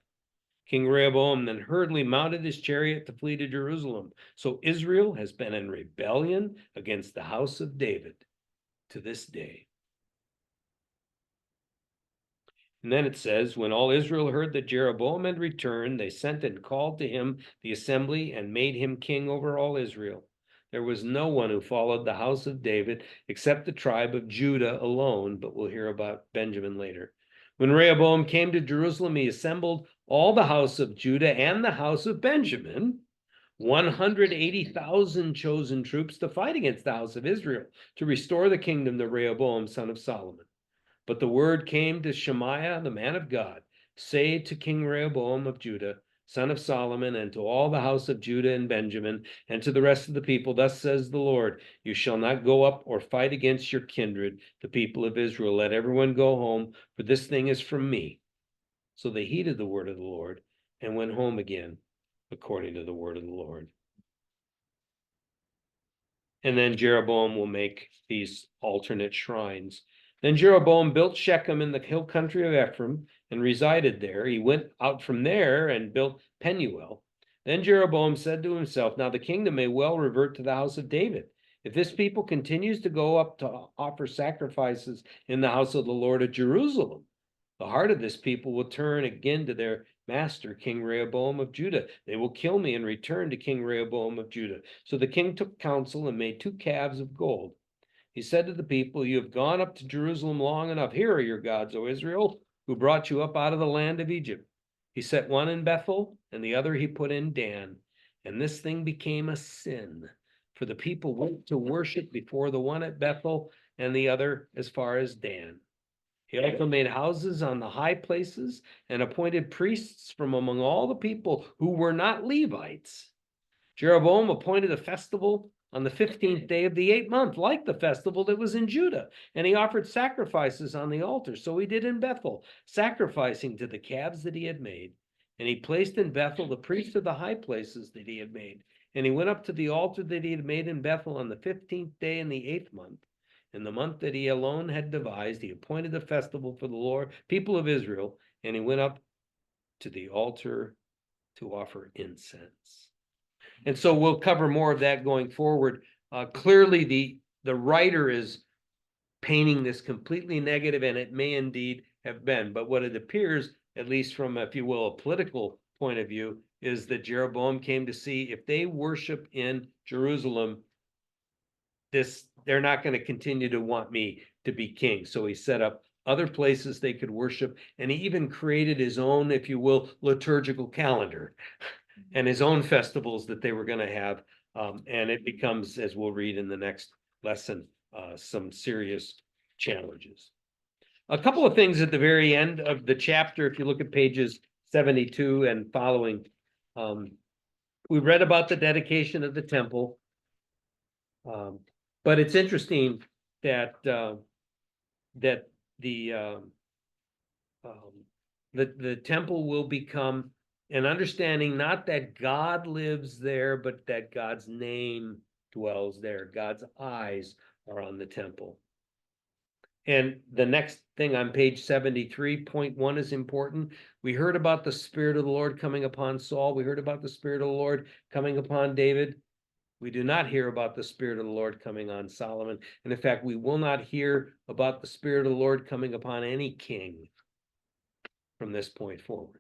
King Rehoboam then hurriedly mounted his chariot to flee to Jerusalem. So Israel has been in rebellion against the house of David to this day. And then it says, when all Israel heard that Jeroboam had returned, they sent and called to him the assembly and made him king over all Israel. There was no one who followed the house of David except the tribe of Judah alone, but we'll hear about Benjamin later. When Rehoboam came to Jerusalem, he assembled all the house of Judah and the house of Benjamin, 180,000 chosen troops to fight against the house of Israel, to restore the kingdom to Rehoboam, son of Solomon. But the word came to Shemaiah, the man of God, say to King Rehoboam of Judah, son of Solomon, and to all the house of Judah and Benjamin, and to the rest of the people, thus says the Lord, you shall not go up or fight against your kindred, the people of Israel. Let everyone go home, for this thing is from me. So they heeded the word of the Lord and went home again, according to the word of the Lord. And then Jeroboam will make these alternate shrines. Then Jeroboam built Shechem in the hill country of Ephraim and resided there. He went out from there and built Penuel. Then Jeroboam said to himself, now the kingdom may well revert to the house of David. If this people continues to go up to offer sacrifices in the house of the Lord at Jerusalem, the heart of this people will turn again to their master, King Rehoboam of Judah. They will kill me and return to King Rehoboam of Judah. So the king took counsel and made 2 calves of gold. He said to the people, you have gone up to Jerusalem long enough. Here are your gods, O Israel, who brought you up out of the land of Egypt. He set one in Bethel, and the other he put in Dan. And this thing became a sin, for the people went to worship before the one at Bethel and the other as far as Dan. He also made houses on the high places and appointed priests from among all the people who were not Levites. Jeroboam appointed a festival on the 15th day of the 8th month, like the festival that was in Judah. And he offered sacrifices on the altar. So he did in Bethel, sacrificing to the calves that he had made. And he placed in Bethel the priests of the high places that he had made. And he went up to the altar that he had made in Bethel on the 15th day in the 8th month. In the month that he alone had devised, he appointed a festival for the Lord, people of Israel. And he went up to the altar to offer incense. And so we'll cover more of that going forward. Clearly, the writer is painting this completely negative, and it may indeed have been. But what it appears, at least from, if you will, a political point of view, is that Jeroboam came to see if they worship in Jerusalem, they're not going to continue to want me to be king. So he set up other places they could worship, and he even created his own, if you will, liturgical calendar and his own festivals that they were going to have. And it becomes, as we'll read in the next lesson, some serious challenges. A couple of things at the very end of the chapter, if you look at pages 72 and following, we read about the dedication of the temple. But it's interesting that the temple will become an understanding, not that God lives there, but that God's name dwells there. God's eyes are on the temple. And the next thing on page 73.1 is important. We heard about the Spirit of the Lord coming upon Saul. We heard about the Spirit of the Lord coming upon David. We do not hear about the Spirit of the Lord coming on Solomon. And in fact, we will not hear about the Spirit of the Lord coming upon any king from this point forward.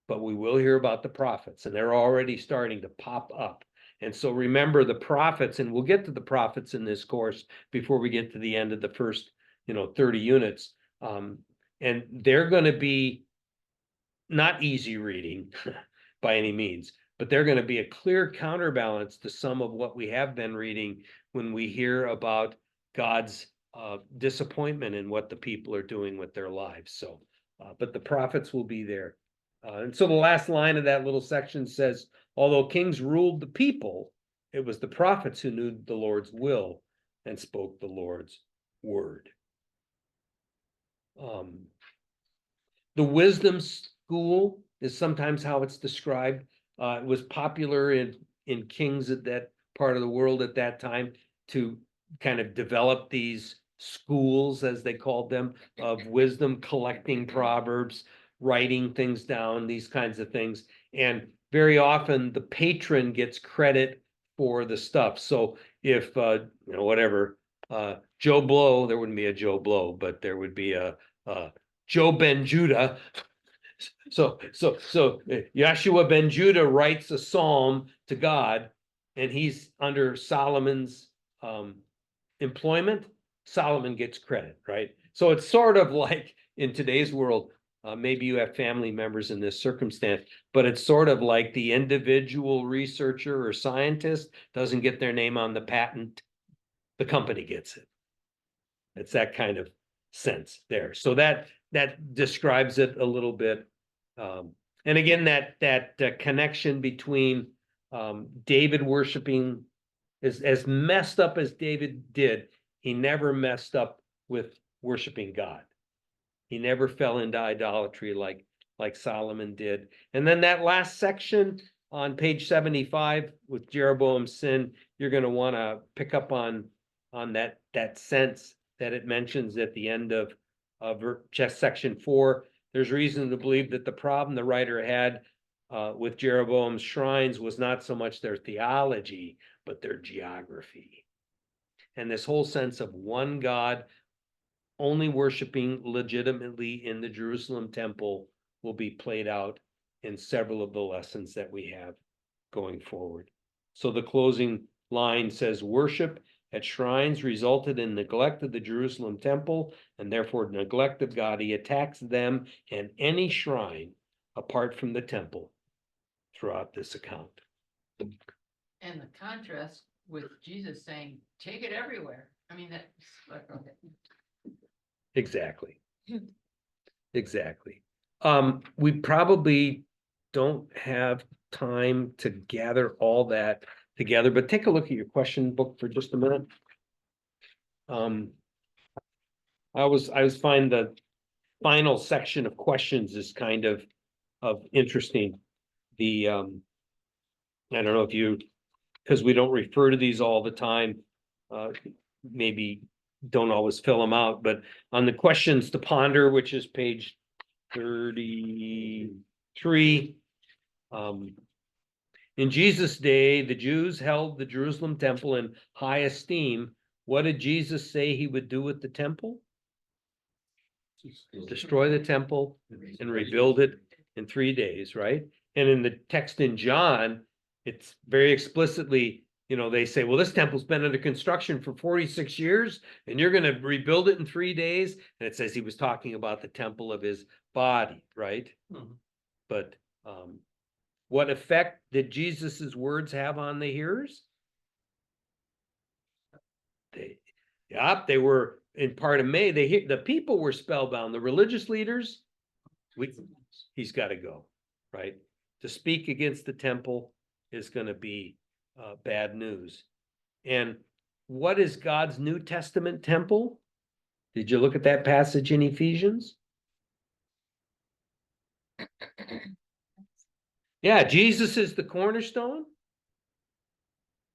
But we will hear about the prophets, and they're already starting to pop up. And so remember the prophets, and we'll get to the prophets in this course before we get to the end of the first, 30 units. And they're going to be not easy reading by any means, but they're going to be a clear counterbalance to some of what we have been reading when we hear about God's disappointment in what the people are doing with their lives. So, but the prophets will be there. And so the last line of that little section says, although kings ruled the people, it was the prophets who knew the Lord's will and spoke the Lord's word. The wisdom school is sometimes how it's described. It was popular in kings at that part of the world at that time to kind of develop these schools, as they called them, of wisdom, collecting proverbs, writing things down, these kinds of things. And very often the patron gets credit for the stuff. So if, whatever, Joe Blow, there wouldn't be a Joe Blow, but there would be a Joe Ben Judah. So Yeshua Ben Judah writes a psalm to God, and he's under Solomon's employment. Solomon gets credit, right? So it's sort of like in today's world, maybe you have family members in this circumstance, but it's sort of like the individual researcher or scientist doesn't get their name on the patent, the company gets it. It's that kind of sense there. So that describes it a little bit. And again, that connection between David worshiping, as messed up as David did, he never messed up with worshiping God. He never fell into idolatry like Solomon did. And then that last section on page 75 with Jeroboam's sin, you're going to want to pick up on that sense that it mentions at the end of just section 4. There's reason to believe that the problem the writer had with Jeroboam's shrines was not so much their theology, but their geography. And this whole sense of one God only worshiping legitimately in the Jerusalem temple will be played out in several of the lessons that we have going forward. So the closing line says, worship at shrines resulted in neglect of the Jerusalem temple, and therefore neglect of God. He attacks them and any shrine apart from the temple throughout this account. And the contrast with Jesus saying, take it everywhere. I mean, that's like, okay. Exactly. Exactly. We probably don't have time to gather all that together, but take a look at your question book for just a minute. I was find the final section of questions is kind of interesting. The I don't know if you, because we don't refer to these all the time, maybe don't always fill them out, but on the questions to ponder, which is page 33, in Jesus' day, the Jews held the Jerusalem temple in high esteem. What did Jesus say he would do with the temple? Destroy the temple and rebuild it in 3 days, right? And in the text in John, it's very explicitly, they say, well, this temple's been under construction for 46 years, and you're going to rebuild it in 3 days. And it says he was talking about the temple of his body, right? Mhm. But what effect did Jesus's words have on the hearers? They were in part of May. The people were spellbound. The religious leaders, he's got to go, right? To speak against the temple is going to be bad news. And what is God's New Testament temple? Did you look at that passage in Ephesians? Yeah, Jesus is the cornerstone.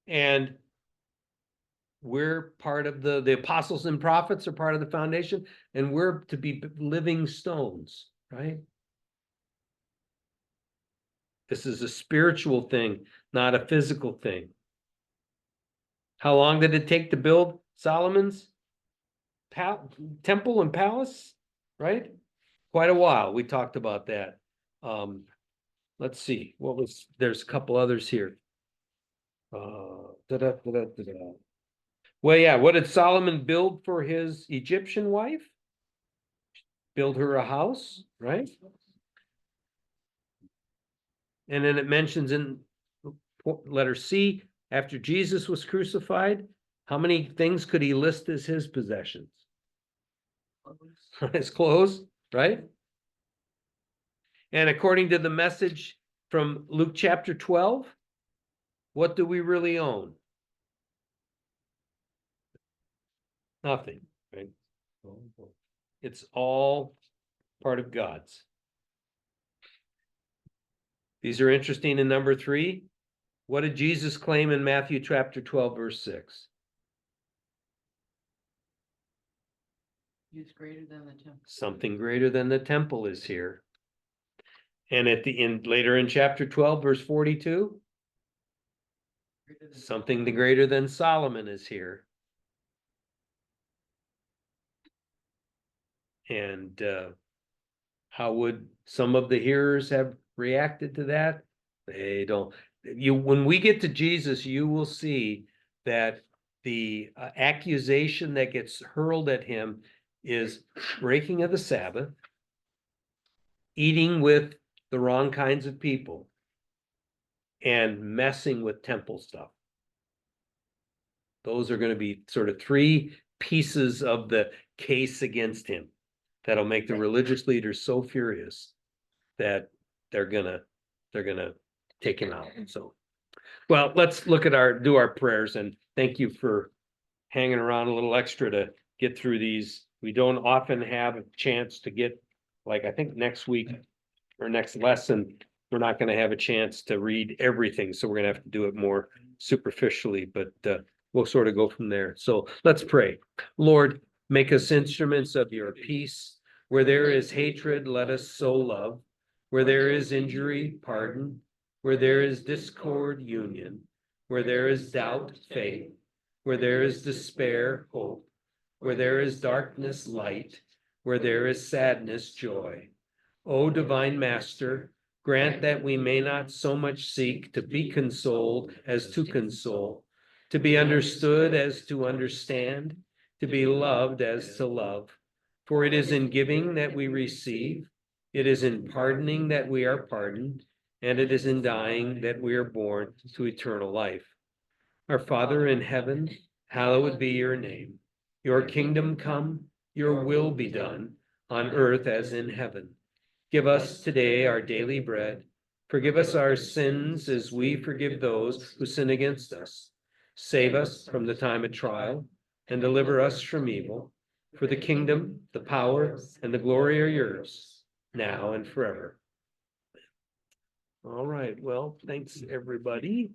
And we're part of the apostles and prophets are part of the foundation, and we're to be living stones, right? This is a spiritual thing, not a physical thing. How long did it take to build Solomon's temple and palace? Right? Quite a while. We talked about that. Let's see. There's a couple others here. Well, yeah, what did Solomon build for his Egyptian wife? Build her a house, right? And then it mentions in letter C, after Jesus was crucified, how many things could he list as his possessions? His clothes, right? And according to the message from Luke chapter 12, what do we really own? Nothing, right? It's all part of God's. These are interesting in number 3. What did Jesus claim in Matthew chapter 12, verse 6? He's greater than the temple. Something greater than the temple is here. And at the end, later in chapter 12, verse 42, something the greater than Solomon is here. And how would some of the hearers have reacted to that? They don't. When we get to Jesus, you will see that the accusation that gets hurled at him is breaking of the Sabbath, eating with the wrong kinds of people, and messing with temple stuff. Those are going to be sort of three pieces of the case against him that'll make the religious leaders so furious that they're gonna take him out. So, well, let's do our prayers, and thank you for hanging around a little extra to get through these. We don't often have a chance to get, like, I think next week or next lesson, we're not gonna have a chance to read everything, so we're gonna have to do it more superficially, but we'll sort of go from there. So let's pray. Lord, make us instruments of your peace. Where there is hatred, let us sow love. Where there is injury, pardon. Where there is discord, union. Where there is doubt, faith. Where there is despair, hope. Where there is darkness, light. Where there is sadness, joy. O divine Master, grant that we may not so much seek to be consoled as to console, to be understood as to understand, to be loved as to love. For it is in giving that we receive, it is in pardoning that we are pardoned, and it is in dying that we are born to eternal life. Our Father in heaven, hallowed be your name. Your kingdom come, your will be done, on earth as in heaven. Give us today our daily bread. Forgive us our sins as we forgive those who sin against us. Save us from the time of trial, and deliver us from evil. For the kingdom, the power, and the glory are yours, now and forever. All right, well, thanks, everybody.